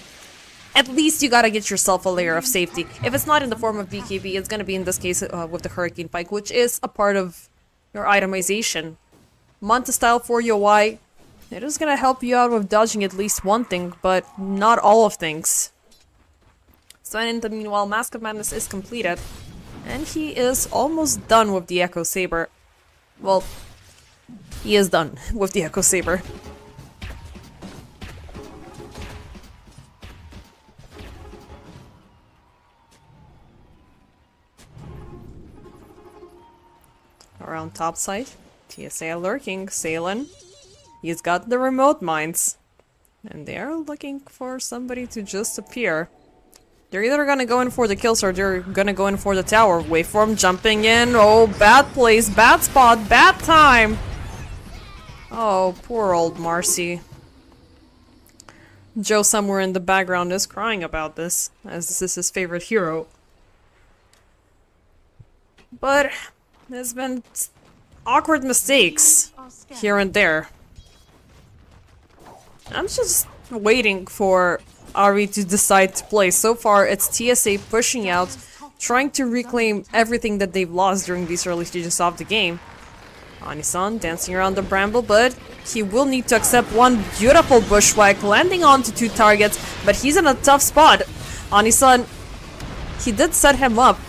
at least you gotta get yourself a layer of safety. If it's not in the form of BKB, it's gonna be in this case with the Hurricane Pike, which is a part of your itemization. Manta style for UI, it is gonna help you out with dodging at least one thing, but not all of things. So in the meanwhile, Mask of Madness is completed, and he is almost done with the Echo Saber. Well, he is done with the Echo Saber. Around topside, TSA lurking, Salen. He's got the remote mines. And they're looking for somebody to just appear. They're either gonna go in for the kills or they're gonna go in for the tower. Waveform jumping in. Oh, bad place, bad spot, bad time! Oh, poor old Marcy. Joe somewhere in the background is crying about this, as this is his favorite hero. But there's been awkward mistakes here and there. I'm just waiting for RE to decide to play. So far, it's TSA pushing out, trying to reclaim everything that they've lost during these early stages of the game. Anisan dancing around the bramble, but he will need to accept one beautiful bushwhack, landing onto two targets, but he's in a tough spot. Anisan, he did set him up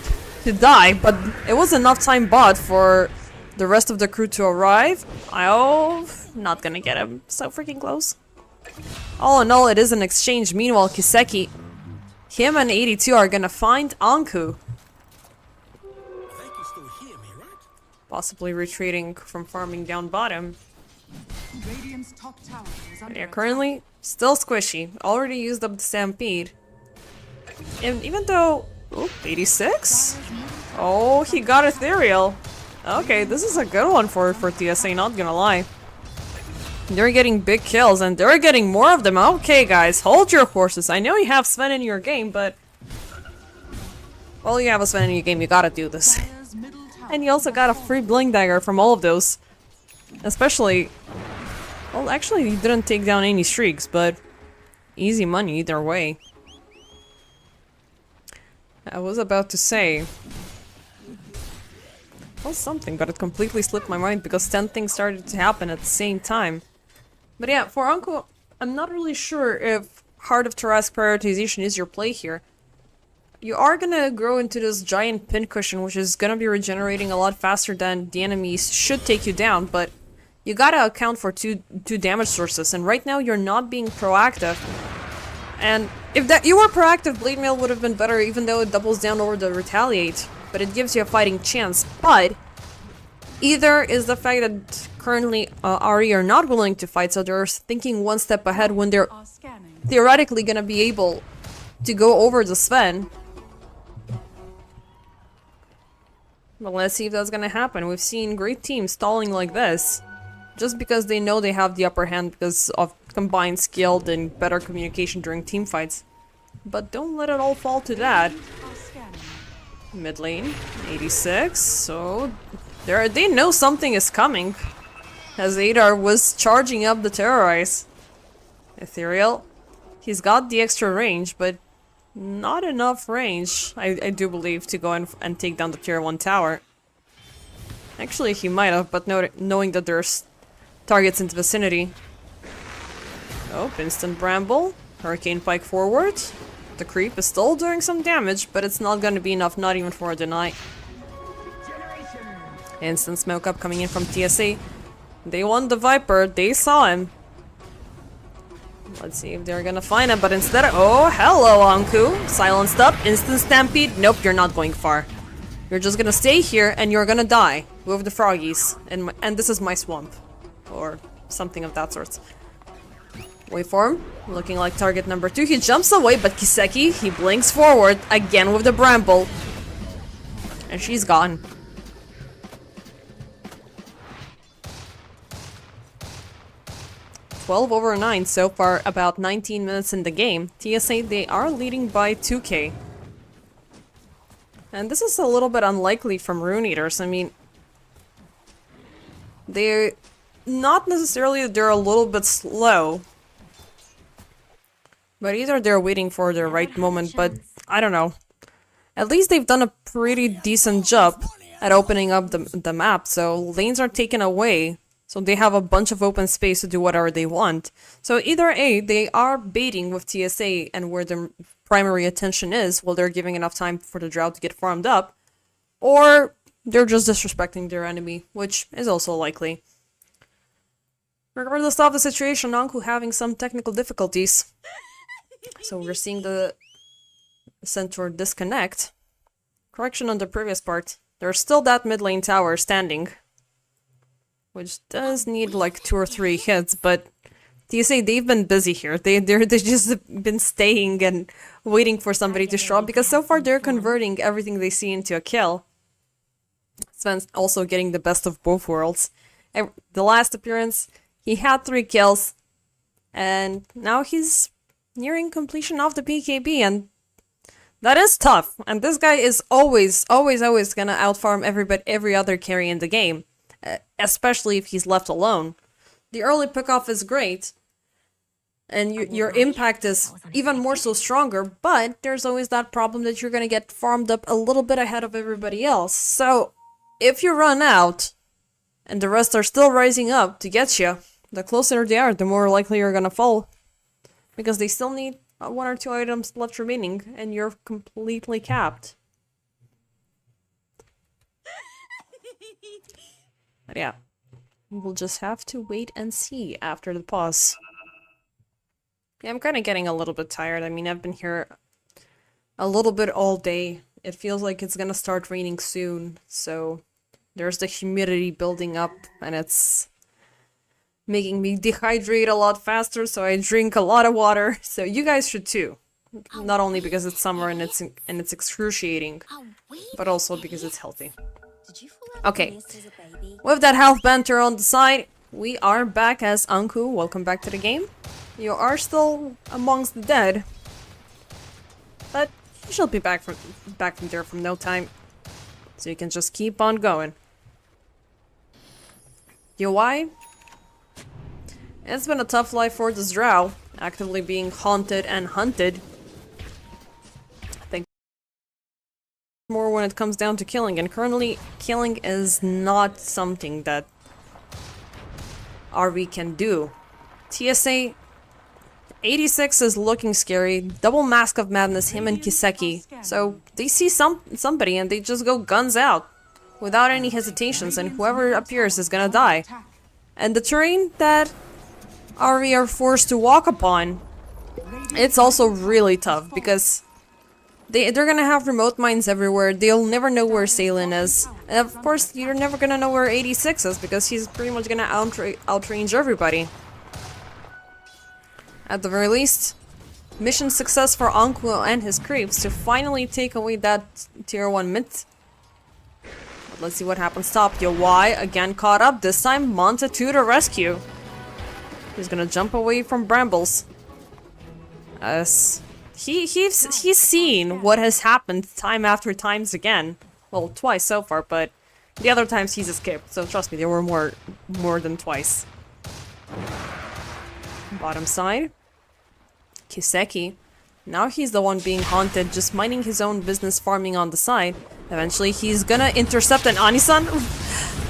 to die, but it was enough time bought for the rest of the crew to arrive. Oh, not gonna get him. So freaking close. All in all, it is an exchange. Meanwhile, Kiseki, him and 82 are gonna find Anku. Possibly retreating from farming down bottom. Radiant's top tower is under They're currently still squishy. Already used up the Stampede. And even though... Ooh, 86? Oh, he got Ethereal. Okay, this is a good one for TSA, not gonna lie. They're getting big kills, and they're getting more of them. Okay, guys, hold your horses. I know you have Sven in your game, but... Well, you have a Sven in your game, you gotta do this. Dire's middle tower And you also has got a fallen. free Bling Dagger from all of those. Especially... Well, actually, you didn't take down any streaks, but... Easy money either way. I was about to say... Well, something, but it completely slipped my mind because 10 things started to happen at the same time. But yeah, for Uncle, I'm not really sure if Heart of Tarrasque prioritization is your play here. You are gonna grow into this giant pincushion, which is gonna be regenerating a lot faster than the enemies should take you down, but you gotta account for two damage sources, and right now you're not being proactive. And if that you were proactive, Blade Mail would have been better, even though it doubles down over the retaliate, but it gives you a fighting chance. But either is the fact that currently RE are not willing to fight, so they're thinking one step ahead when they're Are scanning. theoretically gonna be able to go over the Sven. But let's see if that's gonna happen. We've seen great teams stalling like this just because they know they have the upper hand because of combined skill and better communication during team fights. But don't let it all fall to that. Are scanning. Mid lane, 86, so they know something is coming. As Adar was charging up the Terrorize. Ethereal, he's got the extra range, but not enough range, I do believe, to go and take down the tier 1 tower. Actually, he might have, but knowing that there's targets in the vicinity. Oh, instant Bramble. Hurricane Pike forward. The creep is still doing some damage, but it's not gonna be enough, not even for a deny. Instant smoke up coming in from TSA. They want the Viper, they saw him. Let's see if they're gonna find him, but instead of— oh, hello, Anku! Silenced up, instant stampede. Nope, you're not going far. You're just gonna stay here and you're gonna die with the froggies. And this is my swamp. Or something of that sort. Waveform, looking like target number 2. He jumps away, but Kiseki, he blinks forward again with the Bramble. And she's gone. (12/9) so far, about 19 minutes in the game. TSA, they are leading by 2k. And this is a little bit unlikely from Rune Eaters. I mean, they're not necessarily, they're a little bit slow. But either they're waiting for the right moment, but I don't know. At least they've done a pretty decent job at opening up the map, so lanes are taken away. So they have a bunch of open space to do whatever they want. So either A, they are baiting with TSA and where the primary attention is, while they're giving enough time for the drought to get farmed up, or they're just disrespecting their enemy, which is also likely. Regardless of the situation, Anku having some technical difficulties. So we're seeing the Centaur disconnect. Correction on the previous part. There's still that mid lane tower standing, which does need like 2 or 3 hits, but TSA, they've been busy here. They've just been staying and waiting for somebody to show up, because so far they're converting everything they see into a kill. Sven's also getting the best of both worlds. The last appearance, he had 3 kills, and now he's nearing completion of the PKB, and that is tough. And this guy is always gonna outfarm every other carry in the game. Especially if he's left alone. The early pickoff is great, and your impact is even more so stronger, but there's always that problem that you're gonna get farmed up a little bit ahead of everybody else. So, if you run out, and the rest are still rising up to get you, the closer they are, the more likely you're gonna fall. Because they still need 1 or 2 items left remaining, and you're completely capped. But yeah, we'll just have to wait and see after the pause. Yeah, I'm kind of getting a little bit tired. I mean, I've been here a little bit all day. It feels like it's gonna start raining soon, so there's the humidity building up, and it's making me dehydrate a lot faster, so I drink a lot of water. So you guys should too. Not only because it's summer and it's excruciating, but also because it's healthy. Okay, with that health banter on the side, We are back as Anku. Welcome back to the game. You are still amongst the dead, but you shall be back from there from no time, so you can just keep on going. UI, it's been a tough life for this drow, actively being haunted and hunted. I think more when it comes down to killing, and currently killing is not something that RE can do. TSA 86 is looking scary. Double Mask of Madness, him and Kiseki. So they see somebody and they just go guns out without any hesitations, and whoever appears is gonna die. And the terrain that RE are forced to walk upon, it's also really tough because they're gonna have remote mines everywhere. They'll never know where Salin is. And of course, you're never gonna know where 86 is because he's pretty much gonna outrange everybody. At the very least, mission success for Anku and his creeps to finally take away that tier 1 mid. But let's see what happens. Top Y again caught up, this time Monta to the rescue. He's gonna jump away from brambles. As he's seen what has happened time after times again. Well, twice so far, but the other times he's escaped, so trust me, there were more than twice. Bottom side. Kiseki. Now he's the one being haunted, just minding his own business, farming on the side. Eventually he's gonna intercept an Anisan.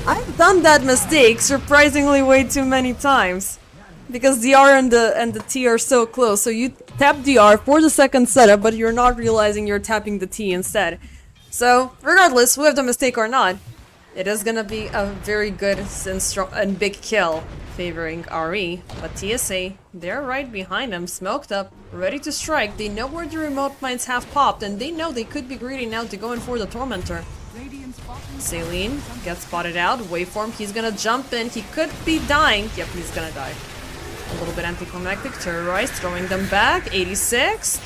I've done that mistake surprisingly way too many times. Because the R and the T are so close, so you tap the R for the second setup, but you're not realizing you're tapping the T instead. So, regardless, whether the mistake or not, it is gonna be a very good and big kill favoring RE. But TSA, they're right behind him, smoked up, ready to strike. They know where the remote mines have popped, and they know they could be greedy now to go in for the Tormentor. Saline gets spotted out. Waveform, he's gonna jump in. He could be dying. Yep, he's gonna die. A little bit anticlimactic. RE.Arise throwing them back. 86.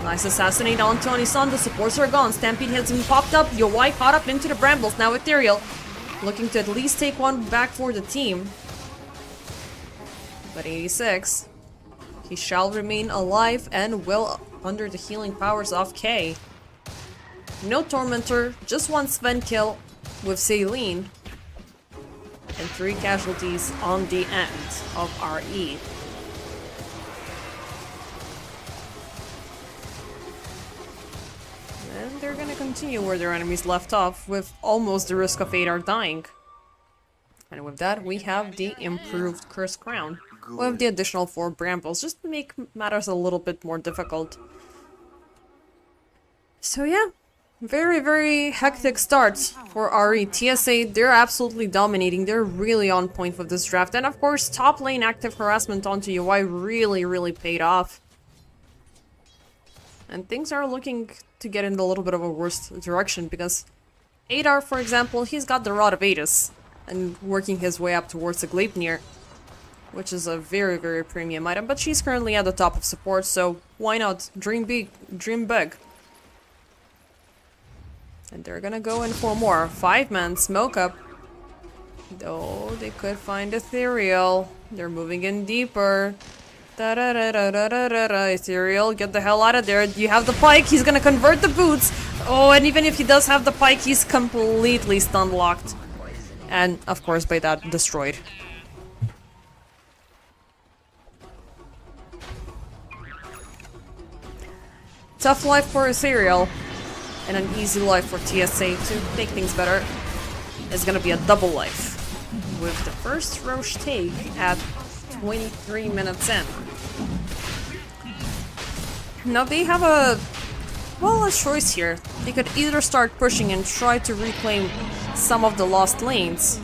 Nice assassinate on Tony-san. The supports are gone. Stampede has been popped up. UI caught up into the brambles. Now Ethereal looking to at least take one back for the team. But 86, he shall remain alive and well under the healing powers of K. No Tormentor, just one Sven kill with Saline. And 3 casualties on the end of RE. And they're gonna continue where their enemies left off, with almost the risk of 8 are dying. And with that, we have the improved Curse Crown. With the additional 4 brambles, just to make matters a little bit more difficult. So yeah, very, very hectic start for RE. TSA, they're absolutely dominating. They're really on point with this draft. And of course, top lane active harassment onto UI really paid off. And things are looking to get in a little bit of a worse direction because Adar, for example, he's got the Rod of Adis and working his way up towards the Gleipnir, which is a very, very premium item, but she's currently at the top of support, so why not dream big, dream big. And they're gonna go in for more. 5-man smoke up. Though they could find Ethereal. They're moving in deeper. Da-da-da-da-da-da-da. Ethereal, get the hell out of there. You have the pike, he's gonna convert the boots. Oh, and even if he does have the pike, he's completely stun locked. And, of course, by that, destroyed. Tough life for Ethereal, and an easy life for TSA to make things better. It's gonna be a double life, with the first Roche take at 23 minutes in. Now they have a choice here. They could either start pushing and try to reclaim some of the lost lanes,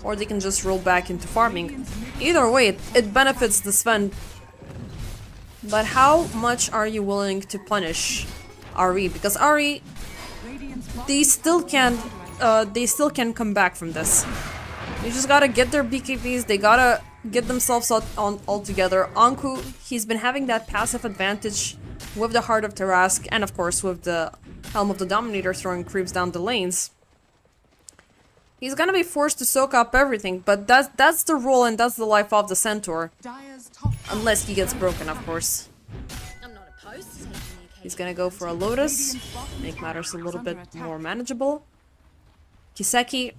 or they can just roll back into farming. Either way, it benefits the Sven. But how much are you willing to punish RE? Because RE, they still can come back from this. You just gotta get their BKBs, they gotta get themselves all together. Anku, he's been having that passive advantage with the Heart of Tarask, and of course with the Helm of the Dominator throwing creeps down the lanes. He's gonna be forced to soak up everything, but that's the rule and that's the life of the Centaur. Dire's top tower Unless he gets broken, of course. I'm not opposed to taking the occasion. He's gonna go for a Lotus, make matters a little bit more manageable. Kiseki,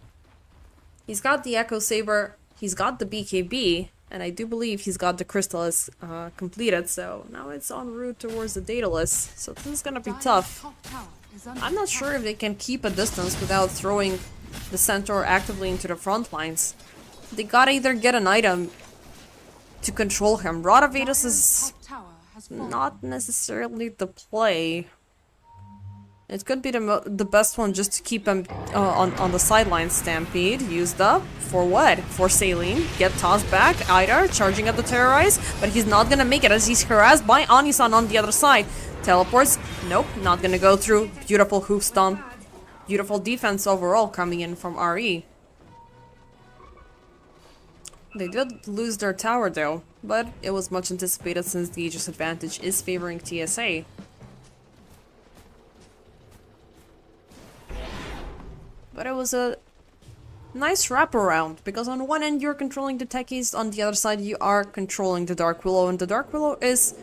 he's got the Echo Saber, he's got the BKB, and I do believe he's got the Crystallis completed, so now it's en route towards the Daedalus, so this is gonna be Dire's tough. top tower is under I'm not attack. sure if they can keep a distance without throwing the Centaur actively into the front lines. They gotta either get an item to control him. Rod of Vedas Dire's is top tower has fallen. not necessarily the play. It could be the best one just to keep him on the sidelines. Stampede, used up. For what? For Saline. Get tossed back. Idar charging at the Terrorize, but he's not gonna make it as he's harassed by Anisan on the other side. Teleports. Nope, not gonna go through. Beautiful hoof stomp. Beautiful defense overall coming in from RE. They did lose their tower though, but it was much anticipated since the Aegis advantage is favoring TSA. But it was a nice wraparound, because on one end you're controlling the techies, on the other side you are controlling the Dark Willow, and the Dark Willow is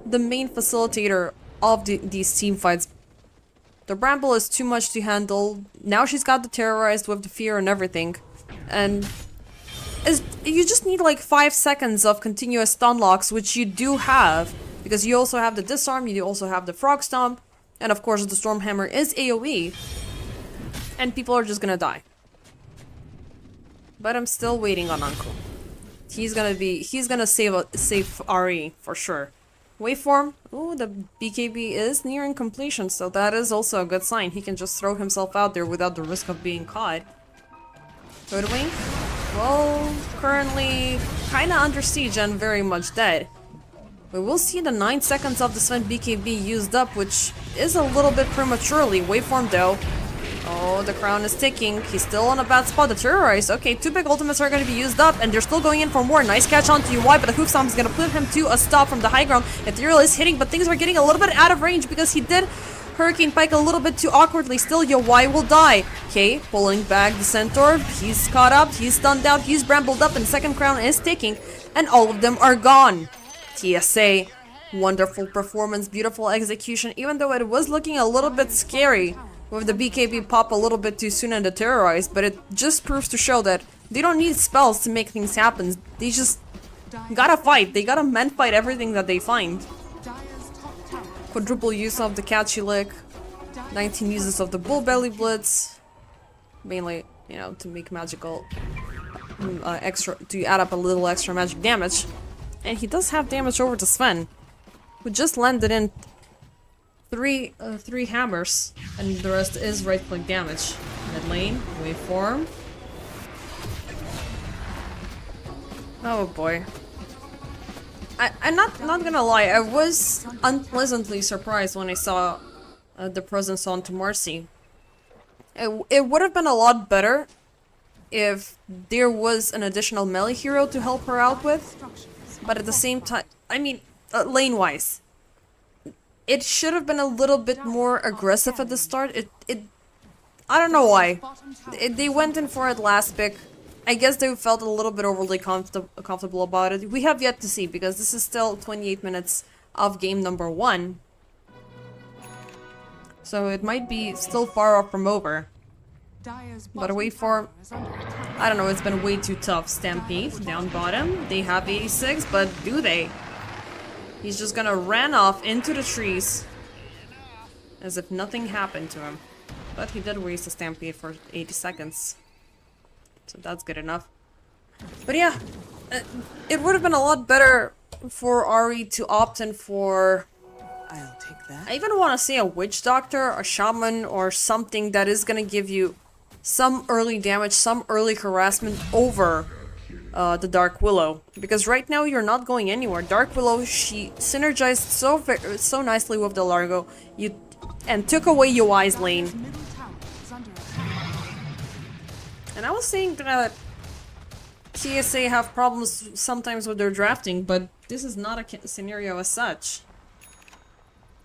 the main facilitator of these team fights. The Bramble is too much to handle. Now she's got the Terrorized with the fear and everything. And you just need like 5 seconds of continuous stun locks, which you do have. Because you also have the Disarm, you also have the Frog Stomp, and of course the Stormhammer is AoE. And people are just gonna die. But I'm still waiting on Uncle. He's gonna save RE for sure. Waveform. Ooh, the BKB is nearing completion, so that is also a good sign. He can just throw himself out there without the risk of being caught. Third Wing. Well, currently kinda under siege and very much dead. We will see the 9 seconds of the Sven BKB used up, which is a little bit prematurely. Waveform though. Oh, the crown is ticking. He's still on a bad spot. The Terrorize. Okay, 2 big ultimates are going to be used up, and they're still going in for more. Nice catch onto UI, but the Hoof Stomp is going to put him to a stop from the high ground. Ethereal is hitting, but things are getting a little bit out of range because he did Hurricane Pike a little bit too awkwardly. Still, UI will die. Okay, pulling back the Centaur. He's caught up. He's stunned out. He's brambled up, and second crown is ticking, and all of them are gone. TSA. Wonderful performance. Beautiful execution, even though it was looking a little bit scary with the BKB pop a little bit too soon and the Terrorize, but it just proves to show that they don't need spells to make things happen. They just gotta fight. They gotta man fight everything that they find. Dire's top tower Quadruple use of the Catchy Lick, 19 uses of the Bull Belly Blitz, mainly, you know, to make magical extra, to add up a little extra magic damage. And he does have damage over to Sven, who just landed in three hammers, and the rest is right click damage. Mid lane, waveform. Oh boy. I'm not gonna lie, I was unpleasantly surprised when I saw the presence onto Marcy. It would have been a lot better if there was an additional melee hero to help her out with, but at the same time, I mean, lane-wise, it should have been a little bit more aggressive at the start. I don't know why. They went in for it last pick. I guess they felt a little bit overly comfortable about it. We have yet to see, because this is still 28 minutes of game number 1. So it might be still far off from over. Dire's But a bottom waveform, tower is under attack. I don't know, it's been way too tough. Stampede, down bottom. They have 86, but do they? He's just gonna ran off into the trees as if nothing happened to him. But he did waste a Stampede for 80 seconds. So that's good enough. But yeah, it would have been a lot better for RE to opt in for... I'll take that. I even want to say a Witch Doctor, a Shaman, or something that is gonna give you some early damage, some early harassment over the Dark Willow. Because right now you're not going anywhere. Dark Willow, she synergized so nicely with the Largo, and took away UI's lane. Middle tower is under attack. And I was saying that TSA have problems sometimes with their drafting, but this is not a scenario as such.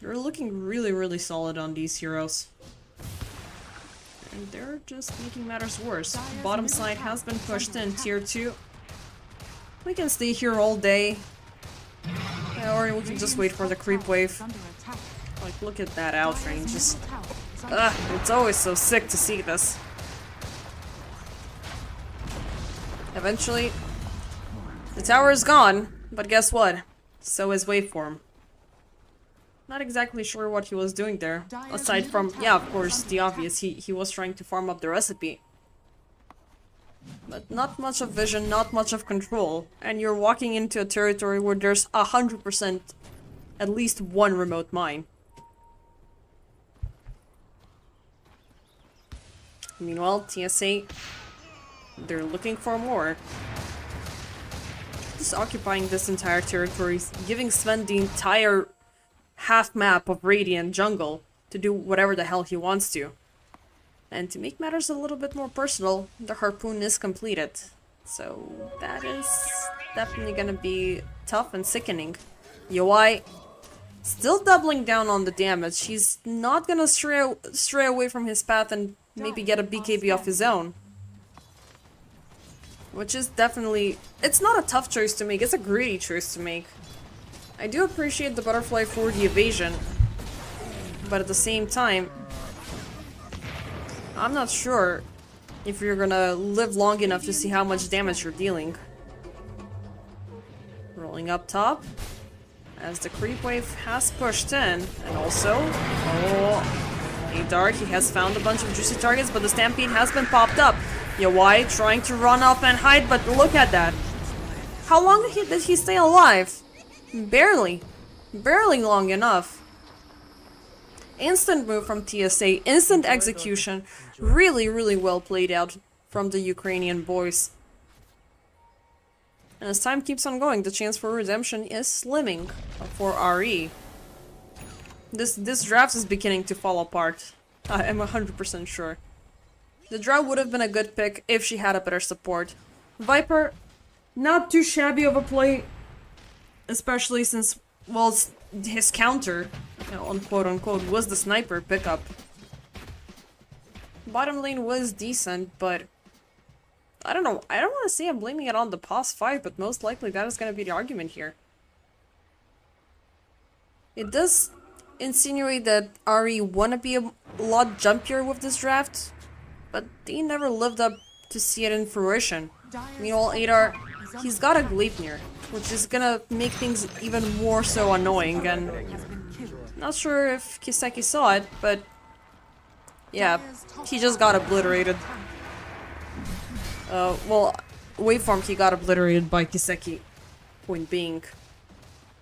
They're looking really, really solid on these heroes. And they're just making matters worse. Bottom side has been pushed in tier 2. We can stay here all day. Or we can just wait for the creep wave. Like, look at that outrange. Just, it's always so sick to see this. Eventually, the tower is gone, but guess what? So is waveform. Not exactly sure what he was doing there. Aside from, yeah, of course, the obvious. He was trying to farm up the recipe. But not much of vision, not much of control. And you're walking into a territory where there's 100% at least one remote mine. Meanwhile, TSA, they're looking for more. Just occupying this entire territory, giving Sven the entire half map of Radiant jungle to do whatever the hell he wants to. And to make matters a little bit more personal, the harpoon is completed. So that is definitely gonna be tough and sickening. UI still doubling down on the damage. He's not gonna stray away from his path and maybe get a BKB of his own. Which is definitely... It's not a tough choice to make, it's a greedy choice to make. I do appreciate the butterfly for the evasion. But at the same time, I'm not sure if you're gonna live long enough to see how much damage you're dealing. Rolling up top. As the creep wave has pushed in. And also... Oh... A Dark, he has found a bunch of juicy targets, but the Stampede has been popped up. Yawai trying to run up and hide, but look at that. How long did he stay alive? Barely. Barely long enough. Instant move from TSA, instant execution. Really, really well played out from the Ukrainian boys. And as time keeps on going, the chance for redemption is slimming for RE. This draft is beginning to fall apart. I am 100% sure. The draw would have been a good pick if she had a better support. Viper, not too shabby of a play, especially since, well, his counter, on quote-unquote, was the sniper pickup. Bottom lane was decent, but I don't know. I don't want to say I'm blaming it on the past fight, but most likely that is going to be the argument here. It does insinuate that RE want to be a lot jumpier with this draft, but they never lived up to see it in fruition. Meanwhile, Adar, he's got a Gleipnir, which is gonna make things even more so annoying, and not sure if Kiseki saw it, but yeah, he just got obliterated. Well, waveform, he got obliterated by Kiseki. Point being.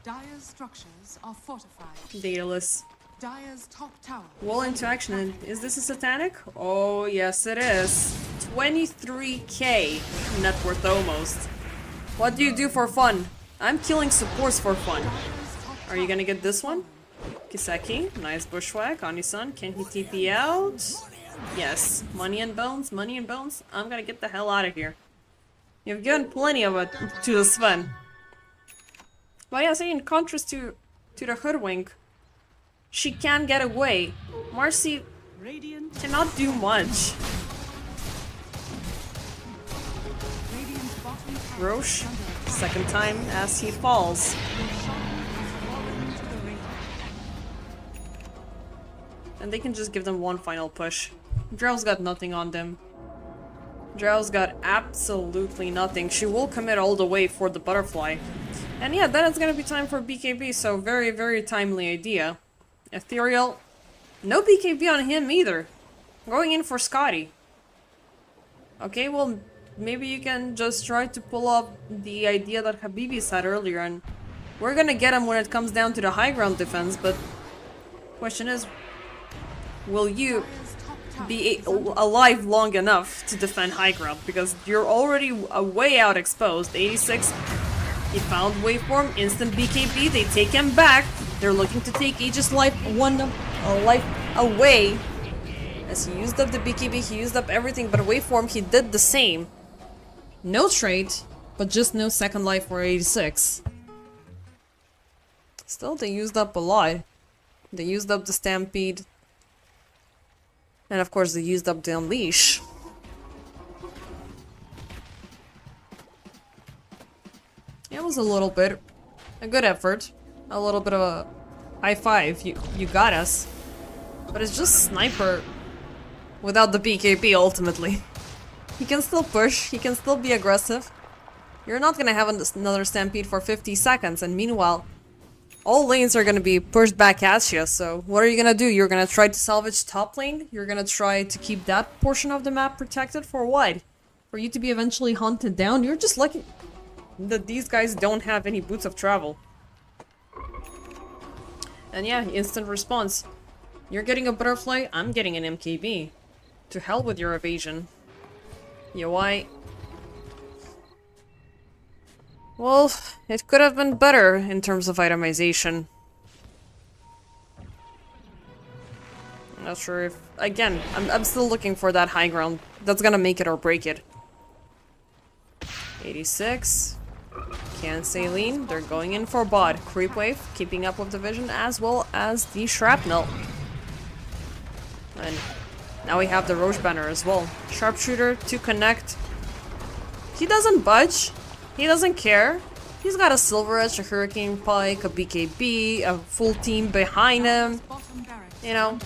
Dire's structures are fortified. Dataless. Dire's top tower. Wall into action. Is this a satanic? Oh, yes it is. 23k net worth almost. What do you do for fun? I'm killing supports for fun. Are you gonna get this one? Kiseki, nice bushwhack. Onisan, can he TP out? Yes. Money and bones, money and bones. I'm gonna get the hell out of here. You've given plenty of it to the Sven. But yeah, say in contrast to the Hoodwink, she can get away. Marcy cannot do much. Roche, second time as he falls. And they can just give them one final push. Drow's got nothing on them. Drow's got absolutely nothing. She will commit all the way for the butterfly. And yeah, then it's gonna be time for BKB, so very, very timely idea. Ethereal, no BKB on him either. Going in for Scotty. Okay, well, maybe you can just try to pull up the idea that Habibi said earlier, and we're gonna get him when it comes down to the high ground defense, but question is, will you be alive long enough to defend high ground? Because you're already way out exposed. 86, he found waveform, instant BKB, they take him back. They're looking to take Aegis life life away. As he used up the BKB, he used up everything, but waveform, he did the same. No trait, but just no second life for 86. Still, they used up a lot. They used up the Stampede. And of course they used up the unleash. It was a little bit a good effort. A little bit of a high five. You got us. But it's just sniper without the BKB ultimately. He can still push, he can still be aggressive. You're not gonna have another stampede for 50 seconds, and meanwhile, all lanes are gonna be pushed back at you, so what are you gonna do? You're gonna try to salvage top lane? You're gonna try to keep that portion of the map protected for what? For you to be eventually hunted down? You're just lucky that these guys don't have any boots of travel. And yeah, instant response. You're getting a butterfly, I'm getting an MKB. To hell with your evasion. UI. Well, it could have been better in terms of itemization. I'm not sure if... Again, I'm still looking for that high ground. That's gonna make it or break it. 86. Can't say lean. They're going in for bot. Creep wave, keeping up with the vision as well as the shrapnel. And now we have the Roche banner as well. Sharpshooter to connect. He doesn't budge. He doesn't care. He's got a Silver Edge, a Hurricane Pike, a BKB, a full team behind him. You know.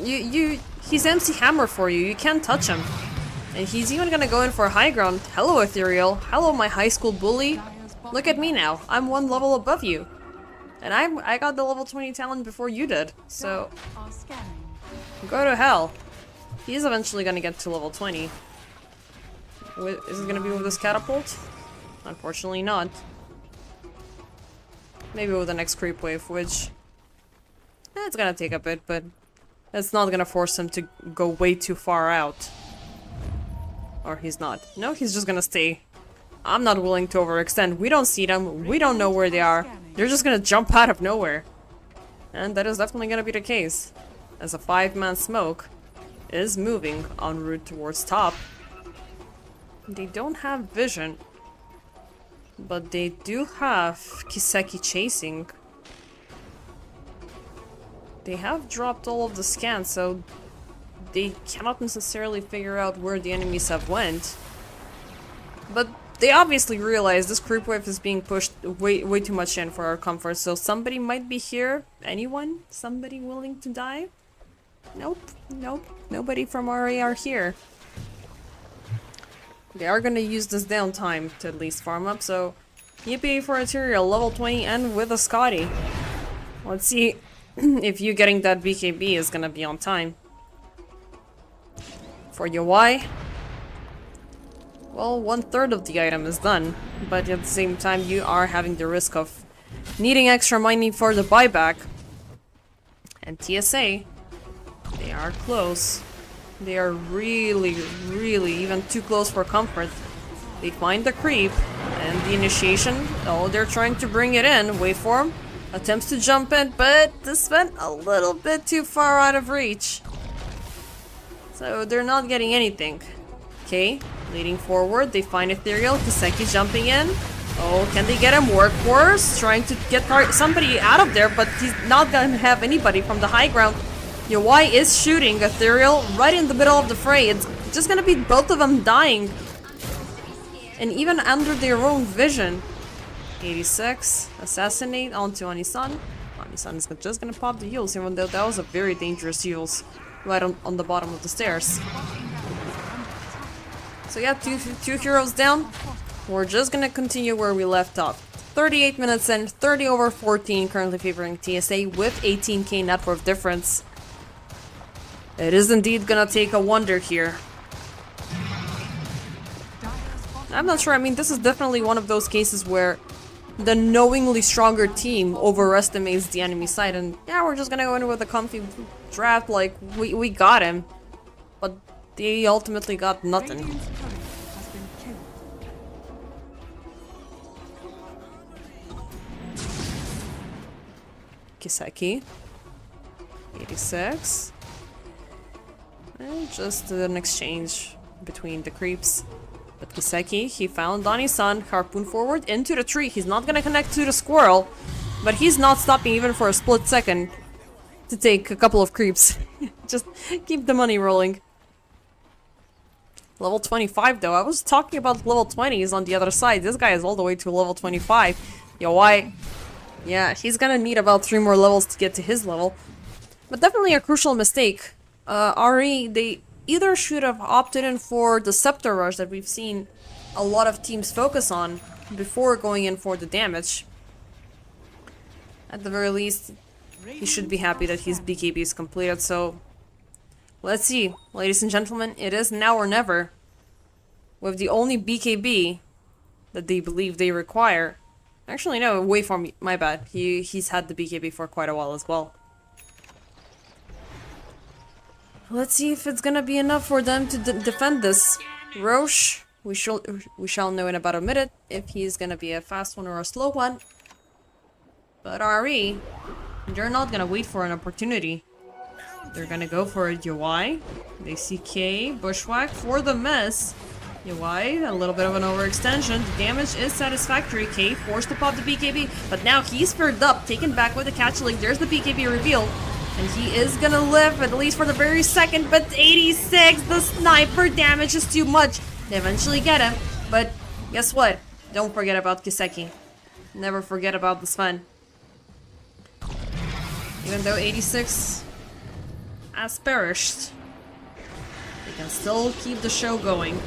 He's MC Hammer for you. You can't touch him. And he's even gonna go in for high ground. Hello, Ethereal. Hello, my high school bully. Look at me now. I'm one level above you. And I got the level 20 talent before you did. So, go to hell. He's eventually gonna get to level 20. Is it gonna be with this catapult? Unfortunately not. Maybe with the next creep wave, which... it's gonna take a bit, but... it's not gonna force him to go way too far out. Or he's not. No, he's just gonna stay. I'm not willing to overextend. We don't see them. We don't know where they are. They're just gonna jump out of nowhere. And that is definitely gonna be the case. As a 5-man smoke is moving en route towards top. They don't have vision. But they do have Kiseki chasing. They have dropped all of the scans, so they cannot necessarily figure out where the enemies have went. But they obviously realize this creep wave is being pushed way too much in for our comfort, so somebody might be here. Anyone? Somebody willing to die? Nope. Nope. Nobody from RE are here. They are gonna use this downtime to at least farm up, so yippee for Ethereal, level 20 and with a Scotty. Let's see if you getting that BKB is gonna be on time. For UI, well, 1/3 of the item is done, but at the same time you are having the risk of needing extra money for the buyback. And TSA, they are close. They are really even too close for comfort. They find the creep and the initiation. Oh, they're trying to bring it in. Waveform attempts to jump in, but this went a little bit too far out of reach. So they're not getting anything. Okay, leading forward, they find Ethereal, Kiseki jumping in. Oh, can they get him? Workhorse trying to get somebody out of there, but he's not gonna have anybody from the high ground. UI is shooting Ethereal right in the middle of the fray. It's just gonna be both of them dying. And even under their own vision. 86, assassinate onto Anisan. Anisan is just gonna pop the heals, even though that was a very dangerous heals. Right on the bottom of the stairs. So yeah, two heroes down. We're just gonna continue where we left off. 38 minutes in, 30 over 14, currently favoring TSA with 18k net worth difference. It is indeed gonna take a wonder here. I'm not sure, I mean, this is definitely one of those cases where the knowingly stronger team overestimates the enemy side, and yeah, we're just gonna go in with a comfy draft, like, we got him. But they ultimately got nothing. Kiseki. 86. And just an exchange between the creeps. But Kiseki, he found Donnie-san, harpoon forward into the tree. He's not gonna connect to the squirrel, but he's not stopping even for a split second. to take a couple of creeps. Just keep the money rolling. Level 25 though. I was talking about level 20s on the other side. This guy is all the way to level 25. Yo, why? Yeah, he's gonna need about 3 more levels to get to his level. But definitely a crucial mistake. RE, they either should have opted in for the Scepter Rush that we've seen a lot of teams focus on before going in for the damage. At the very least, he should be happy that his BKB is completed, so... Let's see, ladies and gentlemen, it is now or never. With the only BKB that they believe they require... Actually, no, wait for me, my bad. He's had the BKB for quite a while as well. Let's see if it's gonna be enough for them to defend this. Roche, we shall know in about a minute if he's gonna be a fast one or a slow one. But RE, they're not gonna wait for an opportunity. They're gonna go for a UI. They see K, Bushwhack for the miss. UI, a little bit of an overextension. The damage is satisfactory. K forced to pop the BKB, but now he's feared up, taken back with the catch link. There's the BKB reveal. And he is gonna live, at least for the very second, but 86, the sniper damage is too much. They eventually get him, but guess what? Don't forget about Kiseki. Never forget about the Sven. Even though 86 has perished, they can still keep the show going.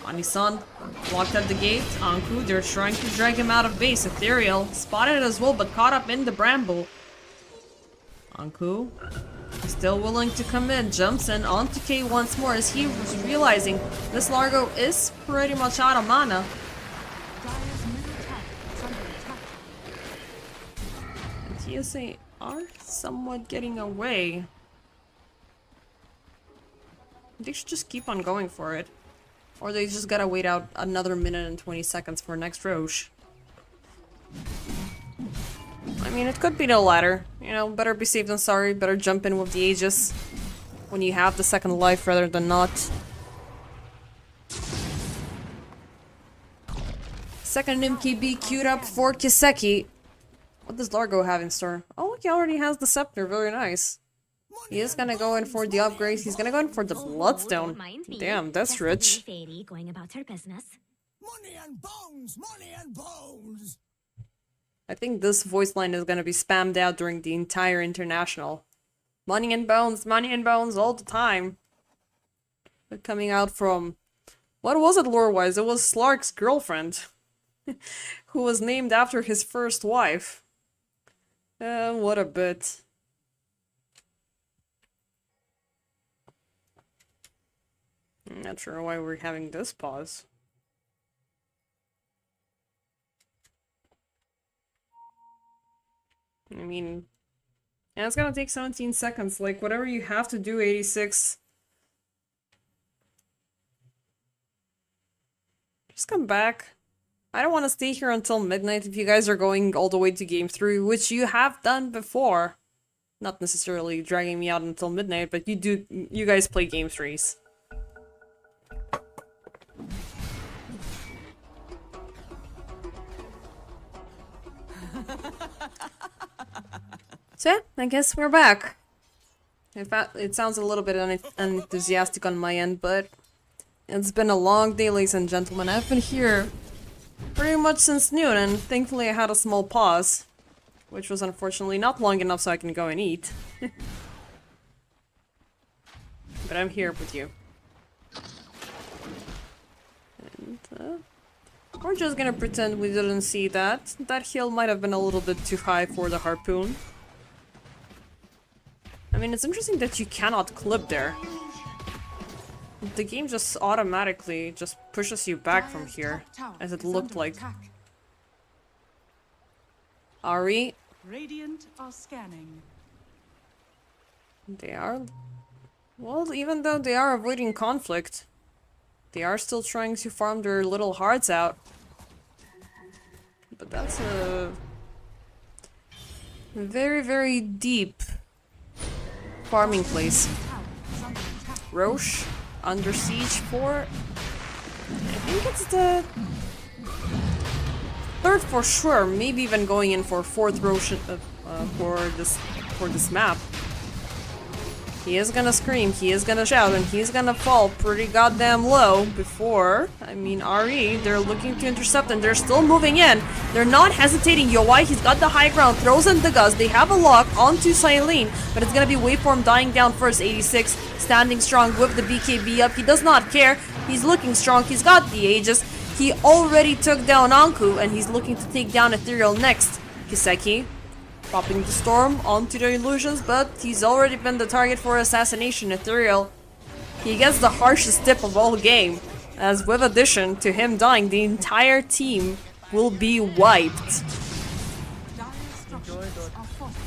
Anisan blocked at the gate. Anku, they're trying to drag him out of base. Ethereal spotted as well, but caught up in the bramble. Anku still willing to come in, jumps in onto K once more as he was realizing this Largo is pretty much out of mana. And TSA are somewhat getting away. They should just keep on going for it. Or they just gotta wait out another minute and 20 seconds for next Roche. I mean, it could be the latter. You know, better be safe than sorry. Better jump in with the Aegis when you have the second life rather than not. Second MKB queued up for Kiseki. What does Largo have in store? Oh, look, he already has the Scepter. Very nice. He is gonna go in for the upgrades. He's gonna go in for the Bloodstone. Damn, that's rich. Going about her business. Money and bones! Money and bones! I think this voice line is gonna be spammed out during the entire international. Money and bones all the time. They're coming out from... What was it lore-wise? It was Slark's girlfriend. Who was named after his first wife. What a bit. I'm not sure why we're having this pause. I mean, and it's gonna take 17 seconds. Like, whatever you have to do, 86. Just come back. I don't want to stay here until midnight if you guys are going all the way to game 3, which you have done before. Not necessarily dragging me out until midnight, but you guys play game 3s. So yeah, I guess we're back. In fact, it sounds a little bit unenthusiastic on my end, but it's been a long day, ladies and gentlemen. I've been here pretty much since noon, and thankfully I had a small pause, which was unfortunately not long enough so I can go and eat. But I'm here with you. And, we're just gonna pretend we didn't see that. That hill might have been a little bit too high for the harpoon. I mean, it's interesting that you cannot clip there. The game just automatically just pushes you back from here, as it looked like. RE? Radiant are scanning. They are... Well, even though they are avoiding conflict, they are still trying to farm their little hearts out. But that's a... very, very deep farming place. Roche, under siege for... I think it's the... third for sure, maybe even going in for fourth Roche for this for this map. He is gonna scream, he is gonna shout, and he's gonna fall pretty goddamn low before, I mean, RE, they're looking to intercept and they're still moving in. They're not hesitating. Yowai, he's got the high ground, throws in the Gus. They have a lock onto Silene, but it's gonna be Waveform dying down first. 86 standing strong with the BKB up. He does not care. He's looking strong. He's got the Aegis. He already took down Anku, and he's looking to take down Ethereal next. Kiseki popping the Storm onto the illusions, but he's already been the target for assassination. Ethereal, he gets the harshest tip of all game, as with addition to him dying, the entire team will be wiped. Dire structures are fortified.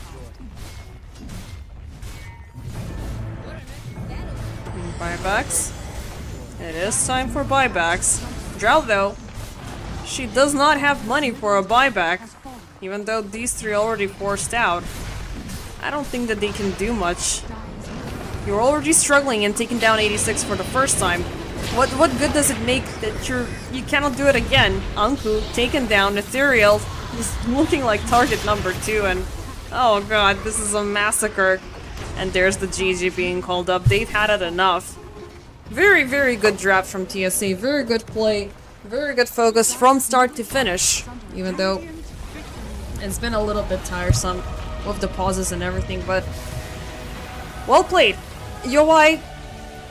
Buybacks. It is time for buybacks. Drow, though, she does not have money for a buyback, even though these three already forced out. I don't think that they can do much. You're already struggling and taking down 86 for the first time. What good does it make that you cannot do it again? Anku taken down, Ethereal is looking like target number 2, and oh god, this is a massacre. And there's the GG being called up. They've had it enough. Very, very good draft from TSA. Very good play. Very good focus from start to finish. Even though it's been a little bit tiresome with the pauses and everything, but well played. Yowai,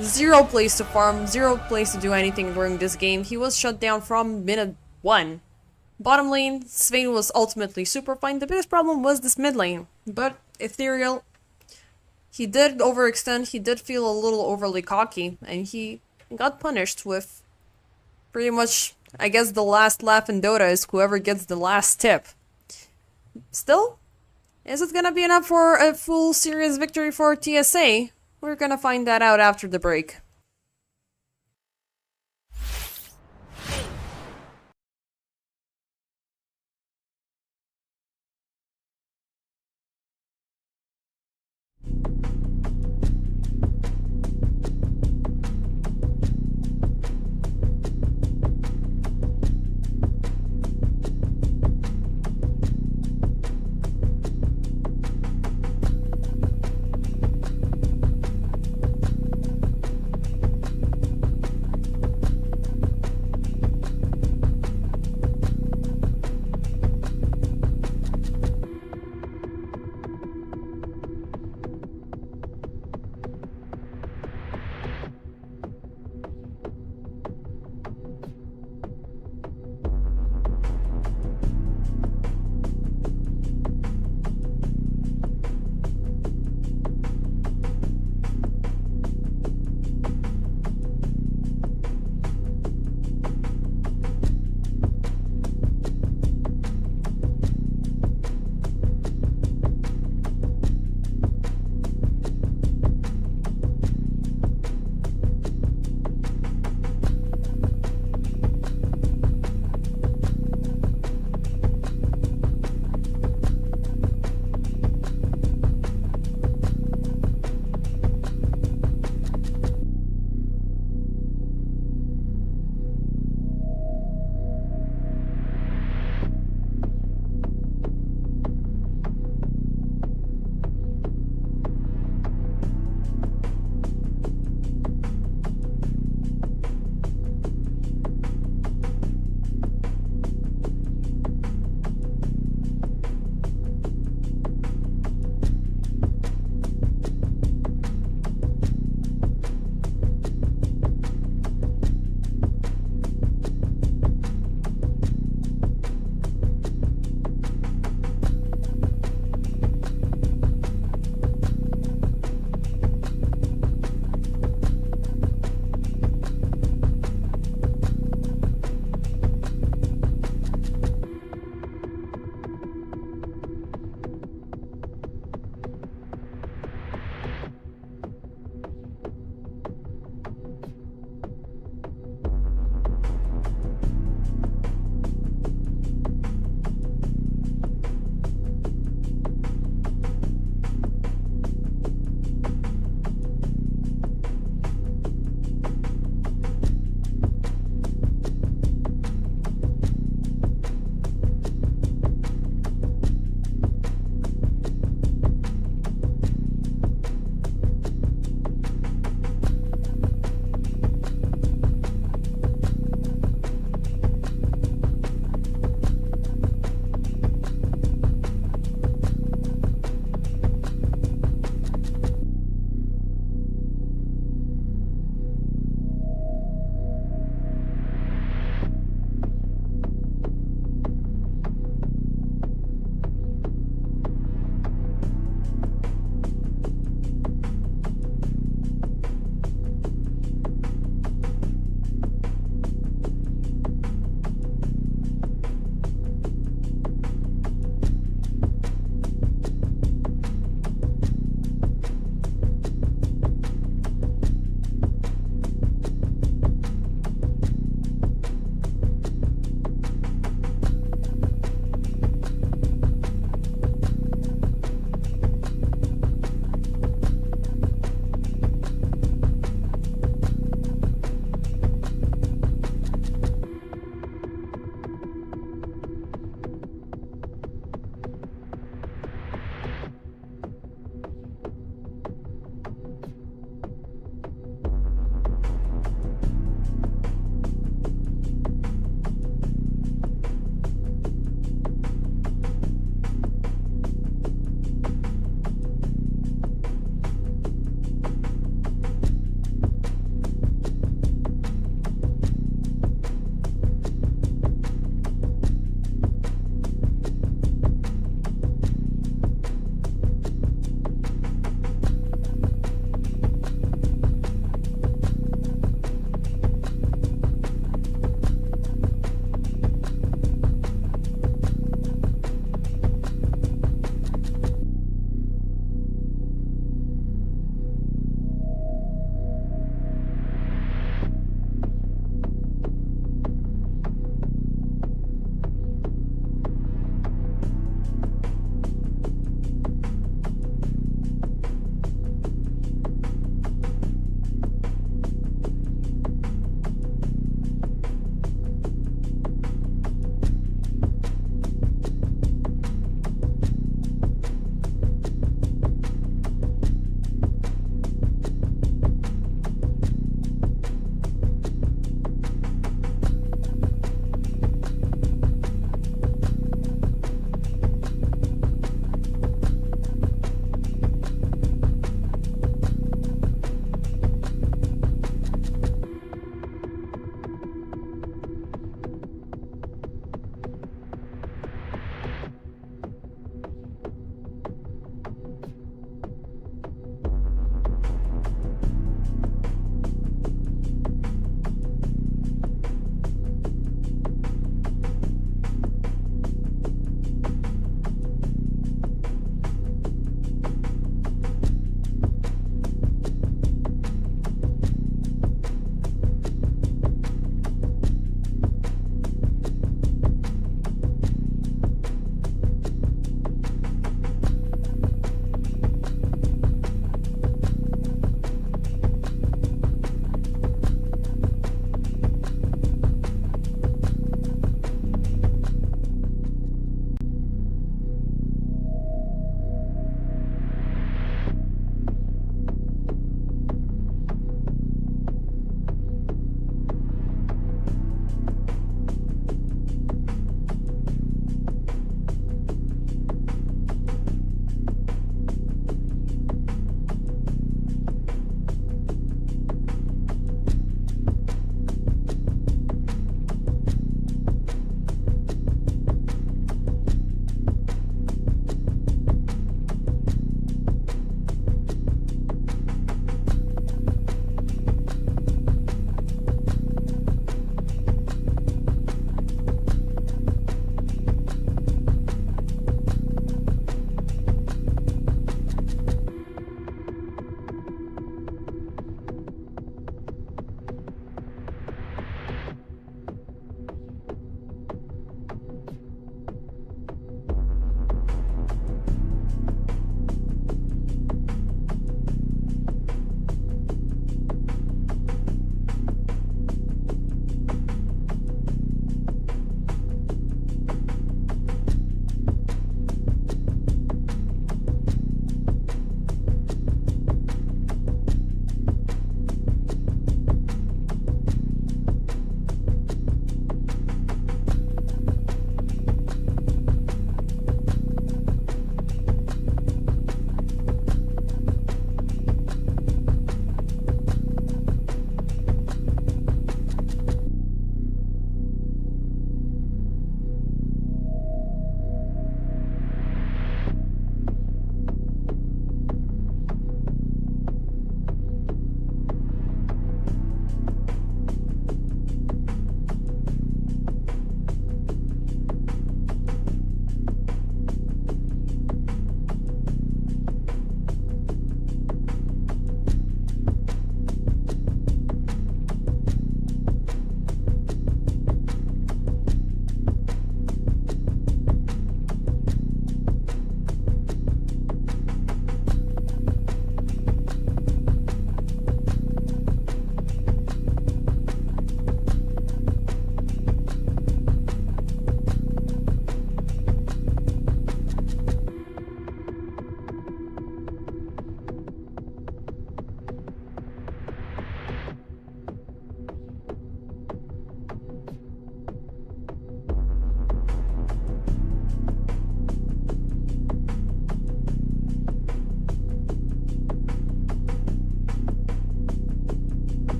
zero place to farm, zero place to do anything during this game. He was shut down from minute 1. Bottom lane, Svein was ultimately super fine. The biggest problem was this mid lane. But Ethereal, he did overextend, he did feel a little overly cocky, and he got punished with pretty much, I guess the last laugh in Dota is whoever gets the last tip. Still, is it gonna be enough for a full series victory for TSA? We're gonna find that out after the break.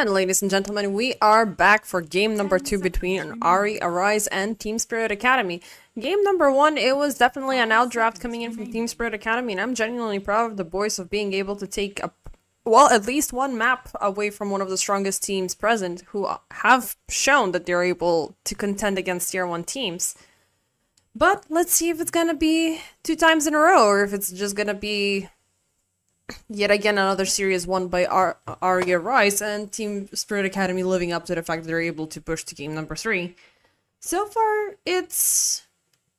And ladies and gentlemen, we are back for game number 2 between RE.Arise and Team Spirit Academy. Game number 1, it was definitely an outdraft coming in from Team Spirit Academy, and I'm genuinely proud of the boys of being able to take at least one map away from one of the strongest teams present, who have shown that they're able to contend against tier 1 teams. But let's see if it's gonna be 2 times in a row, or if it's just gonna be yet again another series won by RE.Arise and Team Spirit Academy living up to the fact that they're able to push to game number 3. So far, it's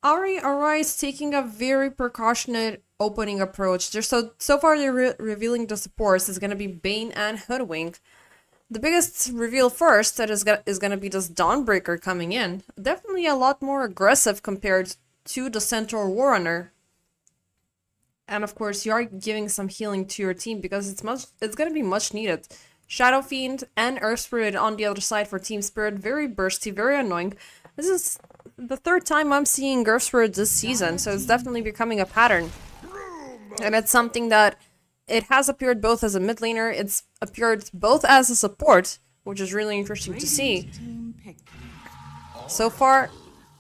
RE.Arise taking a very precautionate opening approach. So far they're revealing the supports. It's gonna be Bane and Hoodwink. The biggest reveal first that is gonna be this Dawnbreaker coming in. Definitely a lot more aggressive compared to the Centaur Warrunner. And of course, you are giving some healing to your team because it's gonna be much needed. Shadow Fiend and Earth Spirit on the other side for Team Spirit, very bursty, very annoying. This is the 3rd time I'm seeing Earth Spirit this season, so it's definitely becoming a pattern. And it's something that it has appeared both as a mid laner, it's appeared both as a support, which is really interesting to see. So far,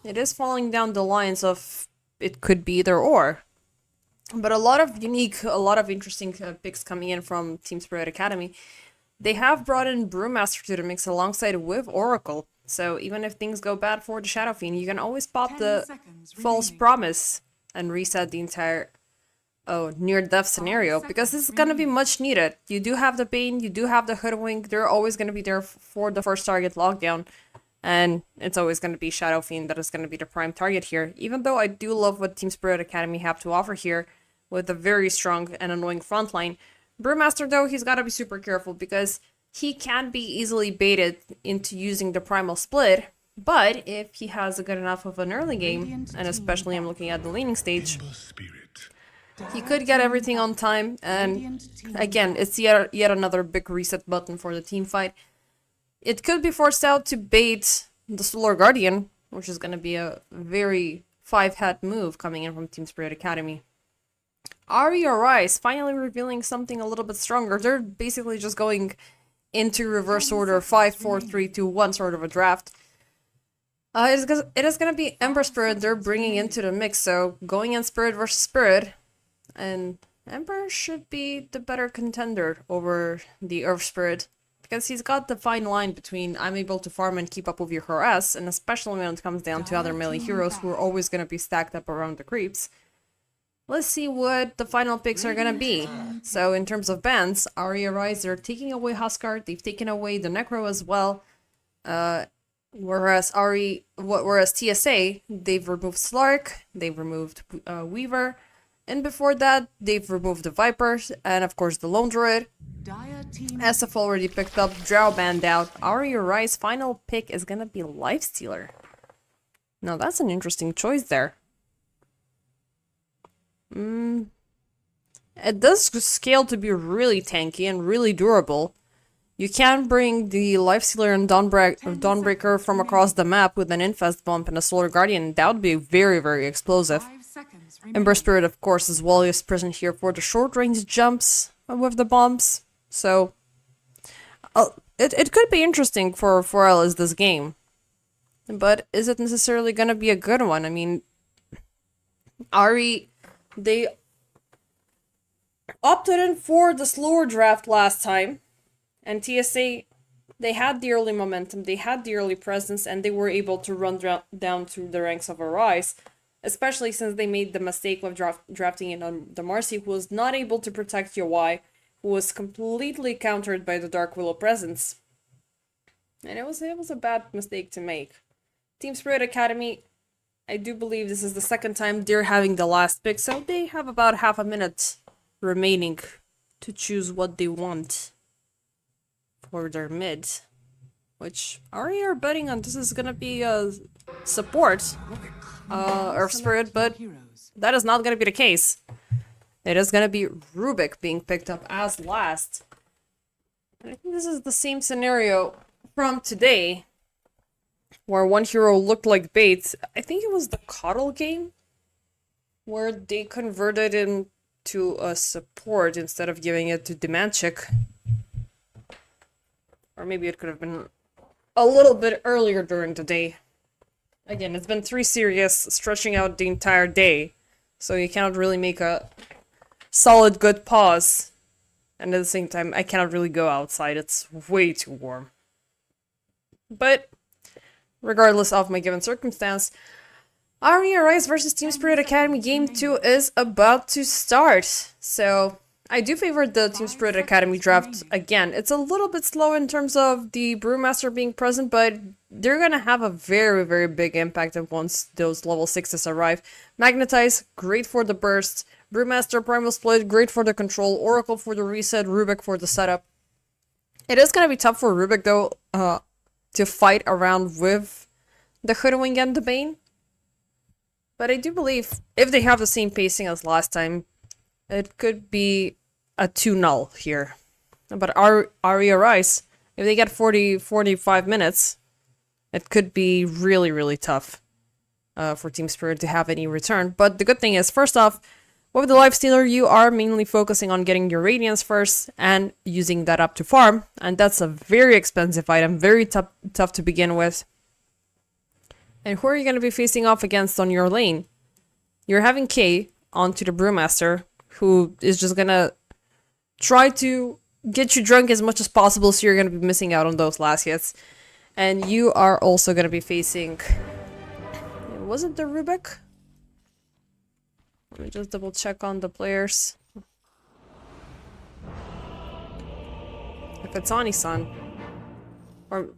it is falling down the lines of it could be either or. But a lot of interesting picks coming in from Team Spirit Academy. They have brought in Brewmaster to the mix alongside with Oracle. So even if things go bad for the Shadow Fiend, you can always pop the False Promise and reset the entire near-death scenario, because this is going to be much needed. You do have the Bane, you do have the Hoodwink, they're always going to be there for the first target lockdown. And it's always going to be Shadow Fiend that is going to be the prime target here. Even though I do love what Team Spirit Academy have to offer here, with a very strong and annoying frontline. Brewmaster, though, he's got to be super careful because he can be easily baited into using the Primal Split, but if he has a good enough of an early game, and especially I'm looking at the laning stage, he could get everything on time, and again, it's yet another big reset button for the team fight. It could be forced out to bait the Solar Guardian, which is going to be a very 5-hat move coming in from Team Spirit Academy. RE.Arise finally revealing something a little bit stronger. They're basically just going into reverse order, 5, 4, 3, 2, 1 sort of a draft. It is going to be Ember Spirit they're bringing into the mix, so going in Spirit versus Spirit, and Ember should be the better contender over the Earth Spirit, because he's got the fine line between I'm able to farm and keep up with your harass, and especially when it comes down to other melee heroes who are always going to be stacked up around the creeps. Let's see what the final picks are gonna be. So in terms of bans, RE.Arise, they're taking away Huskar, they've taken away the Necro as well. Whereas TSA, they've removed Slark, they've removed Weaver, and before that, they've removed the Vipers, and of course the Lone Druid. SF already picked up Drow banned out. RE.Arise final pick is gonna be Lifestealer. Now that's an interesting choice there. It does scale to be really tanky and really durable. You can bring the Lifestealer and Dawnbreaker from across the map with an Infest bump and a Solar Guardian. That would be very, very explosive. Ember Spirit, of course, as well is present here for the short-range jumps with the bombs. So, it could be interesting for Alice this game. But is it necessarily going to be a good one? I mean, they opted in for the slower draft last time, and TSA, they had the early momentum, they had the early presence, and they were able to run down through the ranks of Arise, especially since they made the mistake of drafting in on the Marcy, who was not able to protect UI, who was completely countered by the Dark Willow presence. And it was a bad mistake to make. Team Spirit Academy, I do believe this is the 2nd time they're having the last pick, so they have about half a minute remaining to choose what they want for their mid. Which RE are betting on this is gonna be a support, Earth Spirit, but that is not gonna be the case. It is gonna be Rubik being picked up as last. And I think this is the same scenario from today, where one hero looked like bait. I think it was the Coddle game, where they converted him to a support instead of giving it to Demanchik. Or maybe it could have been a little bit earlier during the day. Again, it's been 3 series stretching out the entire day, so you cannot really make a solid good pause. And at the same time, I cannot really go outside, it's way too warm. But regardless of my given circumstance, RE.Arise versus Team Spirit Academy Game 2 is about to start. So I do favor the Team Spirit Academy draft again. It's a little bit slow in terms of the Brewmaster being present, but they're gonna have a very, very big impact once those level 6s arrive. Magnetize, great for the burst. Brewmaster, Primal Split, great for the control. Oracle for the reset. Rubik for the setup. It is gonna be tough for Rubik though, to fight around with the Hoodwink and the Bane. But I do believe if they have the same pacing as last time, it could be a 2-0 here. But RE.Arise, if they get 45 minutes, it could be really, really tough for Team Spirit to have any return. But the good thing is, first off, with the Lifestealer, you are mainly focusing on getting your Radiance first and using that up to farm. And that's a very expensive item, very tough to begin with. And who are you going to be facing off against on your lane? You're having K onto the Brewmaster, who is just going to try to get you drunk as much as possible, so you're going to be missing out on those last hits. And you are also going to be facing... Was it the Rubik? Let me just double check on the players. If it's Anisan. Or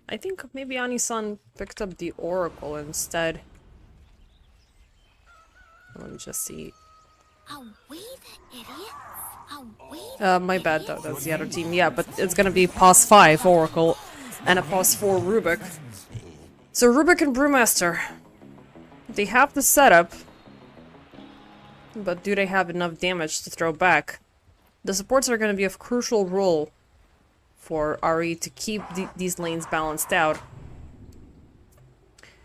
I think maybe Anisan picked up the Oracle instead. Let me just see. Are we the idiots? Are we My bad though, that's the other team. Yeah, but it's gonna be pos 5 Oracle and a pos 4 Rubik. So Rubik and Brewmaster. They have the setup. But do they have enough damage to throw back? The supports are going to be of crucial role for RE to keep these lanes balanced out.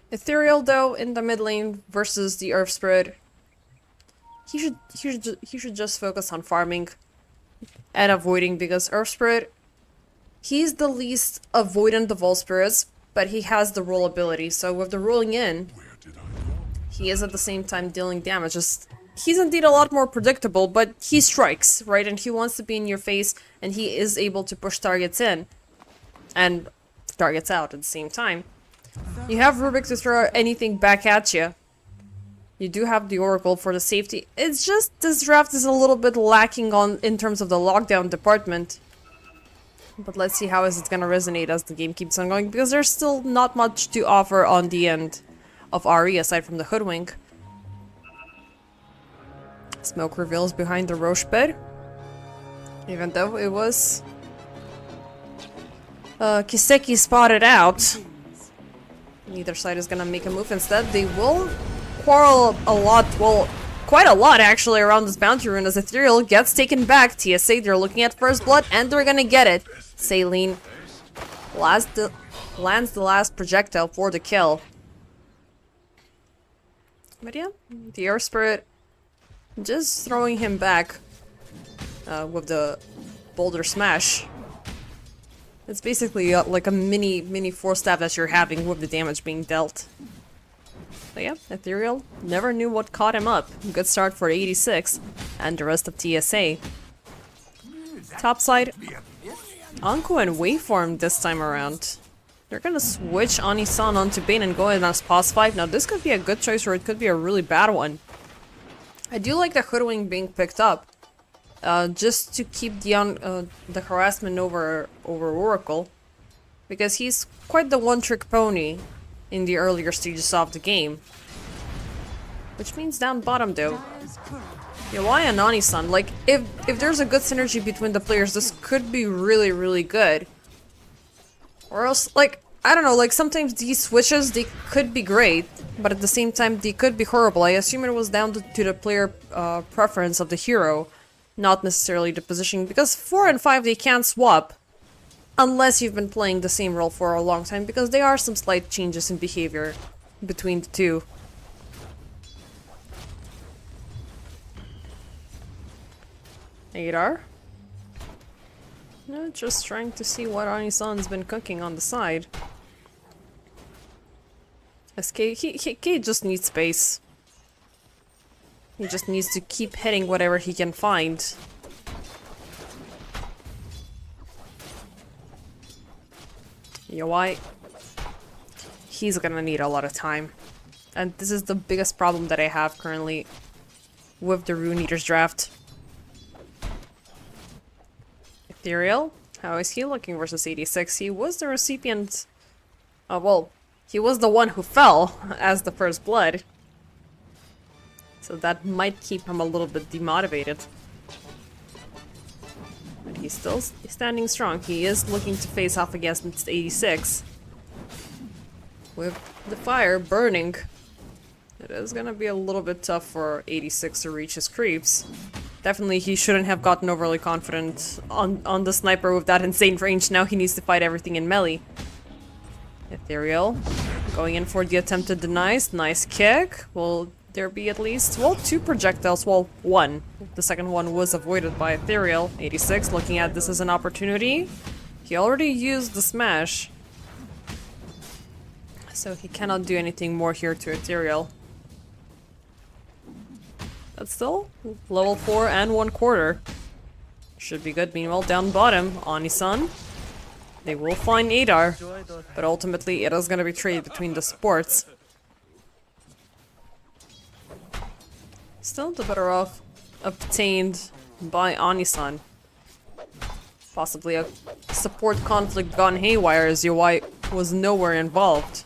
Ethereal, though, in the mid lane versus the Earth Spirit, he should just focus on farming and avoiding, because Earth Spirit, he's the least avoidant of all spirits, but he has the roll ability. So with the rolling in, he is at the same time dealing damage. He's indeed a lot more predictable, but he strikes, right? And he wants to be in your face, and he is able to push targets in and targets out at the same time. You have Rubik to throw anything back at you. You do have the Oracle for the safety. It's just this draft is a little bit lacking in terms of the lockdown department. But let's see how is it gonna resonate as the game keeps on going, because there's still not much to offer on the end of RE aside from the Hoodwink. Smoke reveals behind the Roche bed. Even though it was Kiseki spotted out. Neither side is gonna make a move. Instead, they will quarrel a lot, well, quite a lot actually, around this bounty rune as Ethereal gets taken back. TSA, they're looking at first blood and they're gonna get it. Saline lands the last projectile for the kill. But yeah, the Earth Spirit just throwing him back with the boulder smash. It's basically like a mini force staff that you're having with the damage being dealt. But yeah, Ethereal never knew what caught him up. Good start for 86 and the rest of TSA. Topside, Anko and Waveform this time around. They're gonna switch Anisan onto Bane and go in as pos 5. Now this could be a good choice or it could be a really bad one. I do like the Hoodwink being picked up, just to keep the harassment over Oracle, because he's quite the one-trick pony in the earlier stages of the game. Which means down bottom though, Yawai and Anisan, like, if there's a good synergy between the players, this could be really, really good. Or else, like, I don't know, like, sometimes these switches, they could be great, but at the same time, they could be horrible. I assume it was down to the player preference of the hero, not necessarily the positioning, because 4 and 5, they can't swap, unless you've been playing the same role for a long time, because there are some slight changes in behavior between the two. Adar. No, just trying to see what Anisan's been cooking on the side. SK, he just needs space. He just needs to keep hitting whatever he can find. You know why? He's gonna need a lot of time. And this is the biggest problem that I have currently with the Rune Eater's draft. Ethereal? How is he looking versus 86? He was the recipient... well, he was the one who fell as the first blood. So that might keep him a little bit demotivated. But he's still standing strong. He is looking to face off against 86. With the fire burning. It is gonna be a little bit tough for 86 to reach his creeps. Definitely he shouldn't have gotten overly confident on the sniper with that insane range. Now he needs to fight everything in melee. Ethereal. Going in for the attempted denies. Nice kick. Will there be at least, well, 2 projectiles? Well, 1. The second one was avoided by Ethereal. 86 looking at this as an opportunity. He already used the smash. So he cannot do anything more here to Ethereal. But still, level 4 and 1/4. Should be good. Meanwhile, down bottom, Anisan. They will find Adar, but ultimately it is going to be traded between the supports. Still the better off obtained by Anisan. Possibly a support conflict gone haywire as UI was nowhere involved.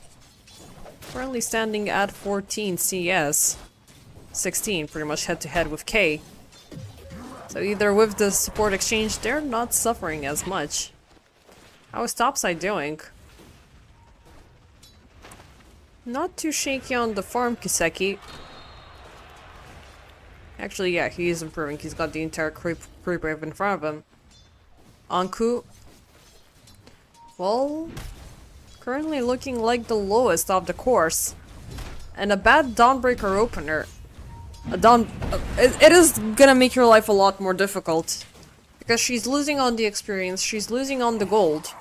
Currently standing at 14 CS. 16 pretty much head to head with K. So either with the support exchange, they're not suffering as much. How is topside doing? Not too shaky on the farm, Kiseki. Actually, yeah, he is improving. He's got the entire creep wave in front of him. Anku. Well, currently looking like the lowest of the course. And a bad Dawnbreaker opener. It is gonna make your life a lot more difficult. Because she's losing on the experience, she's losing on the gold.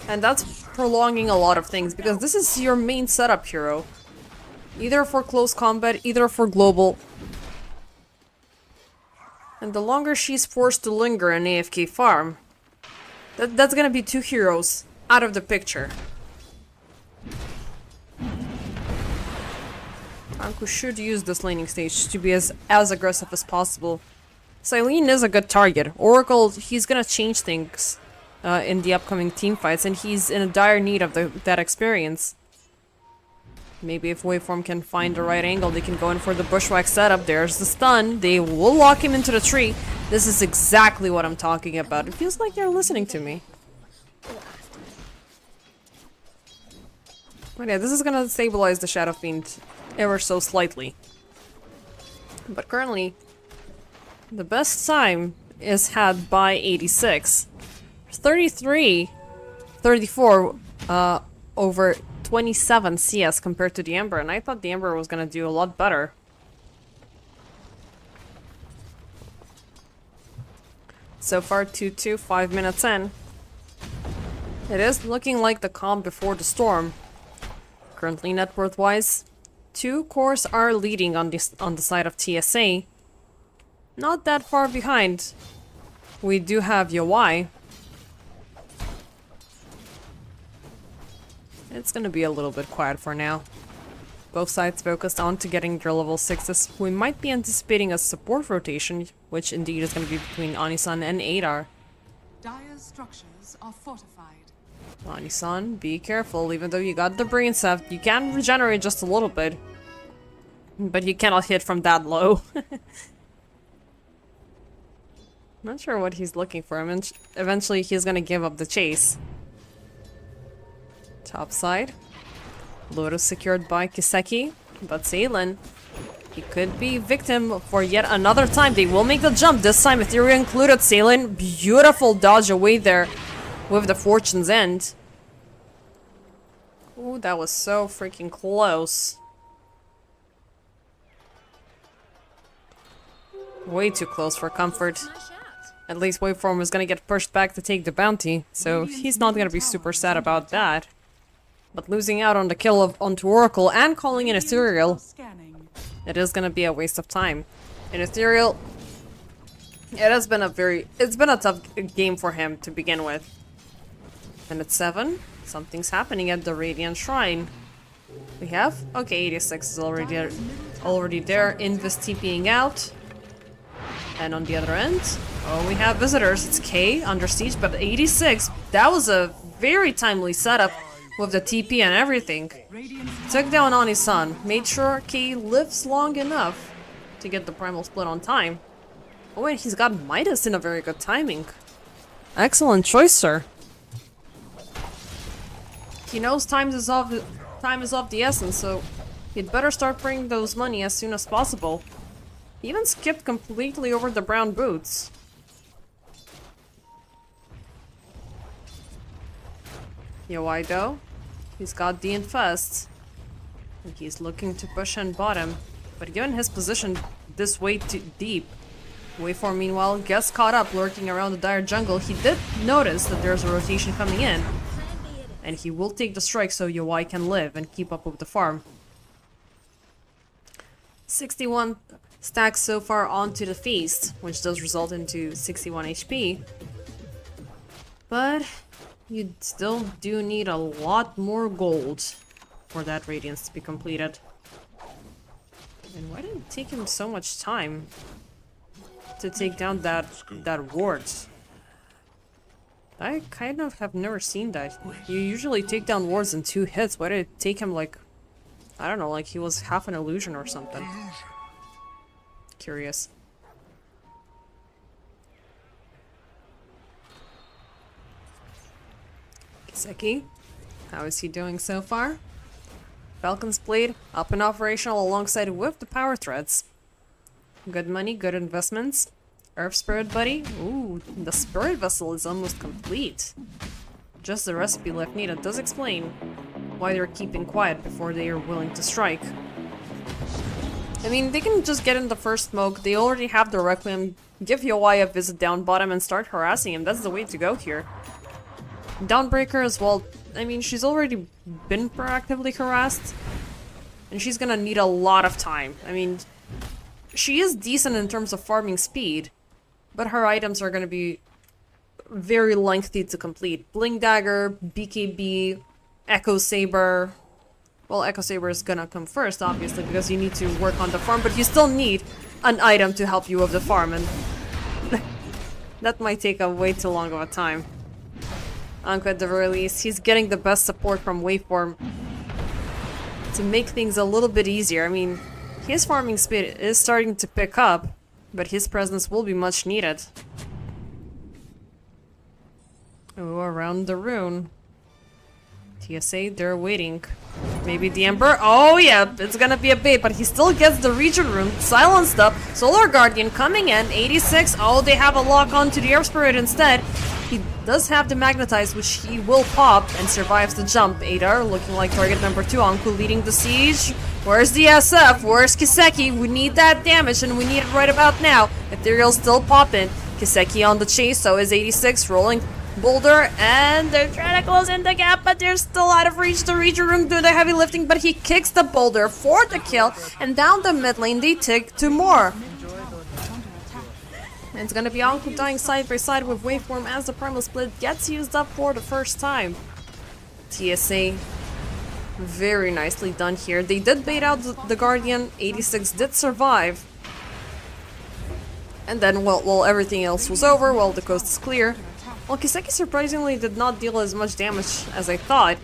And that's prolonging a lot of things, because this is your main setup hero. Either for close combat, either for global. And the longer she's forced to linger in AFK farm, that's gonna be 2 heroes out of the picture. Anku should use this laning stage to be as aggressive as possible. Silene is a good target. Oracle, he's gonna change things in the upcoming team fights, and he's in a dire need of that experience. Maybe if Waveform can find the right angle, they can go in for the bushwhack setup. There's the stun. They will lock him into the tree. This is exactly what I'm talking about. It feels like you're listening to me. But yeah, this is gonna stabilize the Shadow Fiend ever so slightly. But currently, the best time is had by 86. 33, 34 over 27 CS compared to the Ember, and I thought the Ember was gonna do a lot better. So far 2-2, 5 minutes in. It is looking like the calm before the storm. Currently net worth wise, 2 cores are leading on the side of TSA. Not that far behind. We do have Yawai. It's gonna be a little bit quiet for now. Both sides focused on to getting their level 6s. We might be anticipating a support rotation, which indeed is gonna be between Anisan and Adar. Dire's structures are fortified. Anisan, be careful. Even though you got the brain cell, you can regenerate just a little bit. But you cannot hit from that low. Not sure what he's looking for. I mean, eventually he's gonna give up the chase. Top side. Lotus secured by Kiseki. But Salen, he could be victim for yet another time. They will make the jump. This time Ethereal included. Salen, beautiful dodge away there with the Fortune's End. Ooh, that was so freaking close. Way too close for comfort. At least Waveform is gonna get pushed back to take the bounty, so he's not gonna be super sad about that. But losing out on the kill onto Oracle and calling in Ethereal, Scanning. it is gonna be a waste of time. In Ethereal, it's been a tough game for him to begin with. And at 7, something's happening at the Radiant Shrine. We have, okay, 86 is already there, Invis TPing out. And on the other end, oh, we have visitors. It's K under siege, but 86, that was a very timely setup with the TP and everything. Took down Oni-san, made sure K lives long enough to get the primal split on time. Oh, and he's got Midas in a very good timing. Excellent choice, sir. He knows time is of the essence, so he'd better start bringing those money as soon as possible. He even skipped completely over the brown boots. Yo, why though? He's got the infest. And he's looking to push in bottom. But given his position this way too deep, Waveform meanwhile gets caught up lurking around the dire jungle. He did notice that there's a rotation coming in. And he will take the strike so Yowai can live and keep up with the farm. 61 stacks so far onto the feast, which does result into 61 HP. But you still do need a lot more gold for that Radiance to be completed. And why did it take him so much time to take down that ward? I kind of have never seen that. You usually take down wards in 2 hits. Why did it take him like, I don't know, like he was half an illusion or something? Curious. Kiseki, how is he doing so far? Falcon's Blade, up and operational alongside with the power threads. Good money, good investments. Earth Spirit Buddy, ooh, the Spirit Vessel is almost complete. Just the recipe left needed does explain why they're keeping quiet before they are willing to strike. I mean, they can just get in the first smoke, they already have the Requiem, give Yowai a visit down bottom and start harassing him, that's the way to go here. Downbreaker as well, I mean, she's already been proactively harassed, and she's gonna need a lot of time. I mean, she is decent in terms of farming speed, but her items are gonna be very lengthy to complete. Bling Dagger, BKB, Echo Saber. Well, Echo Saber is gonna come first, obviously, because you need to work on the farm, but you still need an item to help you with the farm, and that might take a way too long of a time. Anko at the very least, he's getting the best support from Waveform to make things a little bit easier. I mean, his farming speed is starting to pick up, but his presence will be much needed. Oh, around the rune. TSA, they're waiting. Maybe the Emperor? Oh yeah, it's gonna be a bait, but he still gets the region rune silenced up. Solar Guardian coming in, 86. Oh, they have a lock on to the Earth Spirit instead. He does have the Magnetize, which he will pop and survives the jump. Adar looking like target number 2. Anku leading the siege. Where's the SF? Where's Kiseki? We need that damage, and we need it right about now. Ethereal's still popping. Kiseki on the chase, so is 86 rolling boulder, and they're trying to close in the gap, but they're still out of reach. The region room doing the heavy lifting, but he kicks the boulder for the kill, and down the mid lane they take 2 more. And it's gonna be Anku dying side by side with Waveform as the primal split gets used up for the first time. TSA, very nicely done here. They did bait out the Guardian, 86 did survive. And then, well, everything else was over, well, the coast is clear. Well, Kiseki surprisingly did not deal as much damage as I thought.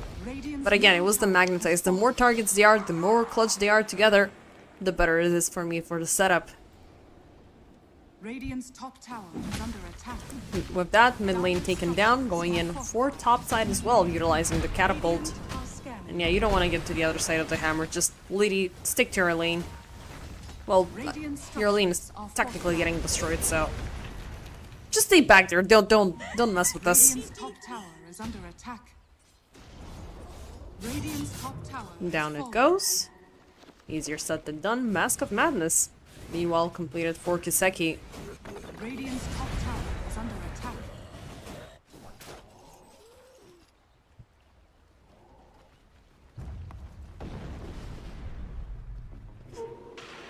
But again, it was the Magnetize. The more targets they are, the more clutch they are together, the better it is for me for the setup. Radiant's top tower is under attack. With that, mid lane taken down, going in for top side as well, utilizing the catapult. And yeah, you don't want to get to the other side of the hammer, just lady, stick to your lane. Well, your lane is technically getting destroyed, so just stay back there. Don't mess with us. Radiant's top tower is under attack. Radiant's top tower Down it goes. Easier said than done. Mask of Madness. Meanwhile, completed for Kiseki. Radiant's top tower is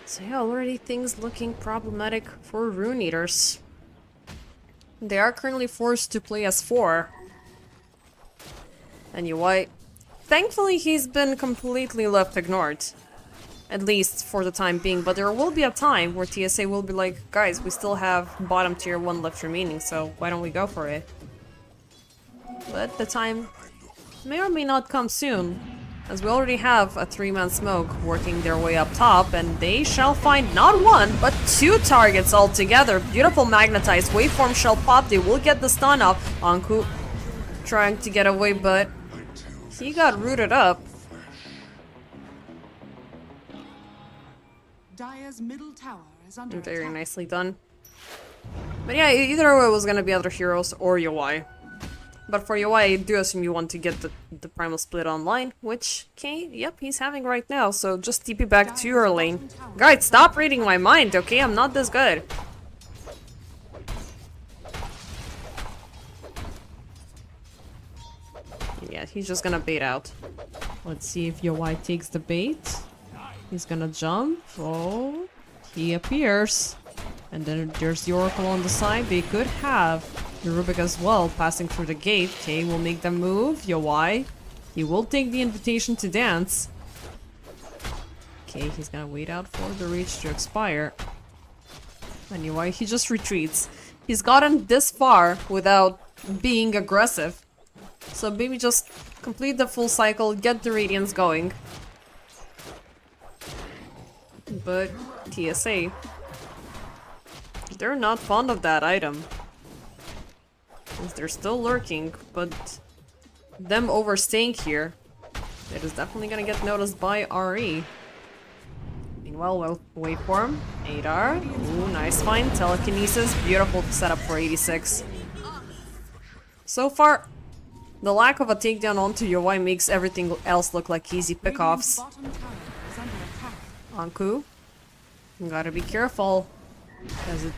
So yeah, already things looking problematic for Rune Eaters. They are currently forced to play as 4. And UI, thankfully he's been completely left ignored. At least for the time being, but there will be a time where TSA will be like, guys, we still have bottom tier 1 left remaining, so why don't we go for it? But the time may or may not come soon, as we already have a 3-man smoke working their way up top, and they shall find not 1, but 2 targets altogether. Beautiful magnetized waveform shall pop, they will get the stun off. Anku trying to get away, but he got rooted up. Dire's middle tower is under Very attack. nicely done. But yeah, either way it was gonna be other heroes or UI. But for UI, I do assume you want to get the Primal Split online, which, okay, yep, he's having right now, so just TP back to your lane. Guys, stop reading my mind, okay? I'm not this good. Yeah, he's just gonna bait out. Let's see if UI takes the bait. He's gonna jump. Oh, he appears. And then there's the Oracle on the side. They could have the Rubik as well passing through the gate. Okay, will make them move. Yowai. He will take the invitation to dance. Okay, he's gonna wait out for the reach to expire. And Yowai, he just retreats. He's gotten this far without being aggressive. So maybe just complete the full cycle, get the Radiance going. But TSA, they're not fond of that item. They're still lurking, but them overstaying here, it is definitely gonna get noticed by RE. Meanwhile, waveform, Adar, ooh, nice find, telekinesis, beautiful setup for 86. So far, the lack of a takedown onto UI makes everything else look like easy pickoffs. Bottom tower is under attack. Anku, you gotta be careful, because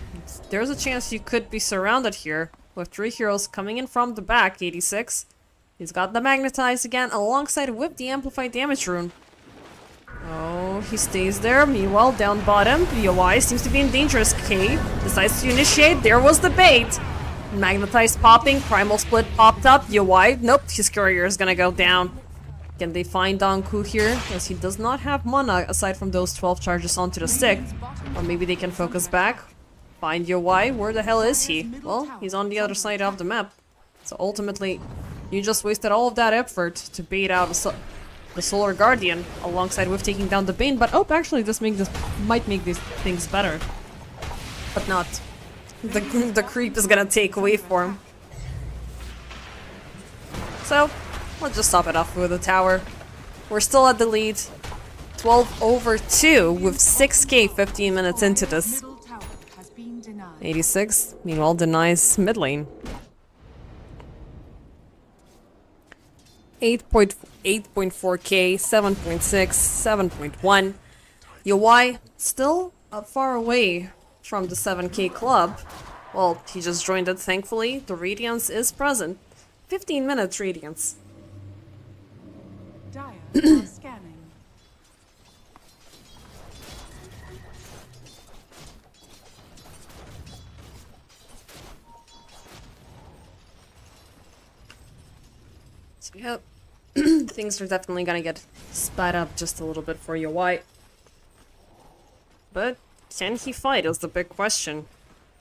there's a chance you could be surrounded here with 3 heroes coming in from the back. 86, he's got the magnetize again alongside with the amplified damage rune. Oh, he stays there. Meanwhile, down bottom, UI seems to be in dangerous. K decides to initiate. There was the bait. Magnetize popping, Primal Split popped up. UI, nope, his courier is gonna go down. Can they find Anku here? As he does not have mana aside from those 12 charges onto the stick. Or maybe they can focus back. Find UI, where the hell is he? Well, he's on the other side of the map. So ultimately, you just wasted all of that effort to bait out the Solar Guardian alongside with taking down the Bane. But oh, actually this might make these things better. But not. The creep is gonna take waveform. So, let's just stop it off with the tower. We're still at the lead. 12/2 with 6k 15 minutes into this. Middle tower has been denied. 86, meanwhile, denies mid lane. 8.4k, 7.6, 7.1. UI still far away from the 7k club. Well, he just joined it, thankfully. The Radiance is present. 15 minutes Radiance. Dire are scanning. So yep, things are definitely gonna get sped up just a little bit for UI. But can he fight is the big question.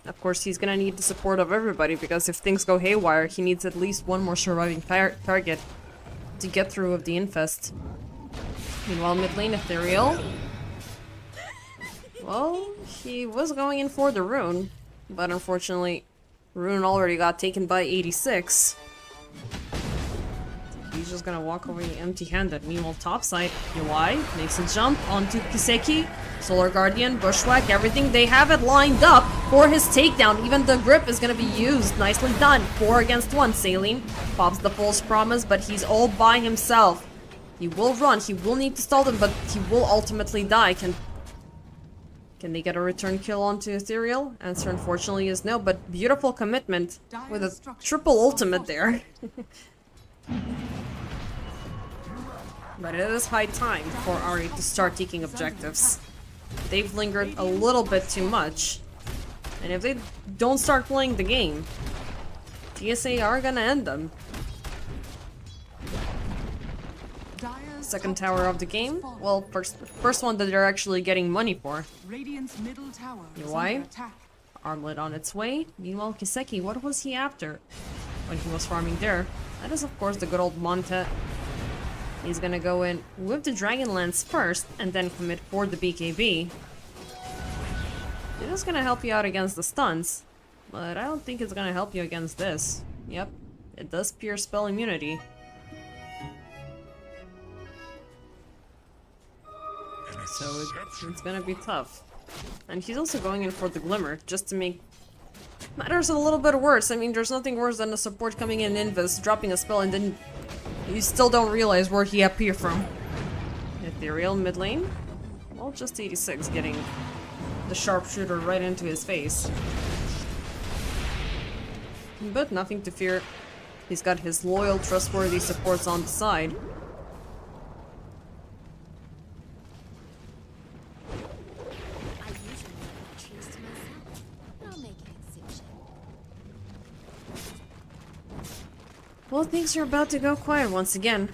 Of course, he's gonna need the support of everybody, because if things go haywire, he needs at least one more surviving target to get through with the infest. Meanwhile, mid lane Ethereal. Well, he was going in for the rune, but unfortunately, rune already got taken by 86. He's just gonna walk away empty-handed. Meanwhile, topside, UI makes a jump onto Kiseki. Solar Guardian, Bushwhack, everything. They have it lined up for his takedown. Even the grip is gonna be used. Nicely done. 4 against 1. Saline pops the false promise, but he's all by himself. He will run. He will need to stall them, but he will ultimately die. Can they get a return kill onto Ethereal? Answer unfortunately is no, but beautiful commitment with a triple ultimate there. But it is high time for Ari to start taking objectives. they've lingered a little bit too much. And if they don't start playing the game, TSA are gonna end them. Dire's Second top tower of the game. fallen. Well, first one that they're actually getting money for. Radiant's middle tower is Why? under attack. Armlet on its way. Meanwhile, Kiseki, what was he after when he was farming there? That is, of course, the good old Monte. He's gonna go in with the Dragonlance first and then commit for the BKB. It is gonna help you out against the stuns, but I don't think it's gonna help you against this. Yep, it does pierce spell immunity. So it's gonna be tough. And he's also going in for the Glimmer, just to make matters a little bit worse. I mean, there's nothing worse than a support coming in Invis, dropping a spell, and then you still don't realize where he appeared from. Ethereal mid lane? Well, just 86 getting the sharpshooter right into his face. But nothing to fear. He's got his loyal, trustworthy supports on the side. I usually make the cheese to myself. I'll make an exception. Well, things are about to go quiet once again.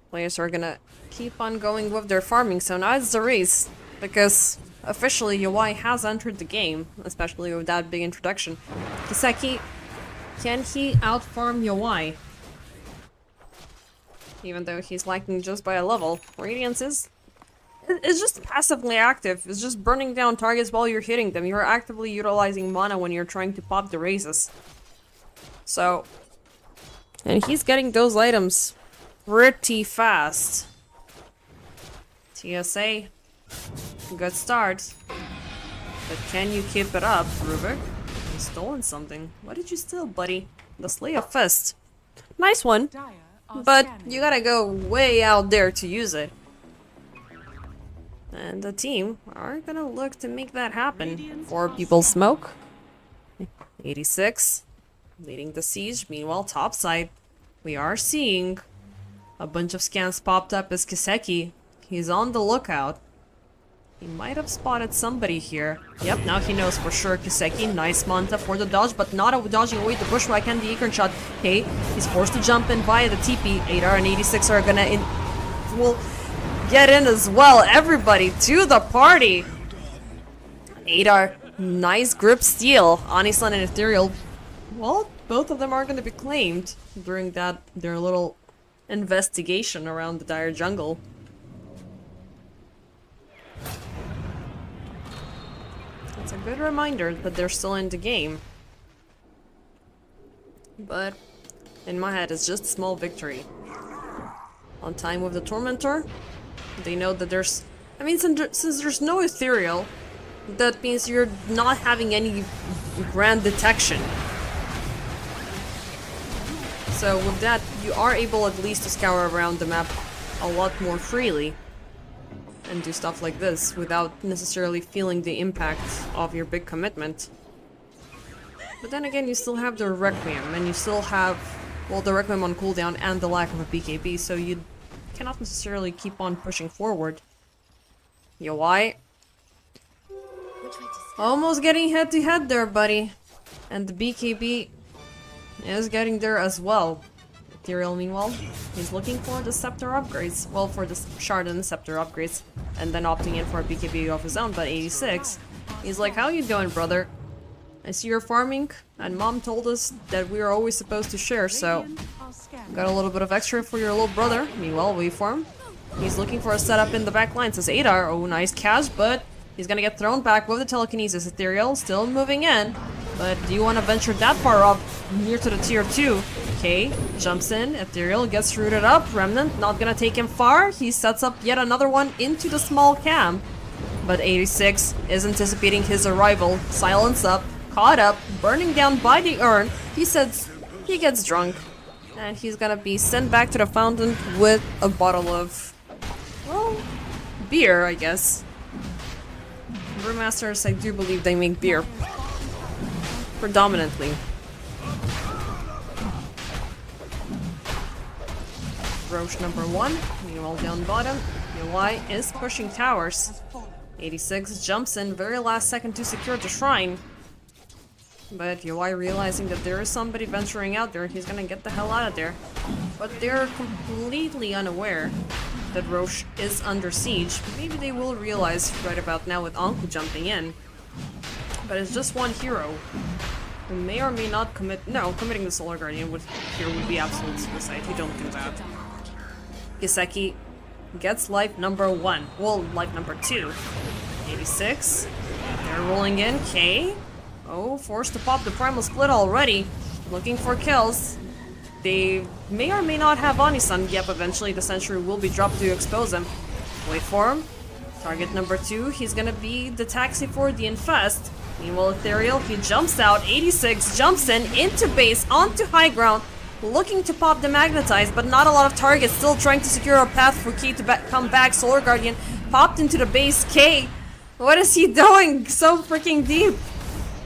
Players are gonna keep on going with their farming, so now it's the race. Because officially Yawai has entered the game, especially with that big introduction. Kiseki, can he outfarm Yawai? Even though he's lacking just by a level. Radiance is... It's just passively active. It's just burning down targets while you're hitting them. You're actively utilizing mana when you're trying to pop the raises. So... And he's getting those items pretty fast. TSA. Good start. But can you keep it up, Rubik? You've stolen something. What did you steal, buddy? The Slay of Fist. Nice one. Dire are But scanning. you gotta go way out there to use it. And the team are gonna look to make that happen. 4 people smoke. 86. Leading the siege. Meanwhile, topside, we are seeing a bunch of scans popped up as Kiseki. He's on the lookout. He might have spotted somebody here. Yep, now he knows for sure. Kiseki, nice Manta for the dodge, but not dodging away the bushwhack and the acorn shot. Okay, he's forced to jump in via the TP. 8R and 86 are gonna will get in as well. Everybody to the party. 8R, nice grip steal. Anislan and Ethereal. Well, both of them are gonna be claimed during their little investigation around the Dire jungle. It's a good reminder that they're still in the game. But in my head, it's just a small victory. On time with the Tormentor, they know that there's... I mean, since there's no Ethereal, that means you're not having any grand detection. So with that, you are able at least to scour around the map a lot more freely. And do stuff like this without necessarily feeling the impact of your big commitment. But then again, you still have the Requiem, and you still have, well, the Requiem on cooldown and the lack of a BKB, so you cannot necessarily keep on pushing forward. Yawai. Which way to start? Almost getting head to head there, buddy. And the BKB is getting there as well. Ethereal, meanwhile, he's looking for the Scepter upgrades. Well, for the Shard and the Scepter upgrades. And then opting in for a BKB of his own, but 86. He's like, how you doing, brother? I see you're farming, and Mom told us that we are always supposed to share, so... Radiant are scanning. Got a little bit of extra for your little brother. Meanwhile, waveform. He's looking for a setup in the back line. Says 8R. Oh, nice catch, but he's gonna get thrown back with the telekinesis. Ethereal still moving in. But do you want to venture that far up near to the tier 2? Okay, jumps in. Ethereal gets rooted up. Remnant not gonna take him far. He sets up yet another one into the small cam. But 86 is anticipating his arrival. Silence up. Caught up. Burning down by the urn. He says he gets drunk. And he's gonna be sent back to the fountain with a bottle of, well, beer, I guess. Brewmasters, I do believe they make beer. Predominantly. Roche number 1. Meanwhile, down bottom, UI is pushing towers. Has fallen. 86 jumps in very last second to secure the shrine. But UI realizing that there is somebody venturing out there, he's gonna get the hell out of there. But they're completely unaware that Roche is under siege. Maybe they will realize right about now with Anku jumping in. But it's just one hero who may or may not commit. No, committing the Solar Guardian here would be absolute suicide. You don't do that. Kiseki gets life number 1. Well, life number 2. 86. They're rolling in. K. Oh, forced to pop the Primal Split already. Looking for kills. They may or may not have Onisun. Yep, eventually the Sentry will be dropped to expose him. Wait for him. Target number 2. He's gonna be the taxi for the Infest. Meanwhile, Ethereal, he jumps out. 86 jumps in into base onto high ground. Looking to pop the Magnetize, but not a lot of targets. Still trying to secure a path for K to come back. Solar Guardian popped into the base. K, what is he doing? So freaking deep.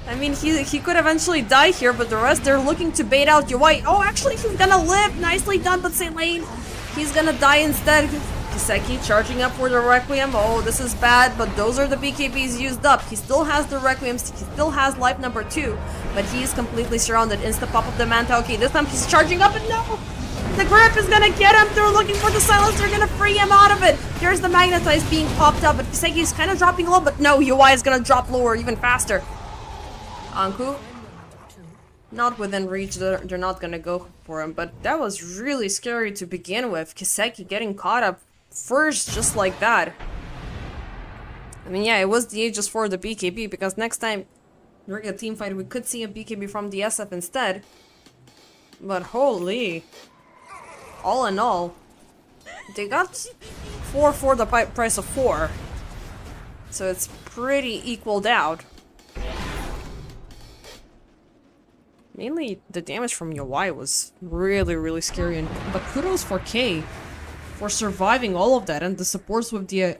I mean, he could eventually die here, but the rest, they're looking to bait out UI. Oh, actually, he's gonna live. Nicely done, but Saint Lane, he's gonna die instead. Kiseki charging up for the Requiem. Oh, this is bad, but those are the BKBs used up. He still has the Requiems. He still has life number 2, but he is completely surrounded. Insta pop of the Manta. Okay, this time he's charging up, and no! The grip is gonna get him. They're looking for the silence. They're gonna free him out of it. There's the Magnetize being popped up, but Kiseki's kind of dropping low, but no, UI is gonna drop lower even faster. Anku, not within reach, they're not gonna go for him, but that was really scary to begin with. Kiseki getting caught up first just like that. I mean, yeah, it was the Aegis for the BKB, because next time during a team fight we could see a BKB from the SF instead. But holy, all in all, they got 4 for the price of 4. So it's pretty equaled out. Mainly, the damage from UI was really, really scary, but kudos for K for surviving all of that, and the supports with the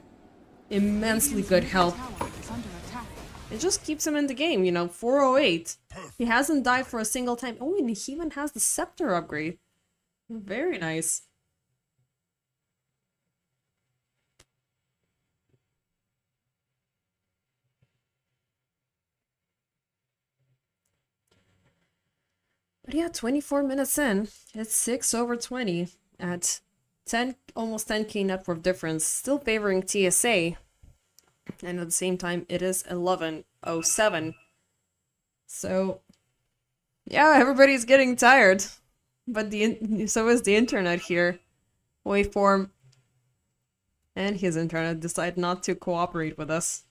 immensely good health. Tower is under attack. It just keeps him in the game, you know, 408. He hasn't died for a single time. Oh, and he even has the Scepter upgrade. Very nice. But yeah, 24 minutes in, it's 6/20 at 10, almost 10k net worth difference, still favoring TSA. And at the same time, it is 11:07. So, yeah, everybody's getting tired. But so is the internet here. Waveform and his internet decide not to cooperate with us.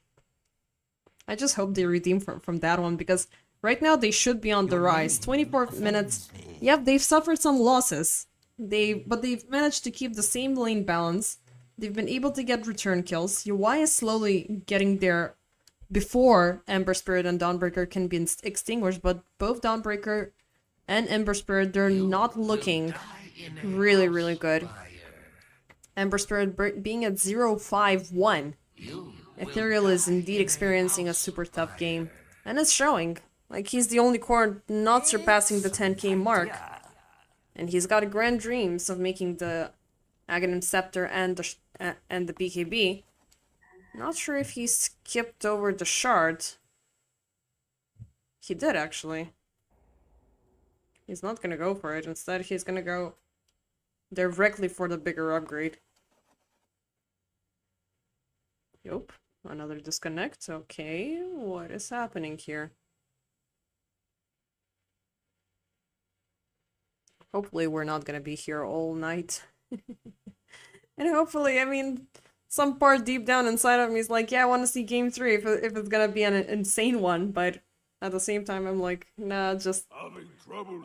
I just hope they redeem from that one, because right now they should be on the rise. 24 minutes. Yep, they've suffered some losses. But they've managed to keep the same lane balance. They've been able to get return kills. UI is slowly getting there before Ember Spirit and Dawnbreaker can be extinguished, but both Dawnbreaker and Ember Spirit, they're not looking really, really good. Ember Spirit being at 0-5-1. Ethereal is indeed experiencing a super tough game. And it's showing. Like, he's the only core not surpassing the 10k mark. And he's got grand dreams of making the Aghanim Scepter and the BKB. Not sure if he skipped over the shard. He did, actually. He's not gonna go for it. Instead, he's gonna go directly for the bigger upgrade. Yup. Another disconnect. Okay, what is happening here? Hopefully we're not gonna be here all night. And hopefully, I mean, some part deep down inside of me is like, yeah, I want to see game 3 if it's gonna be an insane one, but at the same time I'm like, nah, just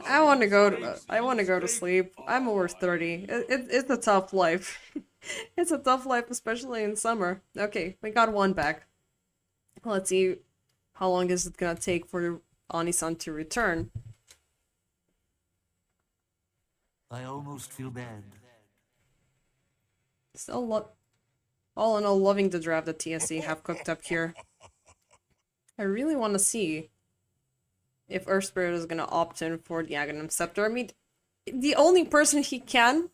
I want to go to sleep. I'm over 30. It's a tough life. It's a tough life, especially in summer. Okay, we got one back. Let's see how long is it gonna take for Onisun to return. I almost feel bad. Still all in all, loving the draft that TSC have cooked up here. I really want to see if Earth Spirit is gonna opt in for the Aghanim Scepter. I mean, the only person he can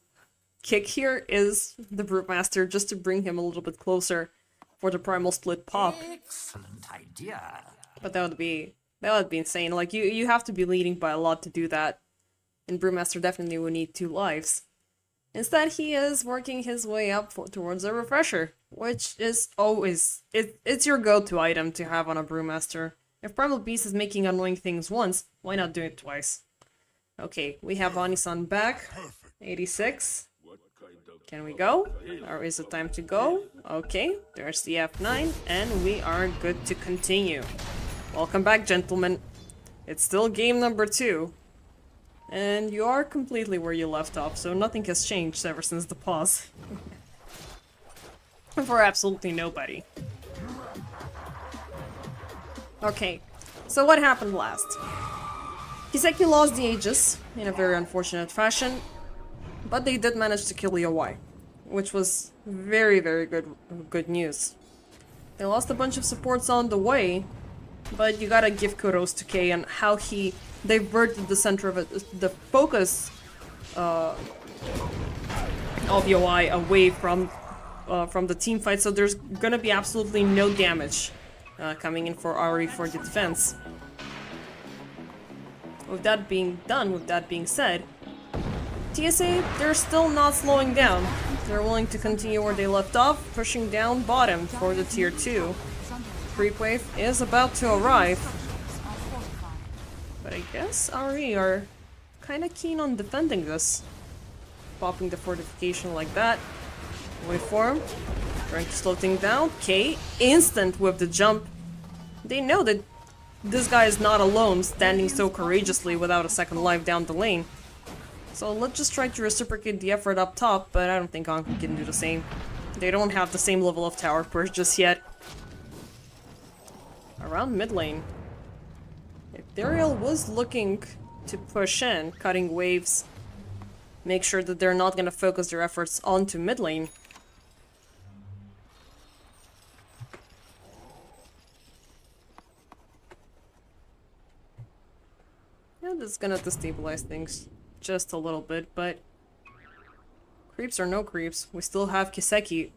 kick here is the Brewmaster, just to bring him a little bit closer for the primal split pop. Excellent idea. But that would be insane. Like you have to be leading by a lot to do that. And Brewmaster definitely would need 2 lives. Instead, he is working his way up towards a refresher, which is always it's your go-to item to have on a Brewmaster. If Primal Beast is making annoying things once, why not do it twice? Okay, we have Anisan back. 86. Can we go? Or is it time to go? Okay, there's the F9, and we are good to continue. Welcome back, gentlemen. It's still game number 2. And you are completely where you left off, so nothing has changed ever since the pause. For absolutely nobody. Okay, so what happened last? Kiseki lost the Aegis in a very unfortunate fashion, but they did manage to kill Yowai, which was very, very good news. They lost a bunch of supports on the way, but you gotta give kudos to Kay and how he diverted the center of it, the focus of Yowai away from the team fight, so there's gonna be absolutely no damage coming in for RE for the defense. With that being done, with that being said, TSA, they're still not slowing down. They're willing to continue where they left off, pushing down bottom for the tier 2. Creep wave is about to arrive. But I guess RE are kinda keen on defending this. Popping the fortification like that. Wait for him. Trying to slow things down. K, instant with the jump. They know that this guy is not alone, standing so courageously without a second life down the lane. So let's just try to reciprocate the effort up top, but I don't think Anki can do the same. They don't have the same level of tower push just yet. Around mid lane. Ethereal was looking to push in, cutting waves, make sure that they're not going to focus their efforts onto mid lane. Yeah, this is gonna destabilize things just a little bit, but creeps or no creeps, we still have Kiseki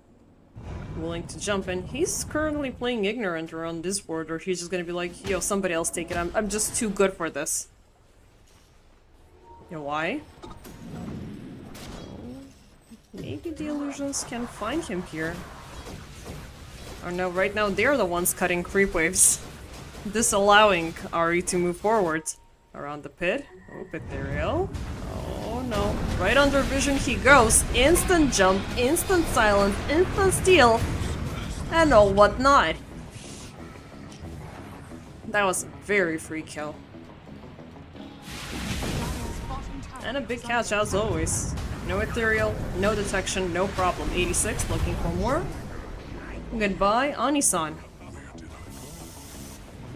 willing to jump in. He's currently playing ignorant around this board, or he's just gonna be like, yo, somebody else take it, I'm just too good for this. You know why? Maybe the illusions can find him here. Oh no, right now they're the ones cutting creep waves, disallowing RE to move forward. Around the pit. Oh, Ethereal. Oh no. Right under vision he goes. Instant jump, instant silence, instant steal, and oh whatnot. That was a very free kill. And a big catch as always. No Ethereal, no detection, no problem. 86 looking for more. Goodbye, Anisan.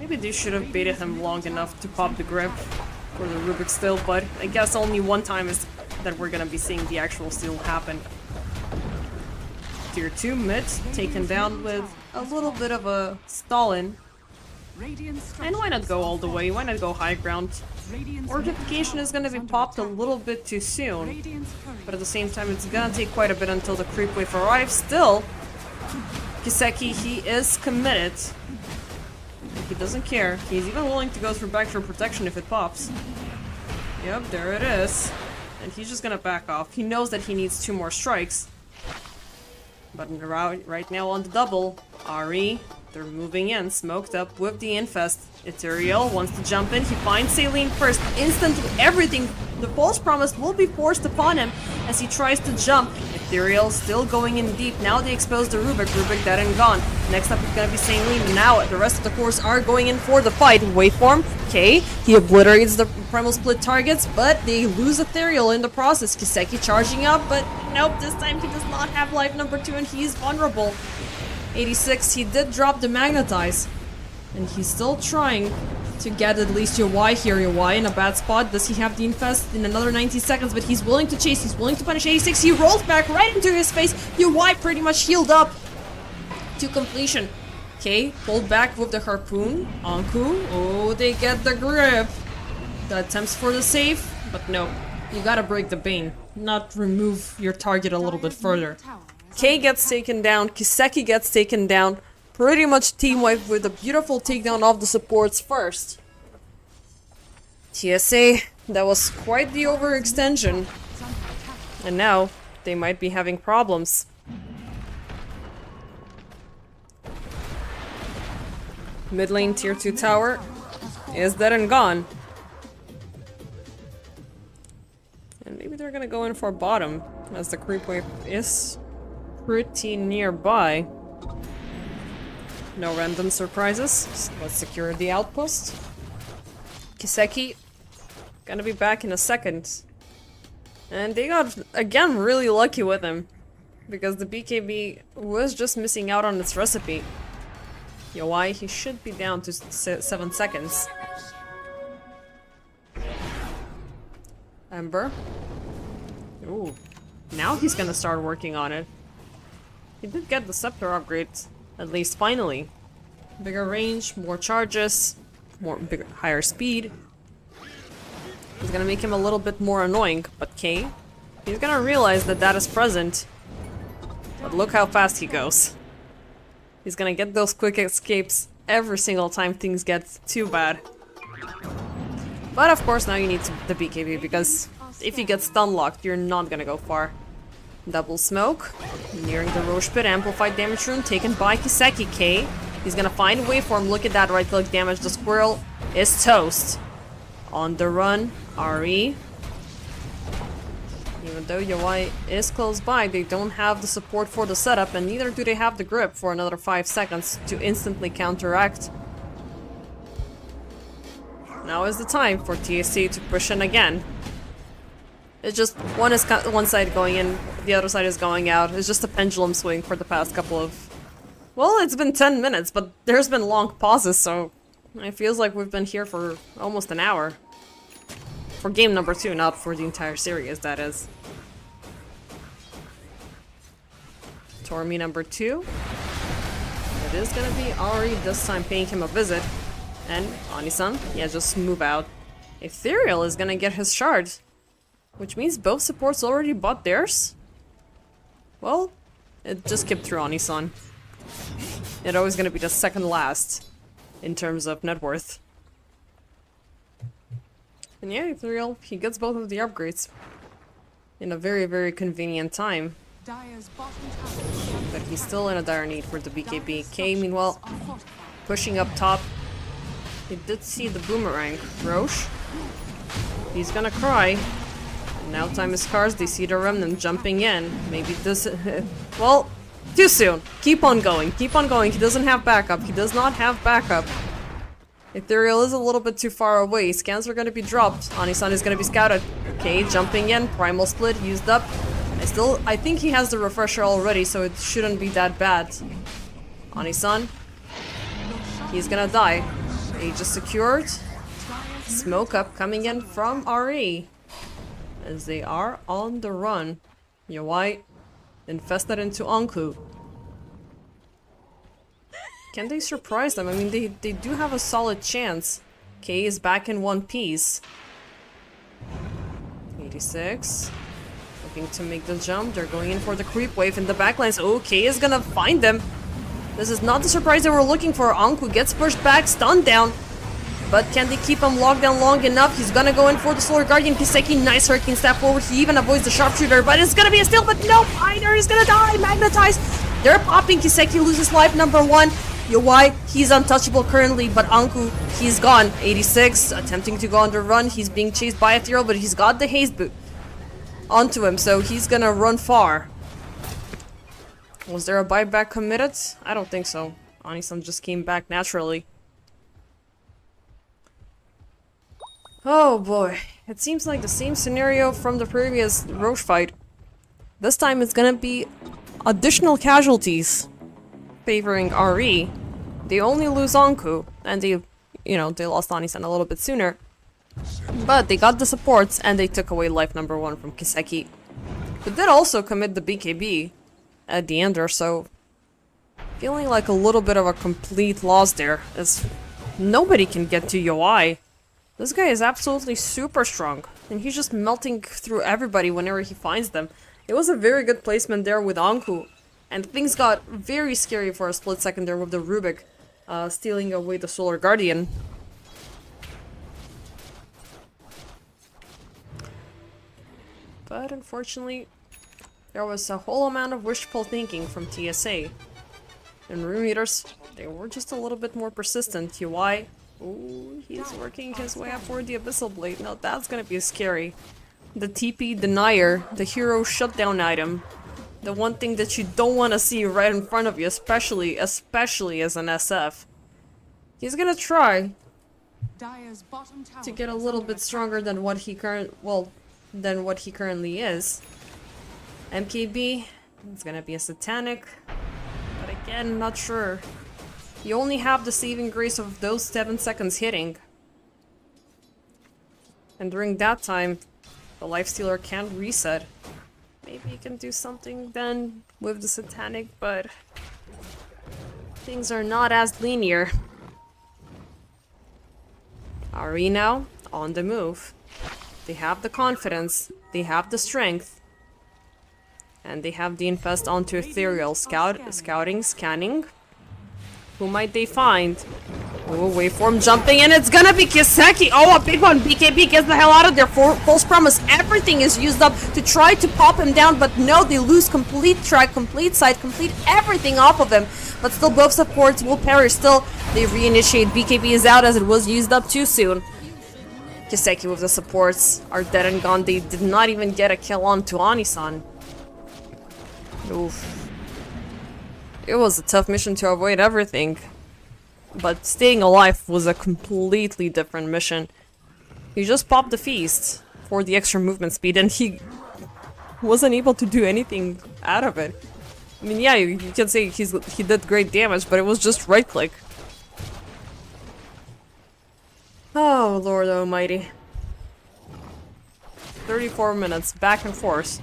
Maybe they should have baited him long enough to pop the grip for the Rubik steal, but I guess only one time is that we're gonna be seeing the actual steal happen. Tier 2 mid, taken down with a little bit of a stall-in. And why not go all the way? Why not go high ground? Fortification is gonna be popped a little bit too soon, but at the same time it's gonna take quite a bit until the creep wave arrives. Still, Kiseki, he is committed. He doesn't care. He's even willing to go through backdoor protection if it pops. Yep, there it is. And he's just gonna back off. He knows that he needs 2 more strikes. But right now on the double, RE, they're moving in, smoked up with the infest. Ethereal wants to jump in. He finds Saline first. Instant everything. The false promise will be forced upon him as he tries to jump. Ethereal still going in deep. Now they expose the Rubik. Rubik dead and gone. Next up is gonna be Saline. Now the rest of the course are going in for the fight. Waveform. Okay, he obliterates the primal split targets, but they lose Ethereal in the process. Kiseki charging up, but nope, this time he does not have life number 2 and he's vulnerable. 86, he did drop the Magnetize. And he's still trying to get at least Yowai here. Yowai in a bad spot. Does he have the infest in another 90 seconds? But he's willing to chase. He's willing to punish 86. He rolls back right into his face. Yowai pretty much healed up to completion. Okay, pulled back with the harpoon. Anku. Oh, they get the grip. The attempts for the save. But no, you gotta break the Bane. not remove your target a little bit Dire's further. middle tower is Kay gets taken down, Kiseki gets taken down, pretty much team wipe with a beautiful takedown of the supports first. TSA, that was quite the overextension, and now they might be having problems. Mid lane tier 2 tower is dead and gone. And maybe they're gonna go in for bottom, as the creep wave is pretty nearby. No random surprises. Let's secure the outpost. Kiseki gonna be back in a second. And they got, again, really lucky with him. Because the BKB was just missing out on its recipe. Why? He should be down to 7 seconds. Ember. Ooh. Now he's gonna start working on it. He did get the scepter upgrade, at least finally. Bigger range, more charges, higher speed. It's gonna make him a little bit more annoying, but Kay, he's gonna realize that that is present. But look how fast he goes. He's gonna get those quick escapes every single time things get too bad. But of course now you need the BKB, because if you get stun locked, you're not gonna go far. Double smoke, nearing the Roche Pit, amplified damage rune taken by Kiseki. K. He's gonna find a waveform, look at that right click damage, the squirrel is toast. On the run, RE. Even though Yawai is close by, they don't have the support for the setup, and neither do they have the grip for another 5 seconds to instantly counteract. Now is the time for TSC to push in again. It's just one side going in, the other side is going out. It's just a pendulum swing for the past couple of... Well, it's been 10 minutes, but there's been long pauses, so it feels like we've been here for almost an hour. For game number 2, not for the entire series, that is. Tormi number 2. It is gonna be Ari this time paying him a visit. And Ani-san, yeah, just move out. Ethereal is gonna get his shard. Which means both supports already bought theirs? Well, it just skipped through Ani-san. It's always gonna be the second last in terms of net worth. And yeah, Ethereal, he gets both of the upgrades in a very, very convenient time. Dire's bottom tower. But he's still in a dire need for the BKB. K, meanwhile, pushing up top. He did see the boomerang. Roche. He's gonna cry. And now time is scarce. They see the remnant jumping in. Maybe this... well, too soon. Keep on going. Keep on going. He doesn't have backup. He does not have backup. Ethereal is a little bit too far away. Scans are gonna be dropped. Ani-san is gonna be scouted. Okay, jumping in. Primal split used up. I think he has the refresher already, so it shouldn't be that bad. Ani-san. He's gonna die. Age is secured. Smoke up coming in from RE. As they are on the run. Yawai infested into Anku. Can they surprise them? I mean, they do have a solid chance. K is back in one piece. 86. Looking to make the jump. They're going in for the creep wave in the backlines. Oh, K is gonna find them. This is not the surprise they were looking for. Anku gets pushed back, stunned down. But can they keep him locked down long enough? He's gonna go in for the Solar Guardian. Kiseki, nice Hurricane step forward. He even avoids the Sharpshooter, but it's gonna be a steal. But no, either is gonna die. Magnetized. They're popping. Kiseki loses life number 1. Yawai, he's untouchable currently, but Anku, he's gone. 86, attempting to go on the run. He's being chased by Ethereal, but he's got the haste boot onto him, so he's gonna run far. Was there a buyback committed? I don't think so. Ani-san just came back naturally. Oh boy, it seems like the same scenario from the previous Roche fight. This time it's gonna be additional casualties favoring RE. They only lose Anku, and they lost Ani-san a little bit sooner. But they got the supports, and they took away life number 1 from Kiseki. They did also commit the BKB at the end or so. Feeling like a little bit of a complete loss there, as nobody can get to Yawai. This guy is absolutely super strong. And he's just melting through everybody whenever he finds them. It was a very good placement there with Anku. And things got very scary for a split second there with the Rubik stealing away the Solar Guardian. But unfortunately, there was a whole amount of wishful thinking from TSA. And Room Eaters, they were just a little bit more persistent. UI, ooh, he's working his way up for the Abyssal Blade. Now that's gonna be scary. The TP Denier, the hero shutdown item. The one thing that you don't want to see right in front of you, especially as an SF. He's gonna try Dire's bottom tower to get a is little under bit stronger than what he currently is. MKB, it's gonna be a Satanic, but again, not sure. You only have the saving grace of those 7 seconds hitting. And during that time, the Lifestealer can't reset. Maybe you can do something then with the Satanic, but things are not as linear. RE now on the move. They have the confidence, they have the strength, and they have the infest onto Ethereal. Scouting, scanning. Who might they find? Oh, waveform jumping, and it's gonna be Kiseki! Oh, a big one! BKB gets the hell out of there! False promise, everything is used up to try to pop him down, but no, they lose complete track, complete sight, complete everything off of him. But still, both supports will perish. Still, they reinitiate. BKB is out as it was used up too soon. Kiseki with the supports are dead and gone. They did not even get a kill on to Anisan. Oof. It was a tough mission to avoid everything. But staying alive was a completely different mission. He just popped the feast for the extra movement speed and he wasn't able to do anything out of it. I mean, yeah, you can say he did great damage, but it was just right click. Oh, Lord Almighty. 34 minutes, back and forth.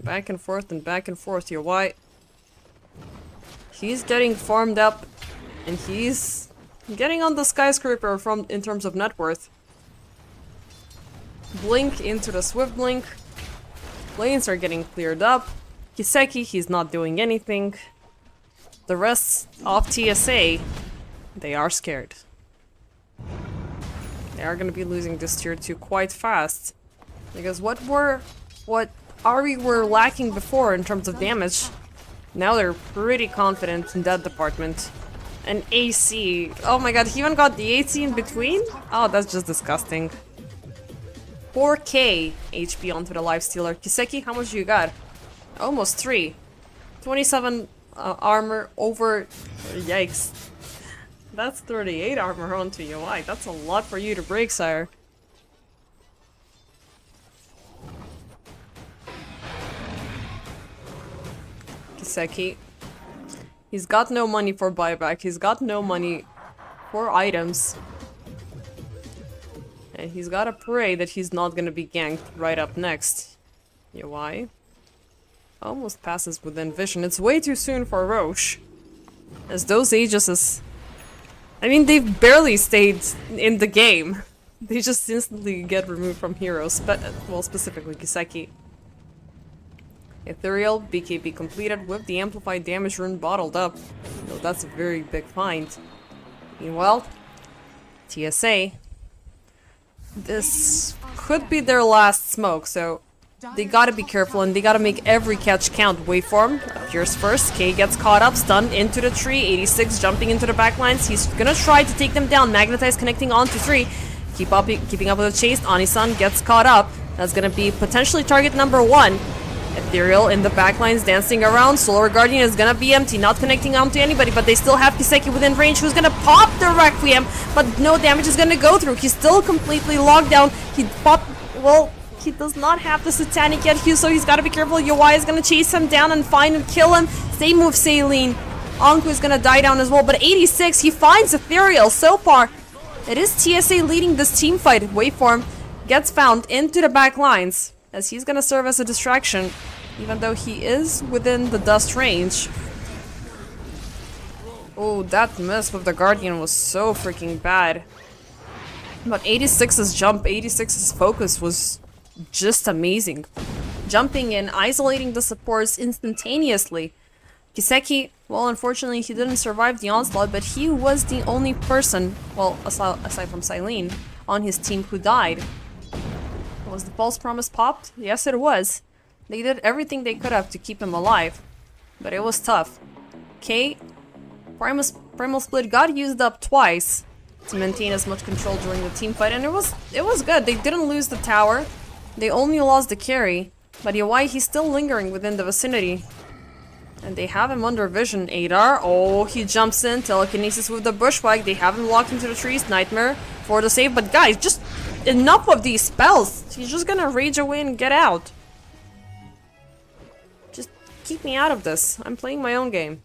Back and forth and back and forth here. Why? He's getting farmed up, and he's getting on the skyscraper in terms of net worth. Blink into the Swift Blink. Lanes are getting cleared up. Kiseki, he's not doing anything. The rest of TSA, they are scared. They are gonna be losing this tier 2 quite fast. Because what RE were lacking before in terms of damage, now they're pretty confident in that department. And AC, oh my god, he even got the AC in between? Oh, that's just disgusting. 4k HP onto the Lifestealer. Kiseki, how much you got? Almost 3. 27 armor over... Yikes. That's 38 armor onto UI. That's a lot for you to break, sire. Kiseki. He's got no money for buyback. He's got no money for items. And he's gotta pray that he's not gonna be ganked right up next. UI. Almost passes within vision. It's way too soon for Roche. As those Aegises... I mean, they've barely stayed in the game. They just instantly get removed from heroes. Well, specifically Kiseki. Ethereal, BKB completed with the amplified damage rune bottled up. So that's a very big find. Meanwhile, TSA. This could be their last smoke, so they gotta be careful and they gotta make every catch count. Waveform appears first. K gets caught up, stunned into the tree. 86 jumping into the backlines. He's gonna try to take them down. Magnetize connecting onto 3. Keeping up with the chase. Anisan gets caught up. That's gonna be potentially target number 1. Ethereal in the backlines dancing around. Solar Guardian is gonna be empty, not connecting onto anybody, but they still have Kiseki within range, who's gonna pop the Requiem, but no damage is gonna go through. He's still completely locked down. He popped... Well, he does not have the Satanic yet, so he's gotta be careful. UI is gonna chase him down and find and kill him. Same with Saline. Anku is gonna die down as well, but 86, he finds Ethereal. So far, it is TSA leading this team fight. Waveform gets found into the back lines, as he's gonna serve as a distraction, even though he is within the dust range. Oh, that miss with the Guardian was so freaking bad. But 86's jump, 86's focus was just amazing. Jumping in, isolating the supports instantaneously. Kiseki, well, unfortunately, he didn't survive the onslaught, but he was the only person, well, aside from Silene, on his team who died. Was the false promise popped? Yes, it was. They did everything they could have to keep him alive, but it was tough. Okay, Primal Split got used up twice to maintain as much control during the team fight, and it was good. They didn't lose the tower, they only lost the carry, but Yawai, he's still lingering within the vicinity. And they have him under vision. Adar, oh, he jumps in, telekinesis with the bushwhack. They have him locked into the trees, Nightmare for the save. But guys, just enough of these spells. He's just gonna rage away and get out. Just keep me out of this. I'm playing my own game.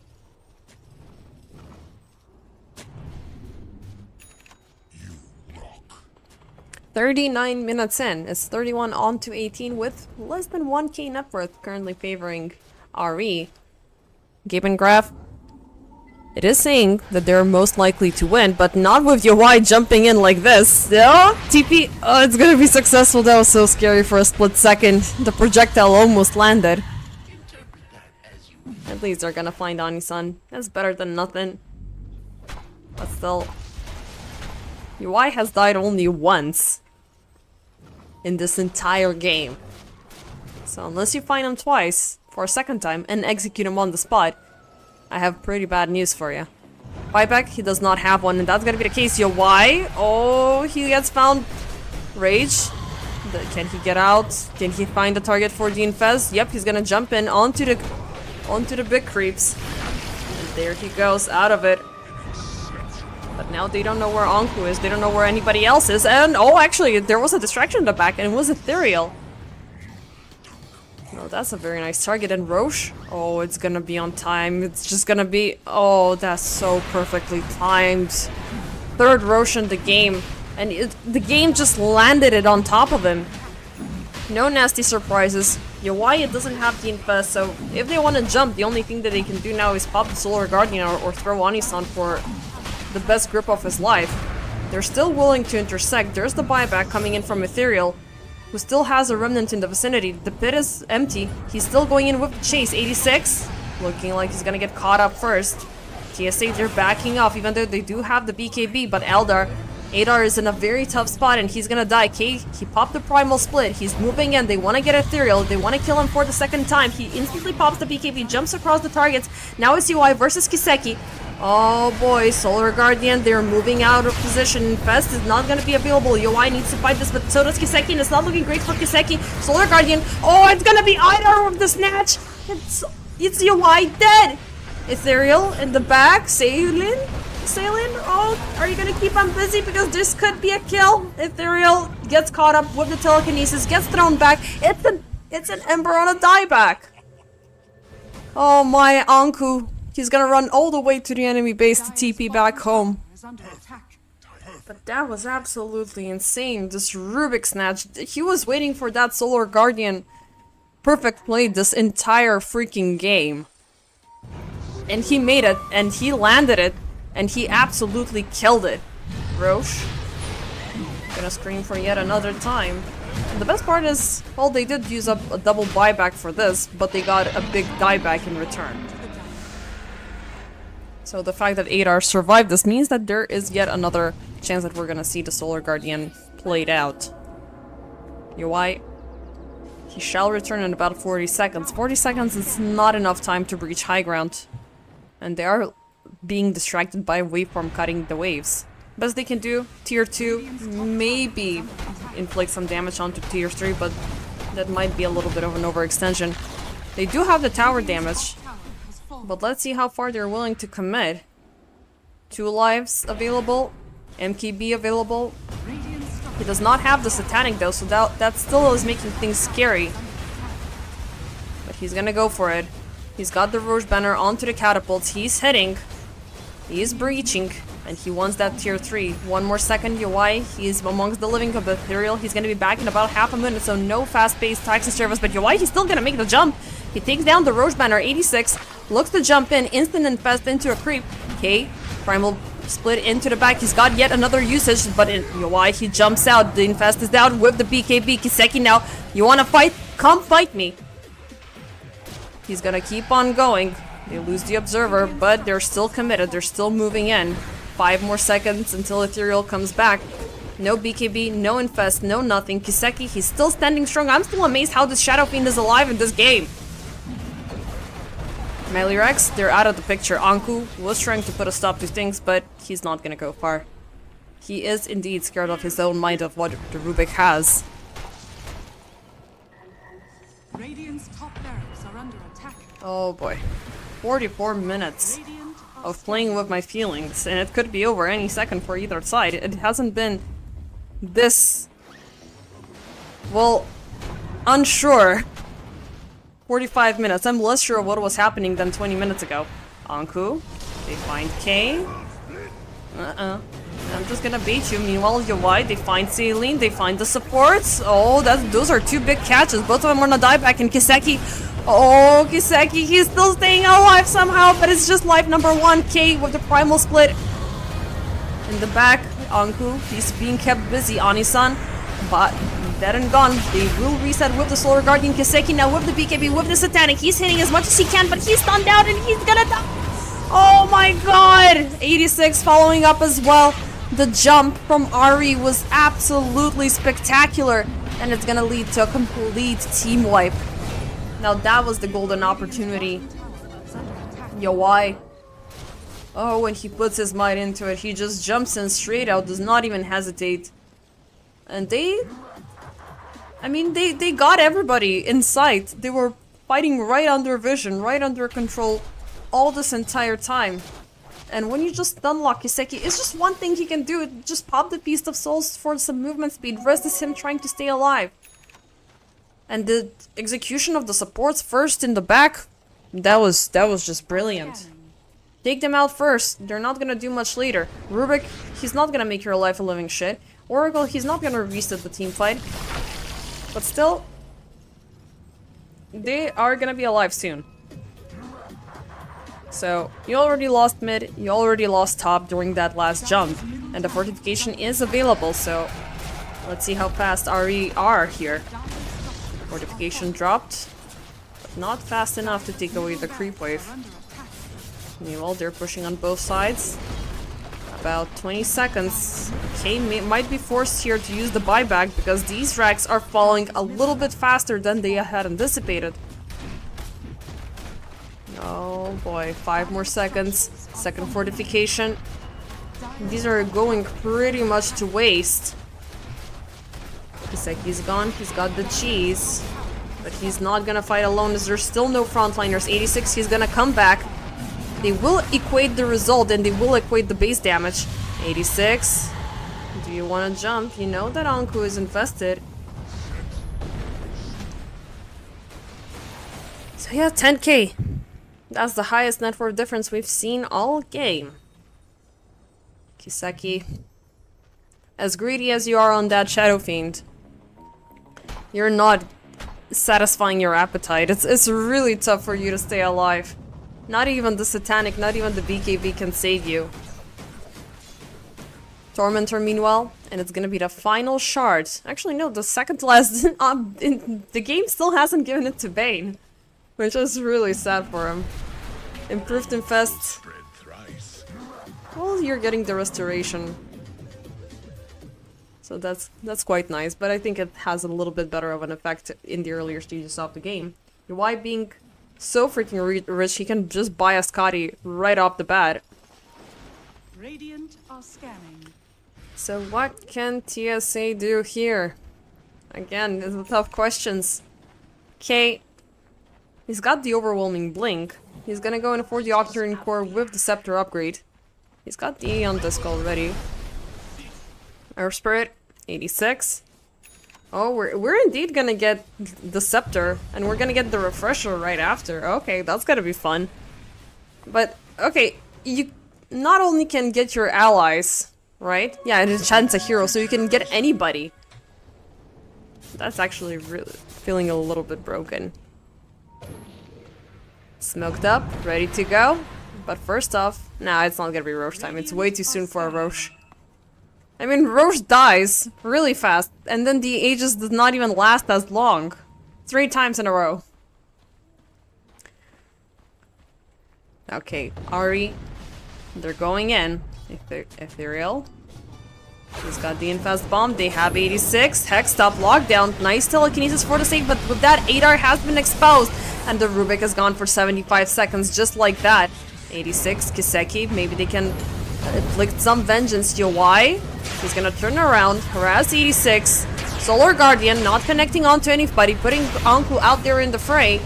You rock. 39 minutes in. It's 31 on to 18 with less than 1k net worth currently favoring RE. Gaben Graph, it is saying that they're most likely to win, but not with Yawai jumping in like this. Oh, TP, oh, it's gonna be successful. That was so scary for a split second. The projectile almost landed. At least they're gonna find Ani-san. That's better than nothing. But still, Yawai has died only once in this entire game. So unless you find him twice, for a second time, and execute him on the spot, I have pretty bad news for you. Buyback, he does not have one, and that's gonna be the case. Yawai, oh, he gets found. Rage, can he get out? Can he find a target for the Infest? Yep, he's gonna jump in onto the big creeps. And there he goes, out of it. But now they don't know where Anku is, they don't know where anybody else is, and oh, actually, there was a distraction in the back, and it was Ethereal. Oh, that's a very nice target. And Roche? Oh, it's gonna be on time. It's just gonna be... Oh, that's so perfectly timed. Third Roche in the game. And the game just landed it on top of him. No nasty surprises. Yawai doesn't have the Infest, so if they want to jump, the only thing that they can do now is pop the Solar Guardian or throw Ani-san for the best grip of his life. They're still willing to intersect. There's the buyback coming in from Ethereal, who still has a remnant in the vicinity. The pit is empty. He's still going in with the chase. 86, looking like he's gonna get caught up first. TSA, they're backing off, even though they do have the BKB, but Adar is in a very tough spot, and he's gonna die. K, he popped the Primal Split. He's moving in. They want to get Ethereal. They want to kill him for the second time. He instantly pops the BKB, jumps across the targets. Now it's UI versus Kiseki. Oh boy, Solar Guardian, they're moving out of position. Infest is not gonna be available. Yawai needs to fight this, but so does Kiseki, and it's not looking great for Kiseki. Solar Guardian, oh, it's gonna be Idar with the snatch! It's Yawai dead! Ethereal in the back, Sailing, oh, are you gonna keep him busy? Because this could be a kill. Ethereal gets caught up with the telekinesis, gets thrown back. It's an Ember on a dieback. Oh my, Anku. He's gonna run all the way to the enemy base to TP back home. But that was absolutely insane. This Rubik Snatch. He was waiting for that Solar Guardian perfect play this entire freaking game. And he made it, and he landed it, and he absolutely killed it. Roche. Gonna scream for yet another time. And the best part is, well, they did use up a double buyback for this, but they got a big dieback in return. So the fact that Adar survived this means that there is yet another chance that we're gonna see the Solar Guardian played out. Yawai, he shall return in about 40 seconds. 40 seconds is not enough time to breach high ground. And they are being distracted by waveform cutting the waves. Best they can do, tier 2, maybe inflict some damage onto tier 3, but that might be a little bit of an overextension. They do have the tower damage, but let's see how far they're willing to commit. 2 lives available, MKB available. He does not have the Satanic though, so that still is making things scary. But he's gonna go for it. He's got the Roche banner onto the catapults, he's hitting, he is breaching, and he wants that tier 3. 1 more second, Yawai, he's amongst the living of Ethereal. He's gonna be back in about half a minute, so no fast-paced taxi service, but Yawai, he's still gonna make the jump. He takes down the Roche banner, 86, looks to jump in, instant infest into a creep. Okay, Primal Split into the back. He's got yet another usage, but why he jumps out. The Infest is down with the BKB. Kiseki now. You wanna fight? Come fight me. He's gonna keep on going. They lose the Observer, but they're still committed. They're still moving in. 5 more seconds until Ethereal comes back. No BKB, no Infest, no nothing. Kiseki, he's still standing strong. I'm still amazed how this Shadow Fiend is alive in this game. Melee Rex, they're out of the picture. Anku was trying to put a stop to things, but he's not gonna go far. He is indeed scared of his own mind of what the Rubik has. Radiant's top barracks are under attack. Oh boy. 44 minutes Radiant of playing with my feelings, and it could be over any second for either side. It hasn't been this, well, unsure. 45 minutes. I'm less sure of what was happening than 20 minutes ago. Anku, they find K. I'm just gonna bait you. Meanwhile, Yawai, they find Celine, they find the supports. Oh, those are 2 big catches. Both of them are gonna die back, and Kiseki. Oh, Kiseki, he's still staying alive somehow, but it's just life number 1. K with the primal split. In the back, Anku, he's being kept busy. Ani-san, but dead and gone. They will reset with the Solar Guardian. Kiseki now with the BKB, with the Satanic. He's hitting as much as he can, but he's stunned out and he's gonna die. Oh my god! 86 following up as well. The jump from Ari was absolutely spectacular, and it's gonna lead to a complete team wipe. Now that was the golden opportunity. Yawai. Oh, when he puts his might into it, he just jumps in straight out, does not even hesitate. And they got everybody in sight. They were fighting right under vision, right under control all this entire time. And when you just unlock Kiseki, it's just one thing he can do. Just pop the Feast of Souls for some movement speed. Rest is him trying to stay alive. And the execution of the supports first in the back, that was just brilliant. Take them out first. They're not gonna do much later. Rubik, he's not gonna make your life a living shit. Oracle, he's not gonna reset the team fight. But still, they are gonna be alive soon. So, you already lost mid, you already lost top during that last jump. And the fortification is available, so let's see how fast RE are here. Fortification dropped, but not fast enough to take away the creep wave. Meanwhile, they're pushing on both sides. About 20 seconds. K might be forced here to use the buyback because these racks are falling a little bit faster than they had anticipated. Oh boy, 5 more seconds. Second fortification. These are going pretty much to waste. Kiseki's gone, he's got the cheese. But he's not gonna fight alone as there's still no frontliners. 86, he's gonna come back. They will equate the result and they will equate the base damage. 86. Do you want to jump? You know that Anku is infested. So yeah, 10k. That's the highest net worth difference we've seen all game. Kiseki. As greedy as you are on that Shadow Fiend, you're not satisfying your appetite. It's really tough for you to stay alive. Not even the Satanic, not even the BKB can save you. Tormentor meanwhile, and it's gonna be the final shard. Actually no, the second to last, the game still hasn't given it to Bane. Which is really sad for him. Improved Infest. Well, you're getting the restoration. So that's quite nice, but I think it has a little bit better of an effect in the earlier stages of the game. Why being so freaking rich, he can just buy a Scotty right off the bat. Radiant are scanning. So what can TSA do here? Again, these are tough questions. Okay, he's got the overwhelming blink. He's gonna go in for the Octarine Core with the Scepter upgrade. He's got the Aeon Disc already. Our Spirit, 86. Oh, we're indeed gonna get the Scepter, and we're gonna get the Refresher right after. Okay, that's gonna be fun. But, okay, you not only can get your allies, right? Yeah, and enchants a hero, so you can get anybody. That's actually really feeling a little bit broken. Smoked up, ready to go. But first off, nah, it's not gonna be Roche time. It's way too soon for a Roche. I mean, Roche dies really fast, and then the Aegis does not even last as long. 3 times in a row. Okay, Ari, they're going in. Ethereal. He's got the Infest Bomb. They have 86. Hex stop lockdown. Nice telekinesis for the save, but with that, Adar has been exposed. And the Rubik is gone for 75 seconds, just like that. 86, Kiseki. Maybe they can inflict some vengeance. Why? He's gonna turn around, harass 86. Solar Guardian not connecting onto anybody, putting Anku out there in the fray.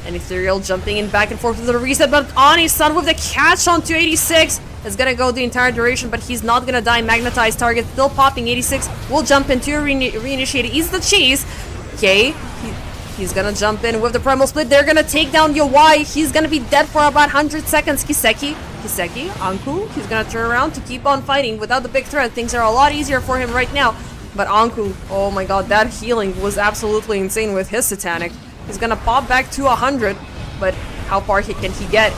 And Ethereal jumping in back and forth with the reset, but Ani-san with the catch onto 86 is gonna go the entire duration, but he's not gonna die. Magnetized target still popping. 86 will jump into reinitiate. Eats the cheese. Okay, he's gonna jump in with the primal split. They're gonna take down Yowai. He's gonna be dead for about 100 seconds. Kiseki, Anku. He's gonna turn around to keep on fighting without the big threat. Things are a lot easier for him right now. But Anku, oh my god, that healing was absolutely insane with his Satanic. He's gonna pop back to 100, but how far can he get?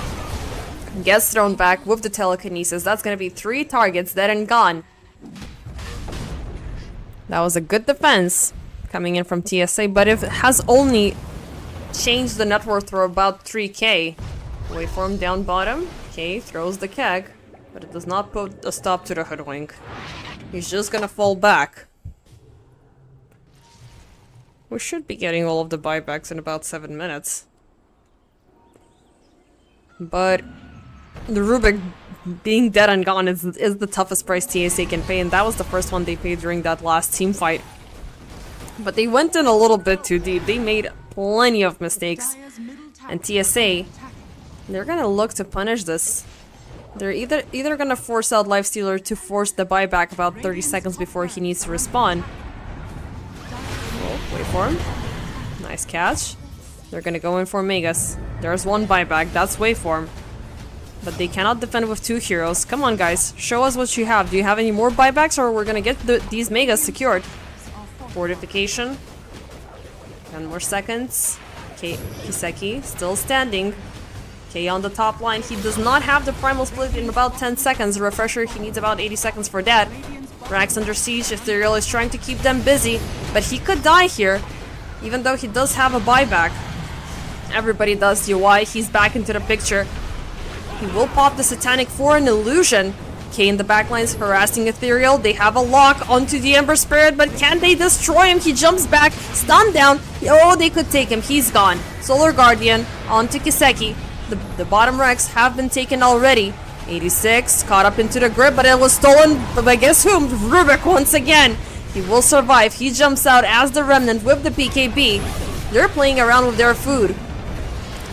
Gets thrown back with the telekinesis. That's gonna be 3 targets dead and gone. That was a good defense coming in from TSA, but it has only changed the net worth for about 3k. Waveform down bottom. Okay, throws the keg, but it does not put a stop to the hoodwink. He's just gonna fall back. We should be getting all of the buybacks in about 7 minutes. But the Rubik being dead and gone is the toughest price TSA can pay, and that was the first one they paid during that last team fight. But they went in a little bit too deep. They made plenty of mistakes. And TSA, they're gonna look to punish this. They're either gonna force out Lifestealer to force the buyback about 30 seconds before he needs to respawn. Wait for him. Nice catch. They're gonna go in for Megas. There's 1 buyback. That's waveform. But they cannot defend with 2 heroes. Come on, guys. Show us what you have. Do you have any more buybacks, or we're gonna get these Megas secured? Fortification. 10 more seconds. Okay, Kiseki still standing. Okay, on the top line. He does not have the primal split in about 10 seconds. Refresher, he needs about 80 seconds for that. Rax under siege. Ethereal is trying to keep them busy, but he could die here, even though he does have a buyback. Everybody does. Why? He's back into the picture. He will pop the Satanic for an illusion. K in the backlines harassing Ethereal. They have a lock onto the Ember Spirit, but can they destroy him? He jumps back, stun down. Oh, they could take him. He's gone. Solar Guardian onto Kiseki. The bottom Rex have been taken already. 86 caught up into the grip, but it was stolen by guess whom? Rubik once again. He will survive. He jumps out as the Remnant with the PKB. They're playing around with their food.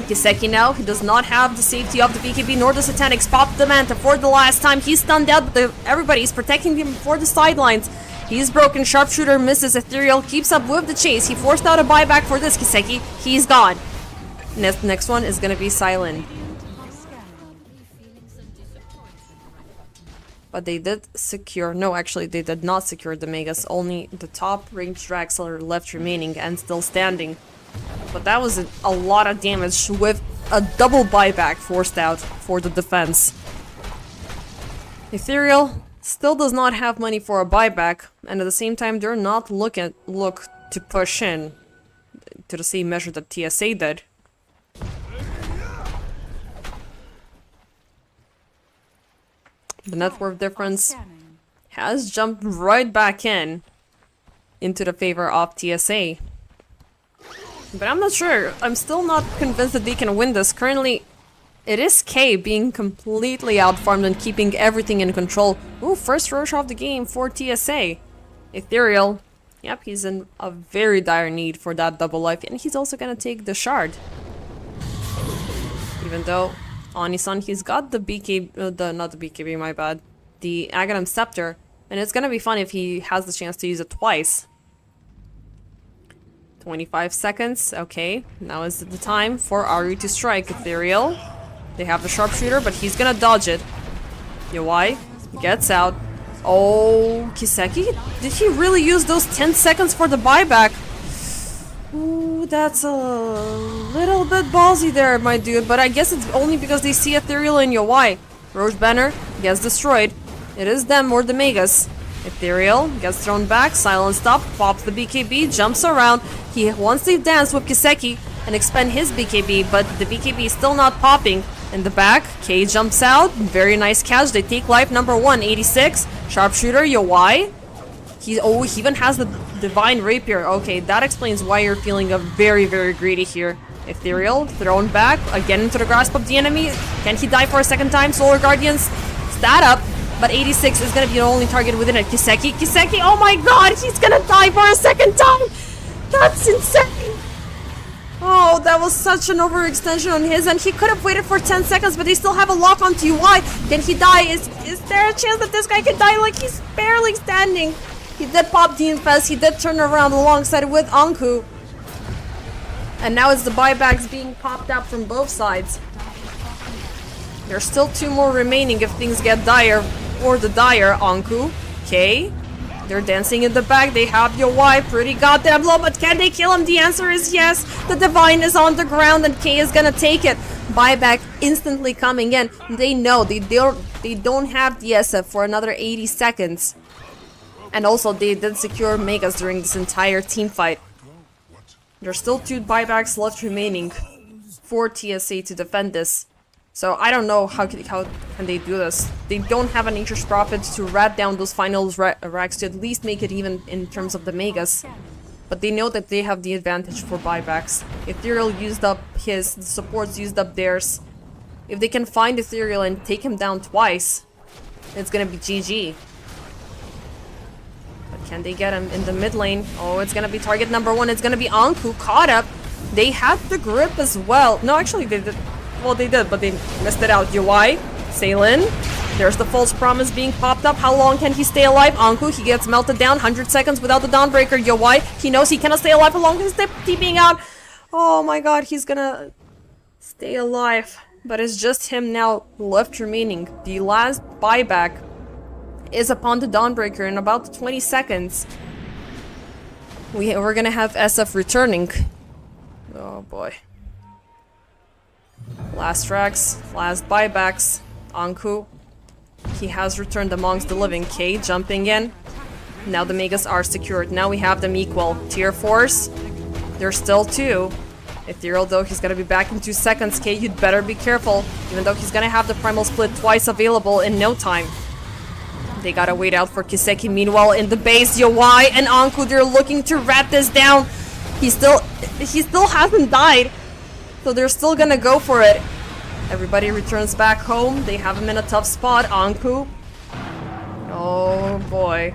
Kiseki now, he does not have the safety of the PKB nor the Satanics. Pop the Manta for the last time. He's stunned out, but everybody's protecting him for the sidelines. He's broken. Sharpshooter misses. Ethereal keeps up with the chase. He forced out a buyback for this Kiseki. He's gone. Next one is gonna be Silent. But they did secure, no, actually they did not secure the Megas, only the top ranged Drax are left remaining and still standing. But that was a lot of damage with a double buyback forced out for the defense. Ethereal still does not have money for a buyback, and at the same time they're not look to push in to the same measure that TSA did. The net worth difference has jumped right back into the favor of TSA. But I'm not sure. I'm still not convinced that they can win this. Currently, it is K being completely outfarmed and keeping everything in control. Ooh, first Roche off the game for TSA. Ethereal. Yep, he's in a very dire need for that double life. And he's also gonna take the shard. Even though Ani-san, he's got the not the BKB, my bad. The Aghanim Scepter. And it's gonna be fun if he has the chance to use it twice. 25 seconds. Okay, now is the time for Ari to strike. Ethereal. They have the sharpshooter, but he's gonna dodge it. Yowai gets out. Oh, Kiseki? Did he really use those 10 seconds for the buyback? Ooh, that's a little bit ballsy there, my dude, but I guess it's only because they see Ethereal in your Y. Roche Banner gets destroyed. It is them or the Megas. Ethereal gets thrown back, silenced up, pops the BKB, jumps around. He wants to dance with Kiseki and expend his BKB, but the BKB is still not popping. In the back, K jumps out. Very nice catch. They take life number 1, 86. Sharpshooter, Yowai. He even has the Divine Rapier. Okay, that explains why you're feeling very, very greedy here. Ethereal, thrown back, again into the grasp of the enemy. Can he die for a second time? Solar Guardians, stat up. But 86 is gonna be the only target within it. Kiseki, oh my god, he's gonna die for a second time! That's insane! Oh, that was such an overextension on his end. He could have waited for 10 seconds, but they still have a lock onto UI. Can he die? Is there a chance that this guy can die? Like, he's barely standing. He did pop the Infest. He did turn around alongside with Anku. And now it's the buybacks being popped up from both sides. There's still 2 more remaining if things get dire. Or the dire, Anku. K. They're dancing in the back. They have your wife. Pretty goddamn low, but can they kill him? The answer is yes. The Divine is on the ground and K is gonna take it. Buyback instantly coming in. They know they don't have the SF for another 80 seconds. And also they did secure Megas during this entire team fight. There's still 2 buybacks left remaining for TSA to defend this. So I don't know how can they do this. They don't have an Nature's Prophet to rat down those finals racks to at least make it even in terms of the Megas. But they know that they have the advantage for buybacks. Ethereal used up his, the supports used up theirs. If they can find Ethereal and take him down twice, it's gonna be GG. But can they get him in the mid lane? Oh, it's gonna be target number 1. It's gonna be Anku caught up. They have the grip as well. No, actually they did. Well, they did, but they missed it out. UI, sail in. There's the false promise being popped up. How long can he stay alive? Anku, he gets melted down. 100 seconds without the Dawnbreaker. UI, he knows he cannot stay alive along his TPing out. Oh my god, he's gonna stay alive. But it's just him now left remaining. The last buyback is upon the Dawnbreaker in about 20 seconds. We're gonna have SF returning. Oh boy. Last tracks, last buybacks. Anku, he has returned amongst the living. K jumping in. Now the Megas are secured. Now we have them equal. Tier 4s, there's still 2. Ethereal though, he's gonna be back in 2 seconds. K, you'd better be careful. Even though he's gonna have the Primal Split twice available in no time. They gotta wait out for Kiseki. Meanwhile, in the base, Yowai and Anku, they're looking to rat this down. He still hasn't died. So they're still gonna go for it. Everybody returns back home. They have him in a tough spot. Anku. Oh boy.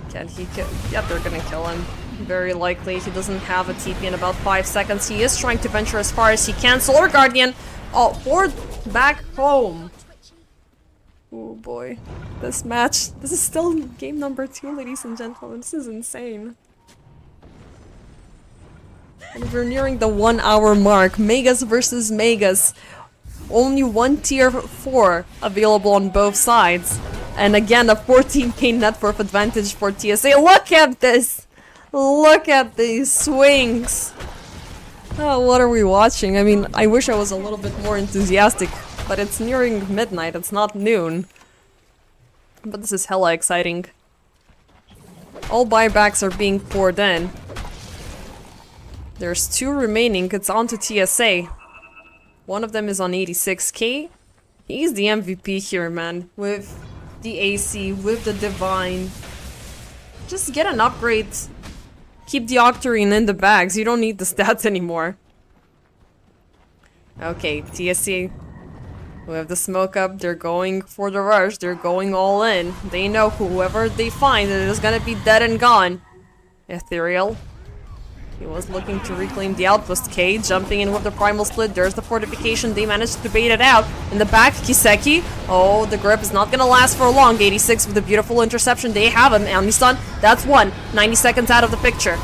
Can he kill? Yep, they're gonna kill him. Very likely. He doesn't have a TP in about 5 seconds. He is trying to venture as far as he can. Solar Guardian. Oh, board back home. Oh boy. This match. This is still game number 2, ladies and gentlemen. This is insane. And we're nearing the 1 hour mark. Megas versus Megas. Only 1 tier 4 available on both sides. And again, a 14k net worth advantage for TSA. Look at this! Look at these swings! Oh, what are we watching? I mean, I wish I was a little bit more enthusiastic. But it's nearing midnight, it's not noon. But this is hella exciting. All buybacks are being poured in. There's 2 remaining. It's on to TSA. One of them is on 86k. He's the MVP here, man. With the AC, with the Divine. Just get an upgrade. Keep the Octarine in the bags. You don't need the stats anymore. Okay, TSA. We have the smoke up. They're going for the rush. They're going all in. They know whoever they find is gonna be dead and gone. Ethereal. He was looking to reclaim the outpost. K jumping in with the Primal Split. There's the fortification. They managed to bait it out. In the back, Kiseki. Oh, the grip is not gonna last for long. 86 with a beautiful interception. They have him. Amistun, that's 1. 90 seconds out of the picture.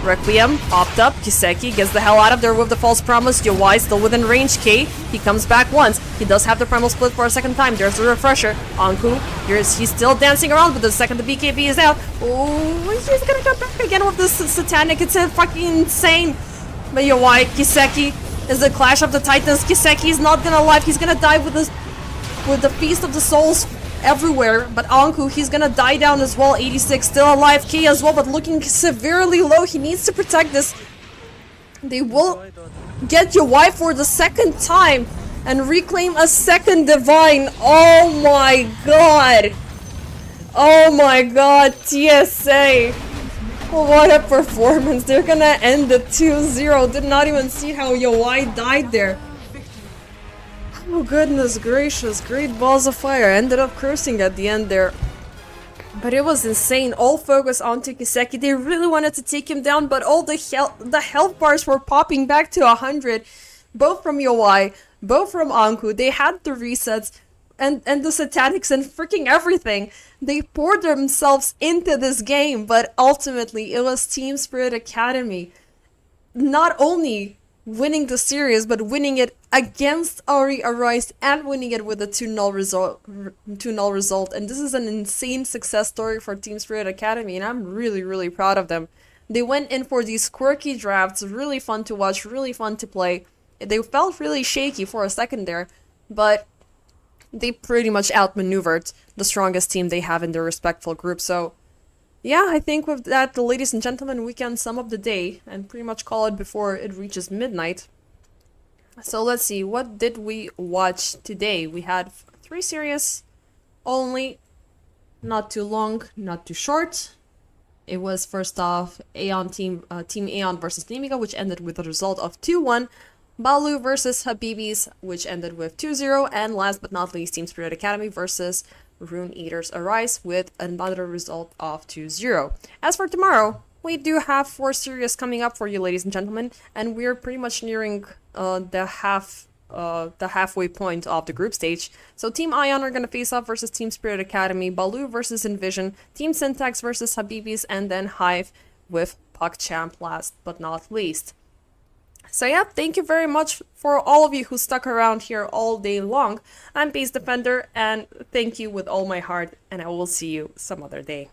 Requiem popped up. Kiseki gets the hell out of there with the false promise. Yowai still within range. K, he comes back once. He does have the primal split for a second time. There's the refresher. Anku, he's still dancing around, but the second the BKB is out, oh, he's gonna come back again with this satanic. It's fucking insane. But Yowai, Kiseki is the clash of the titans. Kiseki is not gonna live. He's gonna die with the feast of the souls everywhere, but Anku, he's gonna die down as well. 86 still alive. K as well, but looking severely low. He needs to protect this. They will get Yowai for the second time and reclaim a second divine. Oh my god. Oh my god, TSA. What a performance. They're gonna end the 2-0. Did not even see how Yowai died there. Oh goodness gracious, great balls of fire. Ended up cursing at the end there. But it was insane. All focus onto Kiseki. They really wanted to take him down, but all the health bars were popping back to 100. Both from Yowai, both from Anku. They had the resets and the satanics and freaking everything. They poured themselves into this game, but ultimately it was Team Spirit Academy not only winning the series, but winning it against RE.Arise and winning it with a 2-0 result. And this is an insane success story for Team Spirit Academy, and I'm really, really proud of them. They went in for these quirky drafts, really fun to watch, really fun to play. They felt really shaky for a second there, but they pretty much outmaneuvered the strongest team they have in their respectful group. So yeah, I think with that, ladies and gentlemen, we can sum up the day and pretty much call it before it reaches midnight. So let's see, what did we watch today? We had 3 series only, not too long, not too short. It was first off Aeon Team Aeon versus Nemica, which ended with a result of 2-1. Balu versus Habibis, which ended with 2-0. And last but not least, Team Spirit Academy versus Rune Eaters Arise with another result of 2-0. As for tomorrow, we do have 4 series coming up for you, ladies and gentlemen, and we're pretty much nearing the halfway point of the group stage. So Team Ion are gonna face off versus Team Spirit Academy, Balu versus Envision, Team Syntax versus Habibis, and then Hive with PogChamp last but not least. So yeah, thank you very much for all of you who stuck around here all day long. I'm Base Defender, and thank you with all my heart, and I will see you some other day.